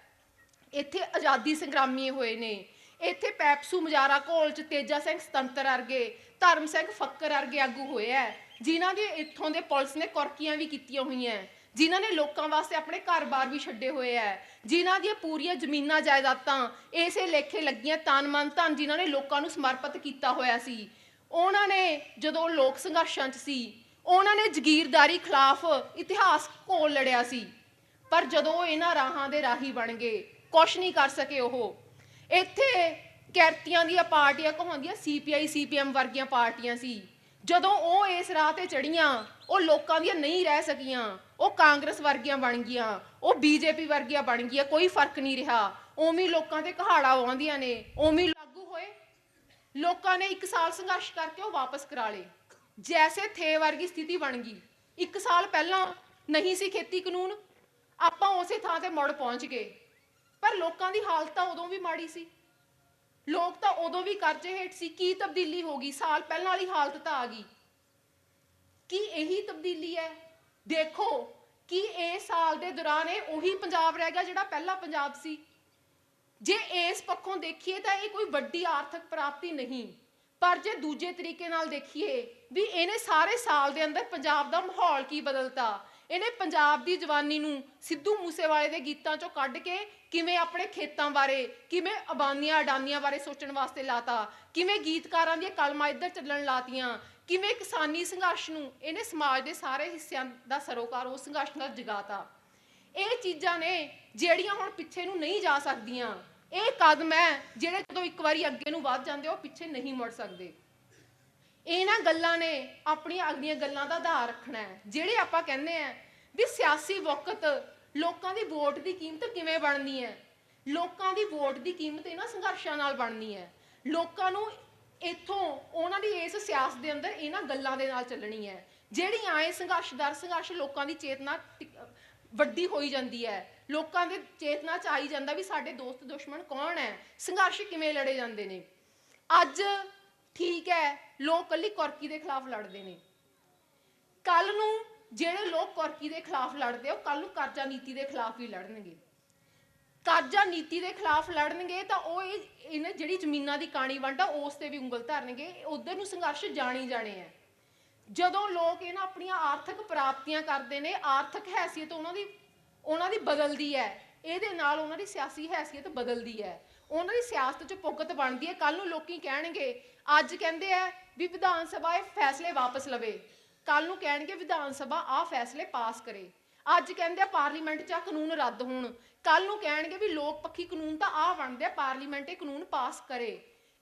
ਇੱਥੇ ਆਜ਼ਾਦੀ ਸੰਗਰਾਮੀ ਹੋਏ ਨੇ, ਇੱਥੇ ਪੈਪਸੂ ਮਜਾਰਾ ਘੋਲ 'ਚ ਤੇਜਾ ਸਿੰਘ ਸੁਤੰਤਰ ਵਰਗੇ, ਧਰਮ ਸਿੰਘ ਫੱਕਰ ਵਰਗੇ ਆਗੂ ਹੋਏ ਹੈ, ਜਿਨ੍ਹਾਂ ਦੀ ਇੱਥੋਂ ਦੇ ਪੁਲਿਸ ਨੇ ਕੁਰਕੀਆਂ ਵੀ ਕੀਤੀਆਂ ਹੋਈਆਂ, ਜਿਨ੍ਹਾਂ ਨੇ ਲੋਕਾਂ ਵਾਸਤੇ ਆਪਣੇ ਘਰ-ਬਾਰ ਵੀ ਛੱਡੇ ਹੋਏ ਹੈ, ਜਿਨ੍ਹਾਂ ਦੀਆਂ ਪੂਰੀਆਂ ਜ਼ਮੀਨਾਂ ਜਾਇਦਾਦਾਂ ਇਸੇ ਲੇਖੇ ਲੱਗੀਆਂ, ਤਨ ਮਨ ਧਨ ਜਿਨ੍ਹਾਂ ਨੇ ਲੋਕਾਂ ਨੂੰ ਸਮਰਪਿਤ ਕੀਤਾ ਹੋਇਆ ਸੀ। ਉਹਨਾਂ ਨੇ ਜਦੋਂ ਲੋਕ ਸੰਘਰਸ਼ਾਂ 'ਚ ਸੀ, ਉਹਨਾਂ ਨੇ ਜ਼ਗੀਰਦਾਰੀ ਖਿਲਾਫ ਇਤਿਹਾਸ ਘੋਲ ਲੜਿਆ ਸੀ, ਪਰ ਜਦੋਂ ਉਹ ਇਹਨਾਂ ਰਾਹਾਂ ਦੇ ਰਾਹੀ ਬਣ ਗਏ ਕੁਛ ਨਹੀਂ ਕਰ ਸਕੇ। ਉਹ ਇੱਥੇ ਕਿਰਤੀਆਂ ਦੀਆਂ ਪਾਰਟੀਆਂ ਕਹਾਉਂਦੀਆਂ CPI CPM ਵਰਗੀਆਂ ਪਾਰਟੀਆਂ ਸੀ, ਜਦੋਂ ਉਹ ਇਸ ਰਾਹ ਤੇ ਚੜੀਆਂ ਉਹ ਲੋਕਾਂ ਦੀਆਂ ਨਹੀਂ ਰਹਿ ਸਕੀਆਂ, ਉਹ ਕਾਂਗਰਸ ਵਰਗੀਆਂ ਬਣ ਗਈਆਂ, ਉਹ BJP ਵਰਗੀਆਂ ਬਣ ਗਈਆਂ, ਕੋਈ ਫਰਕ ਨਹੀਂ ਰਿਹਾ। ਉਵੇਂ ਲੋਕਾਂ ਤੇ ਕਹਾੜਾ ਆਉਂਦੀਆਂ ਨੇ, ਉਵੇਂ ਲਾਗੂ ਹੋਏ। ਲੋਕਾਂ ਨੇ 1 ਸਾਲ ਸੰਘਰਸ਼ ਕਰਕੇ ਉਹ ਵਾਪਸ ਕਰਾ ਲਏ। ਜੈਸੇ ਥੇ ਵਰਗੀ ਸਥਿਤੀ ਬਣ ਗਈ। 1 ਸਾਲ ਪਹਿਲਾਂ ਨਹੀਂ ਸੀ ਖੇਤੀ ਕਾਨੂੰਨ, ਆਪਾਂ ਉਸੇ ਥਾਂ ਤੇ ਮੁੜ ਪਹੁੰਚ ਗਏ, ਪਰ ਲੋਕਾਂ ਦੀ ਹਾਲਤ ਤਾਂ ਉਦੋਂ ਵੀ ਮਾੜੀ ਸੀ, ਲੋਕ ਤਾਂ ਉਦੋਂ ਵੀ ਕਰਜ਼ੇ ਹੇਠ ਸੀ। ਕੀ ਤਬਦੀਲੀ ਹੋ ਗਈ? ਸਾਲ ਪਹਿਲਾਂ ਵਾਲੀ ਹਾਲਤ ਤਾਂ ਆ ਗਈ। ਕੀ ਇਹੀ ਤਬਦੀਲੀ ਹੈ? ਦੇਖੋ ਕਿ ਇਸ ਸਾਲ ਦੇ ਦੌਰਾਨ ਇਹ ਉਹੀ ਪੰਜਾਬ ਰਹਿ ਗਿਆ ਜਿਹੜਾ ਪਹਿਲਾ ਪੰਜਾਬ ਸੀ। ਜੇ ਇਸ ਪੱਖੋਂ ਦੇਖੀਏ ਤਾਂ ਇਹ ਕੋਈ ਵੱਡੀ ਆਰਥਿਕ ਪ੍ਰਾਪਤੀ ਨਹੀਂ, ਪਰ ਜੇ ਦੂਜੇ ਤਰੀਕੇ ਨਾਲ ਦੇਖੀਏ ਵੀ ਇਹਨੇ ਸਾਰੇ ਸਾਲ ਦੇ ਅੰਦਰ ਪੰਜਾਬ ਦਾ ਮਾਹੌਲ ਕੀ ਬਦਲਤਾ, ਇਹਨੇ ਪੰਜਾਬ ਦੀ ਜਵਾਨੀ ਨੂੰ ਸਿੱਧੂ ਮੂਸੇਵਾਲੇ ਦੇ ਗੀਤਾਂ ਚੋਂ ਕੱਢ ਕੇ ਕਿਵੇਂ ਆਪਣੇ ਖੇਤਾਂ ਬਾਰੇ, ਕਿਵੇਂ ਅਬਾਨੀਆਂ ਅਡਾਨੀਆਂ ਬਾਰੇ ਸੋਚਣ ਵਾਸਤੇ ਲਾਤਾ, ਕਿਵੇਂ ਗੀਤਕਾਰਾਂ ਦੀਆਂ ਕਲਮਾਂ ਇੱਧਰ ਚੱਲਣ ਲਾਤੀਆਂ, ਕਿਵੇਂ ਕਿਸਾਨੀ ਸੰਘਰਸ਼ ਨੂੰ ਇਹਨੇ ਸਮਾਜ ਦੇ ਸਾਰੇ ਹਿੱਸਿਆਂ ਦਾ ਸਰੋਕਾਰ ਉਸ ਸੰਘਰਸ਼ ਨਾਲ ਜਗਾਤਾ। ਇਹ ਚੀਜ਼ਾਂ ਨੇ ਜਿਹੜੀਆਂ ਹੁਣ ਪਿੱਛੇ ਨੂੰ ਨਹੀਂ ਜਾ ਸਕਦੀਆਂ। ਇਹ ਕਦਮ ਹੈ ਜਿਹੜੇ ਜਦੋਂ ਇੱਕ ਵਾਰੀ ਅੱਗੇ ਨੂੰ ਵੱਧ ਜਾਂਦੇ ਉਹ ਪਿੱਛੇ ਨਹੀਂ ਮੁੜ ਸਕਦੇ। ਇਹਨਾਂ ਗੱਲਾਂ ਨੇ ਆਪਣੀਆਂ ਅਗਲੀਆਂ ਗੱਲਾਂ ਦਾ ਆਧਾਰ ਰੱਖਣਾ ਹੈ। ਜਿਹੜੇ ਆਪਾਂ ਕਹਿੰਦੇ ਆ ਵੀ ਸਿਆਸੀ ਵਕਤ ਲੋਕਾਂ ਦੀ ਵੋਟ ਦੀ ਕੀਮਤ ਕਿਵੇਂ ਬਣਨੀ ਹੈ, ਲੋਕਾਂ ਦੀ ਵੋਟ ਦੀ ਕੀਮਤ ਇਹਨਾਂ ਸੰਘਰਸ਼ਾਂ ਨਾਲ ਬਣਨੀ ਹੈ। ਲੋਕਾਂ ਨੂੰ ਇੱਥੋਂ ਉਹਨਾਂ ਦੀ ਇਸ ਸਿਆਸਤ ਦੇ ਅੰਦਰ ਇਹਨਾਂ ਗੱਲਾਂ ਦੇ ਨਾਲ ਚੱਲਣੀ ਹੈ। ਜਿਹੜੀ ਆਏ ਸੰਘਰਸ਼ ਦਰ ਸੰਘਰਸ਼ ਲੋਕਾਂ ਦੀ ਚੇਤਨਾ ਵੱਡੀ ਹੋਈ ਜਾਂਦੀ ਹੈ, ਲੋਕਾਂ ਦੇ ਚੇਤਨਾ 'ਚ ਆਈ ਜਾਂਦਾ ਵੀ ਸਾਡੇ ਦੋਸਤ ਦੁਸ਼ਮਣ ਕੌਣ ਹੈ, ਸੰਘਰਸ਼ ਕਿਵੇਂ ਲੜੇ ਜਾਂਦੇ ਨੇ। ਅੱਜ ਠੀਕ ਹੈ ਲੋਕ ਕੱਲੀ ਕੁਰਕੀ ਦੇ ਖਿਲਾਫ ਲੜਦੇ ਨੇ, ਕੱਲ ਨੂੰ ਜਿਹੜੇ ਲੋਕ ਕੁਰਕੀ ਦੇ ਖਿਲਾਫ ਲੜਦੇ ਉਹ ਕੱਲ ਨੂੰ ਕਰਜ਼ਾ ਨੀਤੀ ਦੇ ਖਿਲਾਫ ਵੀ ਲੜਨਗੇ। ਕਰਜ਼ਾ ਨੀਤੀ ਦੇ ਖਿਲਾਫ ਲੜਨਗੇ ਤਾਂ ਉਹ ਇਹਨੇ ਜਿਹੜੀ ਜ਼ਮੀਨਾਂ ਦੀ ਕਾਣੀ ਵੰਡ ਆ ਉਸ ਤੇ ਵੀ ਉਂਗਲ ਧਰਨਗੇ, ਉਧਰ ਨੂੰ ਸੰਘਰਸ਼ ਜਾਣੇ ਜਾਣੇ ਹੈ। ਜਦੋਂ ਲੋਕ ਇਹਨਾਂ ਆਪਣੀਆਂ ਆਰਥਿਕ ਪ੍ਰਾਪਤੀਆਂ ਕਰਦੇ ਨੇ, ਆਰਥਿਕ ਹੈਸੀਅਤ ਉਹਨਾਂ ਦੀ ਬਦਲਦੀ ਹੈ, ਇਹਦੇ ਨਾਲ ਉਹਨਾਂ ਦੀ ਸਿਆਸੀ ਹੈਸੀਅਤ ਬਦਲਦੀ ਹੈ, ਉਹਨਾਂ ਦੀ ਸਿਆਸਤ 'ਚ ਪੁੱਗਤ ਬਣਦੀ ਹੈ। ਕੱਲ ਨੂੰ ਲੋਕੀ ਕਹਿਣਗੇ, ਅੱਜ ਕਹਿੰਦੇ ਆ ਵੀ ਵਿਧਾਨ ਸਭਾ ਇਹ ਫੈਸਲੇ ਵਾਪਸ ਲਵੇ, ਕੱਲ ਨੂੰ ਕਹਿਣਗੇ ਵਿਧਾਨ ਸਭਾ ਆਹ ਫੈਸਲੇ ਪਾਸ ਕਰੇ। ਅੱਜ ਕਹਿੰਦੇ ਆ ਪਾਰਲੀਮੈਂਟ 'ਚ ਕਾਨੂੰਨ ਰੱਦ ਹੋਣ, ਕੱਲ ਨੂੰ ਕਹਿਣਗੇ ਵੀ ਲੋਕ ਪੱਖੀ ਕਾਨੂੰਨ ਤਾਂ ਆਹ ਬਣਦੇ ਆ, ਪਾਰਲੀਮੈਂਟ ਇਹ ਕਾਨੂੰਨ ਪਾਸ ਕਰੇ।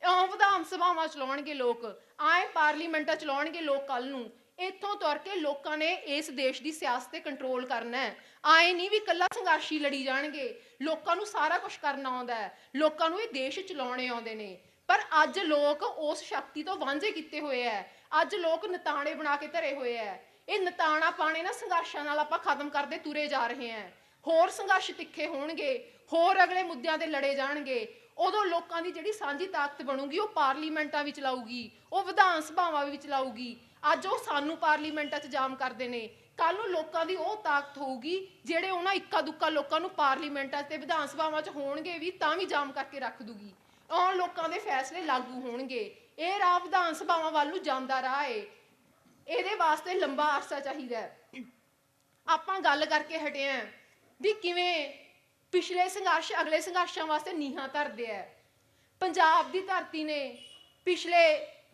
ਇਉਂ ਵਿਧਾਨ ਸਭਾਵਾਂ ਚਲਾਉਣਗੇ ਲੋਕ, ਆਏ ਪਾਰਲੀਮੈਂਟਾਂ ਚਲਾਉਣਗੇ ਲੋਕ। ਕੱਲ ਨੂੰ ਇੱਥੋਂ ਤੁਰ ਕੇ ਲੋਕਾਂ ਨੇ ਇਸ ਦੇਸ਼ ਦੀ ਸਿਆਸਤ ਤੇ ਕੰਟਰੋਲ ਕਰਨਾ ਹੈ। ਆਏ ਨਹੀਂ ਵੀ ਇਕੱਲਾ ਸੰਘਰਸ਼ੀ ਲੜੀ ਜਾਣਗੇ, ਲੋਕਾਂ ਨੂੰ ਸਾਰਾ ਕੁਝ ਕਰਨਾ ਆਉਂਦਾ ਹੈ, ਲੋਕਾਂ ਨੂੰ ਇਹ ਦੇਸ਼ ਚਲਾਉਣੇ ਆਉਂਦੇ ਨੇ। ਪਰ ਅੱਜ ਲੋਕ ਉਸ ਸ਼ਕਤੀ ਤੋਂ ਵਾਂਝੇ ਕੀਤੇ ਹੋਏ ਹੈ। ਅੱਜ ਲੋਕ ਨਤਾਣੇ ਬਣਾ ਕੇ ਧਰੇ ਹੋਏ ਹੈ। ਇਹ ਨਤਾਣਾ ਪਾਣੇ ਨਾ ਸੰਘਰਸ਼ਾਂ ਨਾਲ ਆਪਾਂ ਖਤਮ ਕਰਦੇ ਤੁਰੇ ਜਾ ਰਹੇ ਹਾਂ। ਹੋਰ ਸੰਘਰਸ਼ ਤਿੱਖੇ ਹੋਣਗੇ, ਹੋਰ ਅਗਲੇ ਮੁੱਦਿਆਂ ਤੇ ਲੜੇ ਜਾਣਗੇ। ਉਦੋਂ ਲੋਕਾਂ ਦੀ ਜਿਹੜੀ ਸਾਂਝੀ ਤਾਕਤ ਬਣੂਗੀ ਉਹ ਪਾਰਲੀਮੈਂਟਾਂ ਵਿੱਚ ਲਾਊਗੀ, ਉਹ ਵਿਧਾਨ ਸਭਾਵਾਂ ਵਿੱਚ ਲਾਊਗੀ। ਅੱਜ ਉਹ ਸਾਨੂੰ ਪਾਰਲੀਮੈਂਟਾਂ 'ਚ ਜਾਮ ਕਰਦੇ ਨੇ, ਕੱਲ ਨੂੰ ਲੋਕਾਂ ਦੀ ਉਹ ਤਾਕਤ ਹੋਊਗੀ ਜਿਹੜੇ ਉਹਨਾਂ ਇੱਕਾ ਦੁੱਕਾ ਲੋਕਾਂ ਨੂੰ ਪਾਰਲੀਮੈਂਟਾਂ ਤੇ ਵਿਧਾਨ ਸਭਾਵਾਂ 'ਚ ਹੋਣਗੇ ਵੀ ਤਾਂ ਵੀ ਜਾਮ ਕਰਕੇ ਰੱਖ ਦੂਗੀ। ਆਉਣ ਲੋਕਾਂ ਦੇ ਫੈਸਲੇ ਲਾਗੂ ਹੋਣਗੇ। ਇਹ ਰਾਹ ਵਿਧਾਨ ਸਭਾਵਾਂ ਵੱਲ ਨੂੰ ਜਾਂਦਾ ਰਾਹ ਏ, ਇਹਦੇ ਵਾਸਤੇ ਲੰਬਾ ਅਰਸਾ ਚਾਹੀਦਾ ਹੈ। ਆਪਾਂ ਗੱਲ ਕਰਕੇ ਹਟੇ ਆਂ ਵੀ ਕਿਵੇਂ ਪਿਛਲੇ ਸੰਘਰਸ਼ ਅਗਲੇ ਸੰਘਰਸ਼ਾਂ ਵਾਸਤੇ ਨੀਹਾਂ ਧਰਦੇ ਆ। ਪੰਜਾਬ ਦੀ ਧਰਤੀ ਨੇ ਪਿਛਲੇ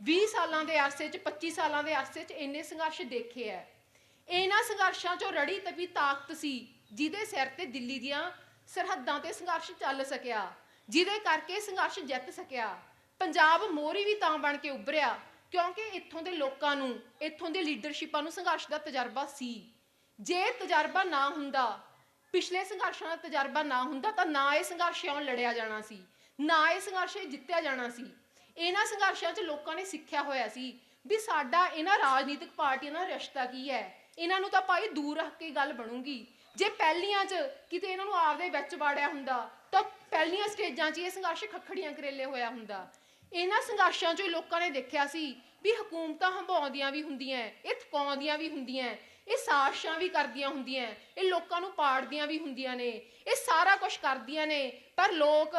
20 ਸਾਲਾਂ ਦੇ ਅਰਸੇ 'ਚ 25 ਸਾਲਾਂ ਦੇ ਅਰਸੇ 'ਚ ਇੰਨੇ ਸੰਘਰਸ਼ ਦੇਖੇ ਆ। ਇਹਨਾਂ ਸੰਘਰਸ਼ਾਂ 'ਚੋਂ ਰੜੀ ਤਵੀ ਤਾਕਤ ਸੀ ਜਿਹਦੇ ਸਿਰ ਤੇ ਦਿੱਲੀ ਦੀਆਂ ਸਰਹੱਦਾਂ ਤੇ ਸੰਘਰਸ਼ ਚੱਲ ਸਕਿਆ, ਜਿਹਦੇ ਕਰਕੇ ਸੰਘਰਸ਼ ਜਿੱਤ ਸਕਿਆ। ਪੰਜਾਬ ਮੋਹਰੀ ਵੀ ਤਾਂ ਬਣ ਕੇ ਉੱਭਰਿਆ ਕਿਉਂਕਿ ਇੱਥੋਂ ਦੇ ਲੋਕਾਂ ਨੂੰ, ਇੱਥੋਂ ਦੇ ਲੀਡਰਸ਼ਿਪਾਂ ਨੂੰ ਸੰਘਰਸ਼ ਦਾ ਤਜਰਬਾ ਸੀ। ਜੇ ਤਜਰਬਾ ਨਾ ਹੁੰਦਾ, ਪਿਛਲੇ ਸੰਘਰਸ਼ਾਂ ਦਾ ਤਜਰਬਾ ਨਾ ਹੁੰਦਾ ਤਾਂ ਨਾ ਇਹ ਸੰਘਰਸ਼ ਇਉਂ ਲੜਿਆ ਜਾਣਾ ਸੀ, ਨਾ ਇਹ ਸੰਘਰਸ਼ ਜਿੱਤਿਆ ਜਾਣਾ ਸੀ। ਇਹਨਾਂ ਸੰਘਰਸ਼ਾਂ 'ਚ ਲੋਕਾਂ ਨੇ ਸਿੱਖਿਆ ਹੋਇਆ ਸੀ ਵੀ ਸਾਡਾ ਇਹਨਾਂ ਰਾਜਨੀਤਿਕ ਪਾਰਟੀਆਂ ਨਾਲ ਰਿਸ਼ਤਾ ਕੀ ਹੈ। ਇਹਨਾਂ ਨੂੰ ਤਾਂ ਭਾਈ ਦੂਰ ਰੱਖ ਕੇ ਗੱਲ ਬਣੂਗੀ। ਜੇ ਪਹਿਲੀਆਂ 'ਚ ਕਿਤੇ ਇਹਨਾਂ ਨੂੰ ਆਪਦੇ ਵਿੱਚ ਵਾੜਿਆ ਹੁੰਦਾ ਤਾਂ ਪਹਿਲੀਆਂ ਸਟੇਜਾਂ 'ਚ ਇਹ ਸੰਘਰਸ਼ ਖੱਖੜੀਆਂ ਕਰੇਲੇ ਹੋਇਆ ਹੁੰਦਾ। ਇਹਨਾਂ ਸੰਘਰਸ਼ਾਂ 'ਚੋਂ ਹੀ ਲੋਕਾਂ ਨੇ ਦੇਖਿਆ ਸੀ ਵੀ ਹਕੂਮਤਾਂ ਹੰਭਾਉਂਦੀਆਂ ਵੀ ਹੁੰਦੀਆਂ, ਇਹ ਥਕਾਉਂਦੀਆਂ ਵੀ ਹੁੰਦੀਆਂ, ਇਹ ਸਾਜ਼ਿਸ਼ਾਂ ਵੀ ਕਰਦੀਆਂ ਹੁੰਦੀਆਂ, ਇਹ ਲੋਕਾਂ ਨੂੰ ਪਾੜਦੀਆਂ ਵੀ ਹੁੰਦੀਆਂ ਨੇ, ਇਹ ਸਾਰਾ ਕੁਝ ਕਰਦੀਆਂ ਨੇ, ਪਰ ਲੋਕ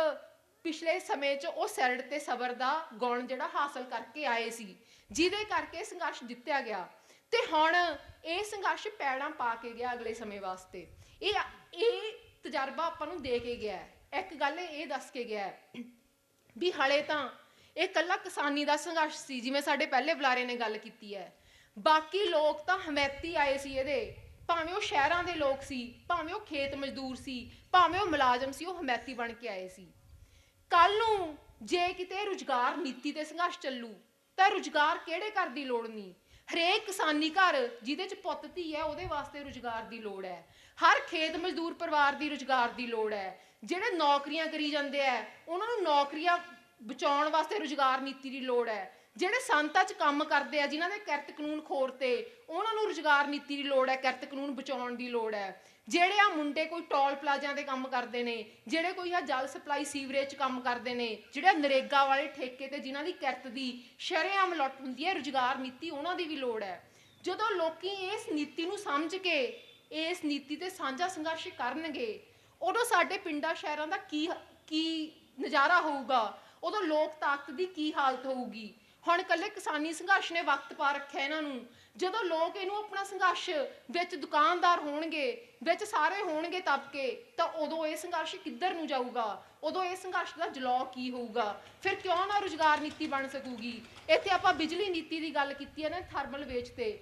ਪਿਛਲੇ ਸਮੇਂ 'ਚ ਉਹ ਸਿਰੜ ਤੇ ਸਬਰ ਦਾ ਗੁਣ ਜਿਹੜਾ ਹਾਸਲ ਕਰਕੇ ਆਏ ਸੀ, ਜਿਹਦੇ ਕਰਕੇ ਸੰਘਰਸ਼ ਜਿੱਤਿਆ ਗਿਆ। ਤੇ ਹੁਣ ਇਹ ਸੰਘਰਸ਼ ਪੈੜਾਂ ਪਾ ਕੇ ਗਿਆ ਅਗਲੇ ਸਮੇਂ ਵਾਸਤੇ। ਇਹ ਤਜਰਬਾ ਆਪਾਂ ਨੂੰ ਦੇ ਕੇ ਗਿਆ। ਇੱਕ ਗੱਲ ਇਹ ਦੱਸ ਕੇ ਗਿਆ ਵੀ ਹਲੇ ਤਾਂ ਇਹ ਇਕੱਲਾ ਕਿਸਾਨੀ ਦਾ ਸੰਘਰਸ਼ ਸੀ, ਜਿਵੇਂ ਸਾਡੇ ਪਹਿਲੇ ਬੁਲਾਰੇ ਨੇ ਗੱਲ ਕੀਤੀ ਹੈ, ਬਾਕੀ ਲੋਕ ਤਾਂ ਹਮੈਤੀ ਆਏ ਸੀ ਇਹਦੇ, ਭਾਵੇਂ ਉਹ ਸ਼ਹਿਰਾਂ ਦੇ ਲੋਕ ਸੀ, ਭਾਵੇਂ ਉਹ ਖੇਤ ਮਜ਼ਦੂਰ ਸੀ, ਭਾਵੇਂ ਉਹ ਮੁਲਾਜ਼ਮ ਸੀ, ਉਹ ਹਮੈਤੀ ਬਣ ਕੇ ਆਏ ਸੀ। ਕੱਲ ਨੂੰ ਜੇ ਕਿਤੇ ਰੁਜ਼ਗਾਰ ਨੀਤੀ ਤੇ ਸੰਘਰਸ਼ ਚੱਲੂ ਤਾਂ ਰੁਜ਼ਗਾਰ ਕਿਹੜੇ ਘਰ ਦੀ ਲੋੜ ਨਹੀਂ, ਹਰੇਕ ਕਿਸਾਨੀ ਘਰ ਜਿਹਦੇ 'ਚ ਪੁੱਤ ਧੀ ਹੈ ਉਹਦੇ ਵਾਸਤੇ ਰੁਜ਼ਗਾਰ ਦੀ ਲੋੜ ਹੈ, ਹਰ ਖੇਤ ਮਜ਼ਦੂਰ ਪਰਿਵਾਰ ਦੀ ਰੁਜ਼ਗਾਰ ਦੀ ਲੋੜ ਹੈ, ਜਿਹੜੇ ਨੌਕਰੀਆਂ ਕਰੀ ਜਾਂਦੇ ਆ ਉਹਨਾਂ ਨੂੰ ਨੌਕਰੀਆਂ ਬਚਾਉਣ ਵਾਸਤੇ ਰੁਜ਼ਗਾਰ ਨੀਤੀ ਦੀ ਲੋੜ ਹੈ, ਜਿਹੜੇ ਸੰਤਾਂ 'ਚ ਕੰਮ ਕਰਦੇ ਆ ਜਿਨ੍ਹਾਂ ਦੇ ਕਿਰਤ ਕਾਨੂੰਨ ਖੋਰਤੇ ਉਹਨਾਂ ਨੂੰ ਰੁਜ਼ਗਾਰ ਨੀਤੀ ਦੀ ਲੋੜ ਹੈ, ਕਿਰਤ ਕਾਨੂੰਨ ਬਚਾਉਣ ਦੀ ਲੋੜ ਹੈ, ਜਿਹੜੇ ਆ ਮੁੰਡੇ ਕੋਈ ਟੋਲ ਪਲਾਜ਼ਿਆਂ ਤੇ ਕੰਮ ਕਰਦੇ ਨੇ, ਜਿਹੜੇ ਕੋਈ ਆ ਜਲ ਸਪਲਾਈ ਸੀਵਰੇਜ 'ਚ ਕੰਮ ਕਰਦੇ ਨੇ, ਜਿਹੜੇ ਨਰੇਗਾ ਵਾਲੇ ਠੇਕੇ ਤੇ ਜਿਨ੍ਹਾਂ ਦੀ ਕਿਰਤ ਦੀ ਸ਼ਰੇਆਮ ਲੁੱਟ ਹੁੰਦੀ ਹੈ, ਰੁਜ਼ਗਾਰ ਨੀਤੀ ਉਹਨਾਂ ਦੀ ਵੀ ਲੋੜ ਹੈ। ਜਦੋਂ ਲੋਕੀ ਇਸ ਨੀਤੀ ਨੂੰ ਸਮਝ ਕੇ ਇਸ ਨੀਤੀ ਤੇ ਸਾਂਝਾ ਸੰਘਰਸ਼ ਕਰਨਗੇ ਉਦੋਂ ਸਾਡੇ ਪਿੰਡਾਂ ਸ਼ਹਿਰਾਂ ਦਾ ਕੀ ਨਜ਼ਾਰਾ ਹੋਊਗਾ, ਉਦੋਂ ਲੋਕ ਤਾਕਤ ਦੀ ਕੀ ਹਾਲਤ ਹੋਊਗੀ। ਹੁਣ ਇਕੱਲੇ ਕਿਸਾਨੀ ਸੰਘਰਸ਼ ਨੇ ਵਕਤ ਪਾ ਰੱਖਿਆ ਇਹਨਾਂ ਨੂੰ, ਜਦੋਂ ਲੋਕ ਇਹਨੂੰ ਆਪਣਾ ਸੰਘਰਸ਼ ਵਿੱਚ ਦੁਕਾਨਦਾਰ ਹੋਣਗੇ, ਵਿੱਚ ਸਾਰੇ ਹੋਣਗੇ ਤਬਕੇ, ਤਾਂ ਉਦੋਂ ਇਹ ਸੰਘਰਸ਼ ਕਿੱਧਰ ਨੂੰ ਜਾਊਗਾ, ਉਦੋਂ ਇਹ ਸੰਘਰਸ਼ ਦਾ ਜਲਾਅ ਕੀ ਹੋਊਗਾ, ਫਿਰ ਕਿਉਂ ਨਾ ਰੁਜ਼ਗਾਰ ਨੀਤੀ ਬਣ ਸਕੂਗੀ। ਇੱਥੇ ਆਪਾਂ ਬਿਜਲੀ ਨੀਤੀ ਦੀ ਗੱਲ ਕੀਤੀ ਹੈ ਨਾ, ਥਰਮਲ ਵੇਚ ਤੇ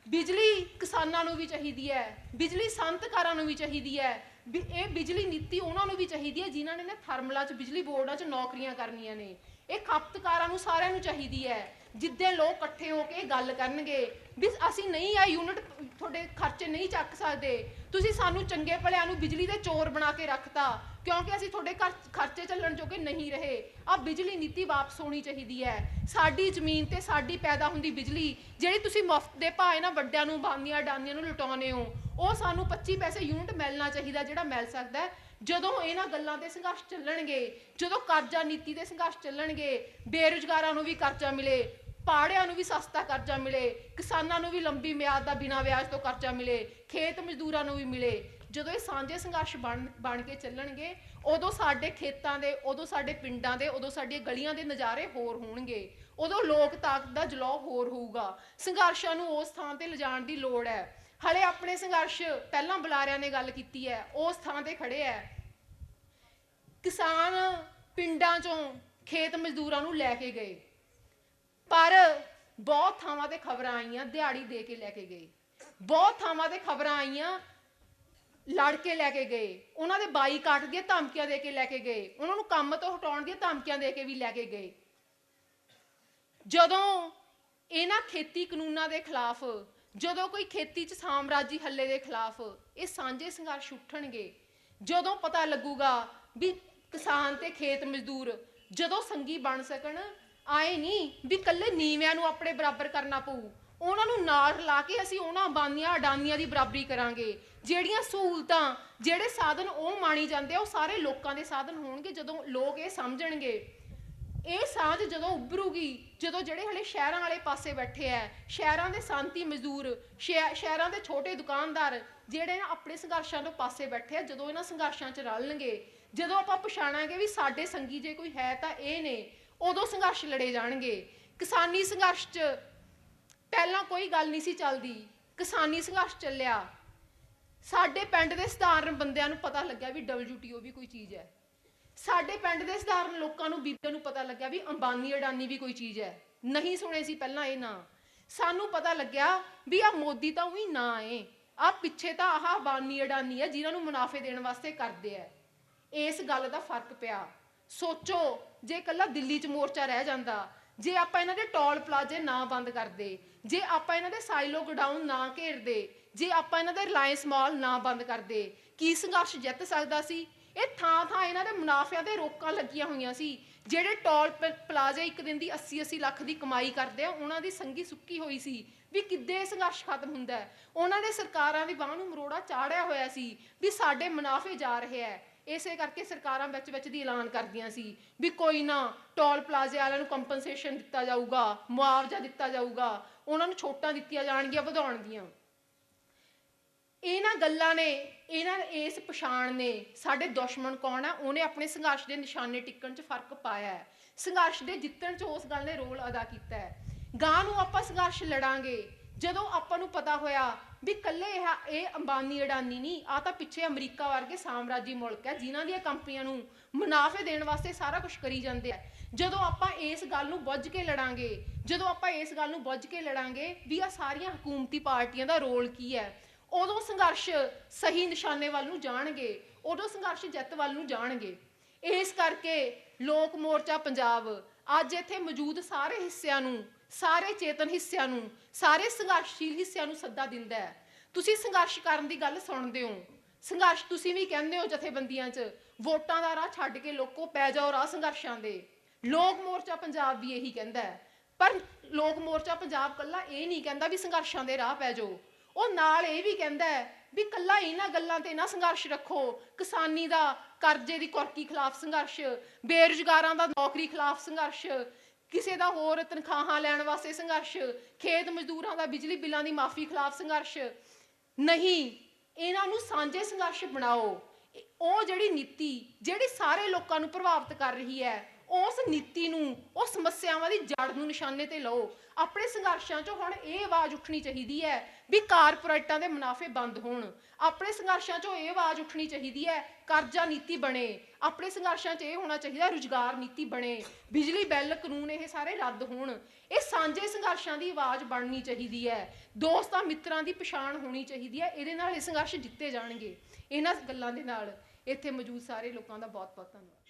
ਬਿਜਲੀ ਕਿਸਾਨਾਂ ਨੂੰ ਵੀ ਚਾਹੀਦੀ ਹੈ, ਬਿਜਲੀ ਸੰਤਕਾਰਾਂ ਨੂੰ ਵੀ ਚਾਹੀਦੀ ਹੈ, ਇਹ ਬਿਜਲੀ ਨੀਤੀ ਉਹਨਾਂ ਨੂੰ ਵੀ ਚਾਹੀਦੀ ਹੈ ਜਿਨ੍ਹਾਂ ਨੇ ਥਰਮਲਾਂ 'ਚ ਬਿਜਲੀ ਬੋਰਡਾਂ 'ਚ ਨੌਕਰੀਆਂ ਕਰਨੀਆਂ ਨੇ, ਇਹ ਖਪਤਕਾਰਾਂ ਨੂੰ ਸਾਰਿਆਂ ਨੂੰ ਚਾਹੀਦੀ ਹੈ। ਜਿੱਦਾਂ ਲੋਕ ਇਕੱਠੇ ਹੋ ਕੇ ਗੱਲ ਕਰਨਗੇ ਵੀ ਅਸੀਂ ਨਹੀਂ ਆ ਯੂਨਿਟ ਤੁਹਾਡੇ ਖਰਚੇ ਨਹੀਂ ਚੱਕ ਸਕਦੇ, ਤੁਸੀਂ ਸਾਨੂੰ ਚੰਗੇ ਭਲਿਆਂ ਨੂੰ ਬਿਜਲੀ ਦੇ ਚੋਰ ਬਣਾ ਕੇ ਰੱਖਤਾ ਕਿਉਂਕਿ ਅਸੀਂ ਤੁਹਾਡੇ ਖਰਚੇ ਚੱਲਣ ਜੋਗੇ ਨਹੀਂ ਰਹੇ, ਆਹ ਬਿਜਲੀ ਨੀਤੀ ਵਾਪਸ ਹੋਣੀ ਚਾਹੀਦੀ ਹੈ। ਸਾਡੀ ਜ਼ਮੀਨ ਤੇ ਸਾਡੀ ਪੈਦਾ ਹੁੰਦੀ ਬਿਜਲੀ ਜਿਹੜੀ ਤੁਸੀਂ ਮੁਫਤ ਦੇ ਭਾਅ ਇਹਨਾਂ ਵੱਡਿਆਂ ਨੂੰ ਬਾਨੀਆਂ ਅਡਾਨੀਆਂ ਨੂੰ ਲੁਟਾਉਂਦੇ ਹੋ, ਉਹ ਸਾਨੂੰ 25 ਪੈਸੇ ਯੂਨਿਟ ਮਿਲਣਾ ਚਾਹੀਦਾ, ਜਿਹੜਾ ਮਿਲ ਸਕਦਾ। ਜਦੋਂ ਇਹਨਾਂ ਗੱਲਾਂ ਤੇ ਸੰਘਰਸ਼ ਚੱਲਣਗੇ, ਜਦੋਂ ਕਰਜ਼ਾ ਨੀਤੀ ਦੇ ਸੰਘਰਸ਼ ਚੱਲਣਗੇ, ਬੇਰੁਜ਼ਗਾਰਾਂ ਨੂੰ ਵੀ ਕਰਜ਼ਾ ਮਿਲੇ, ਪਾੜਿਆਂ ਨੂੰ ਵੀ ਸਸਤਾ ਕਰਜ਼ਾ ਮਿਲੇ, ਕਿਸਾਨਾਂ ਨੂੰ ਵੀ ਲੰਬੀ ਮਿਆਦ ਦਾ ਬਿਨਾਂ ਵਿਆਜ ਤੋਂ ਕਰਜ਼ਾ ਮਿਲੇ, ਖੇਤ ਮਜ਼ਦੂਰਾਂ ਨੂੰ ਵੀ ਮਿਲੇ, ਜਦੋਂ ਇਹ ਸਾਂਝੇ ਸੰਘਰਸ਼ ਬਣ ਕੇ ਚੱਲਣਗੇ ਉਦੋਂ ਸਾਡੇ ਖੇਤਾਂ ਦੇ, ਉਦੋਂ ਸਾਡੇ ਪਿੰਡਾਂ ਦੇ, ਉਦੋਂ ਸਾਡੀਆਂ ਗਲੀਆਂ ਦੇ ਨਜ਼ਾਰੇ ਹੋਰ ਹੋਣਗੇ, ਉਦੋਂ ਲੋਕ ਤਾਕਤ ਦਾ ਜਲਾਅ ਹੋਰ ਹੋਊਗਾ। ਸੰਘਰਸ਼ਾਂ ਨੂੰ ਉਸ ਥਾਂ ਤੇ ਲਿਜਾਣ ਦੀ ਲੋੜ ਹੈ। ਹਲੇ ਆਪਣੇ ਸੰਘਰਸ਼ ਪਹਿਲਾਂ ਬੁਲਾਰਿਆਂ ਨੇ ਗੱਲ ਕੀਤੀ ਹੈ ਉਸ ਥਾਂ ਤੇ ਖੜੇ ਹੈ। ਕਿਸਾਨ ਪਿੰਡਾਂ 'ਚੋਂ ਖੇਤ ਮਜ਼ਦੂਰਾਂ ਨੂੰ ਲੈ ਕੇ ਗਏ, ਪਰ ਬਹੁਤ ਥਾਵਾਂ ਤੇ ਖਬਰਾਂ ਆਈਆਂ ਦਿਹਾੜੀ ਦੇ ਕੇ ਲੈ ਕੇ ਗਏ, ਬਹੁਤ ਥਾਵਾਂ ਤੇ ਖਬਰਾਂ ਆਈਆਂ ਲੜ ਕੇ ਲੈ ਕੇ ਗਏ, ਉਹਨਾਂ ਦੇ ਬਾਈਕਾਟ ਦੀਆਂ ਧਮਕੀਆਂ ਦੇ ਕੇ ਲੈ ਕੇ ਗਏ, ਉਹਨਾਂ ਨੂੰ ਕੰਮ ਤੋਂ ਹਟਾਉਣ ਦੀਆਂ ਧਮਕੀਆਂ ਦੇ ਕੇ ਵੀ ਲੈ ਕੇ ਗਏ। ਜਦੋਂ ਇਹਨਾਂ ਖੇਤੀ ਕਾਨੂੰਨਾਂ ਦੇ ਖਿਲਾਫ, ਜਦੋਂ ਕੋਈ ਖੇਤੀ 'ਚ ਸਾਮਰਾਜੀ ਹੱਲੇ ਦੇ ਖਿਲਾਫ ਇਹ ਸਾਂਝੇ ਸੰਘਰਸ਼ ਉੱਠਣਗੇ, ਜਦੋਂ ਪਤਾ ਲੱਗੂਗਾ ਵੀ ਕਿਸਾਨ ਤੇ ਖੇਤ ਮਜ਼ਦੂਰ ਜਦੋਂ ਸੰਗੀ ਬਣ ਸਕਣ, ਆਏ ਨਹੀਂ ਵੀ ਇਕੱਲੇ ਨੀਵਿਆਂ ਨੂੰ ਆਪਣੇ ਬਰਾਬਰ ਕਰਨਾ ਪਊ, ਉਹਨਾਂ ਨੂੰ ਨਾਲ ਲਾ ਕੇ ਅਸੀਂ ਉਹਨਾਂ ਬਾਨੀਆਂ ਅਡਾਨੀਆਂ ਦੀ ਬਰਾਬਰੀ ਕਰਾਂਗੇ, ਜਿਹੜੀਆਂ ਸਹੂਲਤਾਂ ਜਿਹੜੇ ਸਾਧਨ ਉਹ ਮਾਣੀ ਜਾਂਦੇ ਆ ਉਹ ਸਾਰੇ ਲੋਕਾਂ ਦੇ ਸਾਧਨ ਹੋਣਗੇ। ਜਦੋਂ ਲੋਕ ਇਹ ਸਮਝਣਗੇ, ਇਹ ਸਾਂਝ ਜਦੋਂ ਉੱਭਰੂਗੀ, ਜਦੋਂ ਜਿਹੜੇ ਹਲੇ ਸ਼ਹਿਰਾਂ ਵਾਲੇ ਪਾਸੇ ਬੈਠੇ ਆ, ਸ਼ਹਿਰਾਂ ਦੇ ਸੰਤੀ ਮਜ਼ਦੂਰ, ਸ਼ਹਿਰਾਂ ਦੇ ਛੋਟੇ ਦੁਕਾਨਦਾਰ ਜਿਹੜੇ ਆਪਣੇ ਸੰਘਰਸ਼ਾਂ ਤੋਂ ਪਾਸੇ ਬੈਠੇ ਆ, ਜਦੋਂ ਇਹਨਾਂ ਸੰਘਰਸ਼ਾਂ 'ਚ ਰਲਣਗੇ, ਜਦੋਂ ਆਪਾਂ ਪਛਾਣਾਂਗੇ ਵੀ ਸਾਡੇ ਸੰਗੀ ਜੇ ਕੋਈ ਹੈ ਤਾਂ ਇਹ ਨੇ, ਉਦੋਂ ਸੰਘਰਸ਼ ਲੜੇ ਜਾਣਗੇ। ਕਿਸਾਨੀ ਸੰਘਰਸ਼ 'ਚ ਪਹਿਲਾਂ ਕੋਈ ਗੱਲ ਨਹੀਂ ਸੀ ਚੱਲਦੀ, ਕਿਸਾਨੀ ਸੰਘਰਸ਼ ਚੱਲਿਆ, ਸਾਡੇ ਪਿੰਡ ਦੇ ਸਧਾਰਨ ਬੰਦਿਆਂ ਨੂੰ ਪਤਾ ਲੱਗਿਆ ਵੀ WTO ਵੀ ਕੋਈ ਚੀਜ਼ ਹੈ, ਸਾਡੇ ਪਿੰਡ ਦੇ ਸਧਾਰਨ ਲੋਕਾਂ ਨੂੰ, ਬੀਬੀਆਂ ਨੂੰ ਪਤਾ ਲੱਗਿਆ ਵੀ ਅੰਬਾਨੀ ਅਡਾਨੀ ਵੀ ਕੋਈ ਚੀਜ਼ ਹੈ, ਨਹੀਂ ਸੁਣੇ ਸੀ ਪਹਿਲਾਂ ਇਹ ਨਾਂ। ਸਾਨੂੰ ਪਤਾ ਲੱਗਿਆ ਵੀ ਆਹ ਮੋਦੀ ਤਾਂ ਉਹੀ ਨਾਂ ਏ, ਆਹ ਪਿੱਛੇ ਤਾਂ ਆਹ ਅੰਬਾਨੀ ਅਡਾਨੀ ਹੈ ਜਿਨ੍ਹਾਂ ਨੂੰ ਮੁਨਾਫੇ ਦੇਣ ਵਾਸਤੇ ਕਰਦੇ ਆ। ਇਸ ਗੱਲ ਦਾ ਫਰਕ ਪਿਆ। ਸੋਚੋ ਜੇ ਇਕੱਲਾ ਦਿੱਲੀ 'ਚ ਮੋਰਚਾ ਰਹਿ ਜਾਂਦਾ, ਜੇ ਆਪਾਂ ਇਹਨਾਂ ਦੇ ਟੋਲ ਪਲਾਜ਼ੇ ਨਾ ਬੰਦ ਕਰਦੇ, ਜੇ ਆਪਾਂ ਇਹਨਾਂ ਦੇ ਸਾਈਲੋ ਗੋਡਾਊਨ ਨਾ ਘੇਰਦੇ, ਜੇ ਆਪਾਂ ਇਹਨਾਂ ਦੇ ਰਿਲਾਇੰਸ ਮਾਲ ਨਾ ਬੰਦ ਕਰਦੇ, ਕੀ ਸੰਘਰਸ਼ ਜਿੱਤ ਸਕਦਾ ਸੀ? ਇਹ ਥਾਂ ਥਾਂ ਇਹਨਾਂ ਦੇ ਮੁਨਾਫਿਆਂ ਤੇ ਰੋਕਾਂ ਲੱਗੀਆਂ ਹੋਈਆਂ ਸੀ। ਜਿਹੜੇ ਟੋਲ ਪਲਾਜ਼ੇ ਇੱਕ ਦਿਨ ਦੀ 80-80 ਲੱਖ ਦੀ ਕਮਾਈ ਕਰਦੇ ਆ, ਉਹਨਾਂ ਦੀ ਸੰਗੀ ਸੁੱਕੀ ਹੋਈ ਸੀ ਵੀ ਕਿੱਦੇ ਸੰਘਰਸ਼ ਖਤਮ ਹੁੰਦਾ ਹੈ। ਉਹਨਾਂ ਦੇ ਸਰਕਾਰਾਂ ਦੀ ਬਾਂਹ ਨੂੰ ਮਰੋੜਾ ਚਾੜਿਆ ਹੋਇਆ ਸੀ ਵੀ ਸਾਡੇ ਮੁਨਾਫੇ ਜਾ ਰਹੇ ਹੈ। ਇਸੇ ਕਰਕੇ ਸਰਕਾਰਾਂ ਵਿੱਚ ਦੀ ਐਲਾਨ ਕਰਦੀਆਂ ਸੀ ਵੀ ਕੋਈ ਨਾ ਟੋਲ ਪਲਾਜ਼ੇ ਵਾਲਿਆਂ ਨੂੰ ਕੰਪਨਸੇਸ਼ਨ ਦਿੱਤਾ ਜਾਊਗਾ, ਮੁਆਵਜ਼ਾ ਦਿੱਤਾ ਜਾਊਗਾ, ਉਹਨਾਂ ਨੂੰ ਛੋਟਾਂ ਦਿੱਤੀਆਂ ਜਾਣਗੀਆਂ ਵਧਾਉਣ ਦੀਆਂ। ਇਹਨਾਂ ਗੱਲਾਂ ਨੇ, ਇਹਨਾਂ ਇਸ ਪਛਾਣ ਨੇ ਸਾਡੇ ਦੁਸ਼ਮਣ ਕੌਣ ਆ ਉਹਨੇ ਆਪਣੇ ਸੰਘਰਸ਼ ਦੇ ਨਿਸ਼ਾਨੇ ਟਿਕਣ 'ਚ ਫਰਕ ਪਾਇਆ ਹੈ, ਸੰਘਰਸ਼ ਦੇ ਜਿੱਤਣ 'ਚ ਉਸ ਗੱਲ ਨੇ ਰੋਲ ਅਦਾ ਕੀਤਾ ਹੈ। ਗਾਂ ਨੂੰ ਆਪਾਂ ਸੰਘਰਸ਼ ਲੜਾਂਗੇ ਜਦੋਂ ਆਪਾਂ ਨੂੰ ਪਤਾ ਹੋਇਆ ਵੀ ਇਕੱਲੇ ਇਹ ਅੰਬਾਨੀ ਅਡਾਨੀ ਨਹੀਂ, ਆ ਤਾਂ ਪਿੱਛੇ ਅਮਰੀਕਾ ਵਰਗੇ ਸਾਮਰਾਜੀ ਮੁਲਕ ਹੈ ਜਿਨ੍ਹਾਂ ਦੀਆਂ ਕੰਪਨੀਆਂ ਨੂੰ ਮੁਨਾਫੇ ਦੇਣ ਵਾਸਤੇ ਸਾਰਾ ਕੁਝ ਕਰੀ ਜਾਂਦੇ ਆ। ਜਦੋਂ ਆਪਾਂ ਇਸ ਗੱਲ ਨੂੰ ਬੁੱਝ ਕੇ ਲੜਾਂਗੇ, ਜਦੋਂ ਆਪਾਂ ਇਸ ਗੱਲ ਨੂੰ ਬੁੱਝ ਕੇ ਲੜਾਂਗੇ ਵੀ ਆ ਸਾਰੀਆਂ ਹਕੂਮਤੀ ਪਾਰਟੀਆਂ ਦਾ ਰੋਲ ਕੀ ਹੈ, ਉਦੋਂ ਸੰਘਰਸ਼ ਸਹੀ ਨਿਸ਼ਾਨੇ ਵੱਲ ਨੂੰ ਜਾਣਗੇ, ਉਦੋਂ ਸੰਘਰਸ਼ ਜਿੱਤ ਵੱਲ ਨੂੰ ਜਾਣਗੇ। ਇਸ ਕਰਕੇ ਲੋਕ ਮੋਰਚਾ ਪੰਜਾਬ ਅੱਜ ਇੱਥੇ ਮੌਜੂਦ ਸਾਰੇ ਹਿੱਸਿਆਂ ਨੂੰ, ਸਾਰੇ ਚੇਤਨ ਹਿੱਸਿਆਂ ਨੂੰ, ਸਾਰੇ ਸੰਘਰਸ਼ਸ਼ੀਲ ਹਿੱਸਿਆਂ ਨੂੰ ਸੱਦਾ ਦਿੰਦਾ ਹੈ। ਤੁਸੀਂ ਸੰਘਰਸ਼ ਕਰਨ ਦੀ ਗੱਲ ਸੁਣਦੇ ਹੋ, ਸੰਘਰਸ਼ ਤੁਸੀਂ ਵੀ ਕਹਿੰਦੇ ਹੋ ਜਥੇਬੰਦੀਆਂ 'ਚ, ਵੋਟਾਂ ਦਾ ਰਾਹ ਛੱਡ ਕੇ ਲੋਕੋ ਪੈ ਜਾਓ ਰਾਹ ਸੰਘਰਸ਼ਾਂ ਦੇ। ਲੋਕ ਮੋਰਚਾ ਪੰਜਾਬ ਵੀ ਇਹੀ ਕਹਿੰਦਾ ਹੈ, ਪਰ ਲੋਕ ਮੋਰਚਾ ਪੰਜਾਬ ਕੱਲਾ ਇਹ ਨਹੀਂ ਕਹਿੰਦਾ ਵੀ ਸੰਘਰਸ਼ਾਂ ਦੇ ਰਾਹ ਪੈ ਜਾਓ, ਉਹ ਨਾਲ ਇਹ ਵੀ ਕਹਿੰਦਾ ਹੈ ਵੀ ਕੱਲਾ ਇਹਨਾਂ ਗੱਲਾਂ ਤੇ ਨਾ ਸੰਘਰਸ਼ ਰੱਖੋ, ਕਿਸਾਨੀ ਦਾ ਕਰਜ਼ੇ ਦੀ ਕੁਰਕੀ ਖਿਲਾਫ ਸੰਘਰਸ਼, ਬੇਰੁਜ਼ਗਾਰਾਂ ਦਾ ਨੌਕਰੀ ਖਿਲਾਫ ਸੰਘਰਸ਼, ਕਿਸੇ ਦਾ ਹੋਰ ਤਨਖਾਹਾਂ ਲੈਣ ਵਾਸਤੇ ਸੰਘਰਸ਼, ਖੇਤ ਮਜ਼ਦੂਰਾਂ ਦਾ ਬਿਜਲੀ ਬਿੱਲਾਂ ਦੀ ਮਾਫੀ ਖਿਲਾਫ ਸੰਘਰਸ਼ ਨਹੀਂ, ਇਹਨਾਂ ਨੂੰ ਸਾਂਝੇ ਸੰਘਰਸ਼ ਬਣਾਓ। ਉਹ ਜਿਹੜੀ ਨੀਤੀ ਜਿਹੜੀ ਸਾਰੇ ਲੋਕਾਂ ਨੂੰ ਪ੍ਰਭਾਵਿਤ ਕਰ ਰਹੀ ਹੈ, ਉਸ ਨੀਤੀ ਨੂੰ, ਉਹ ਸਮੱਸਿਆਵਾਂ ਦੀ ਜੜ ਨੂੰ ਨਿਸ਼ਾਨੇ ਤੇ ਲਓ। ਆਪਣੇ ਸੰਘਰਸ਼ਾਂ 'ਚੋਂ ਹੁਣ ਇਹ ਆਵਾਜ਼ ਉੱਠਣੀ ਚਾਹੀਦੀ ਹੈ ਵੀ ਕਾਰਪੋਰੇਟਾਂ ਦੇ ਮੁਨਾਫੇ ਬੰਦ ਹੋਣ। ਆਪਣੇ ਸੰਘਰਸ਼ਾਂ 'ਚੋਂ ਇਹ ਆਵਾਜ਼ ਉੱਠਣੀ ਚਾਹੀਦੀ ਹੈ ਕਰਜ਼ਾ ਨੀਤੀ ਬਣੇ। ਆਪਣੇ ਸੰਘਰਸ਼ਾਂ 'ਚ ਇਹ ਹੋਣਾ ਚਾਹੀਦਾ ਰੁਜ਼ਗਾਰ ਨੀਤੀ ਬਣੇ, ਬਿਜਲੀ ਬਿੱਲ ਕਾਨੂੰਨ ਇਹ ਸਾਰੇ ਰੱਦ ਹੋਣ। ਇਹ ਸਾਂਝੇ ਸੰਘਰਸ਼ਾਂ ਦੀ ਆਵਾਜ਼ ਬਣਨੀ ਚਾਹੀਦੀ ਹੈ, ਦੋਸਤਾਂ ਮਿੱਤਰਾਂ ਦੀ ਪਛਾਣ ਹੋਣੀ ਚਾਹੀਦੀ ਹੈ। ਇਹਦੇ ਨਾਲ ਇਹ ਸੰਘਰਸ਼ ਜਿੱਤੇ ਜਾਣਗੇ। ਇਹਨਾਂ ਗੱਲਾਂ ਦੇ ਨਾਲ ਇੱਥੇ ਮੌਜੂਦ ਸਾਰੇ ਲੋਕਾਂ ਦਾ ਬਹੁਤ ਬਹੁਤ ਧੰਨਵਾਦ।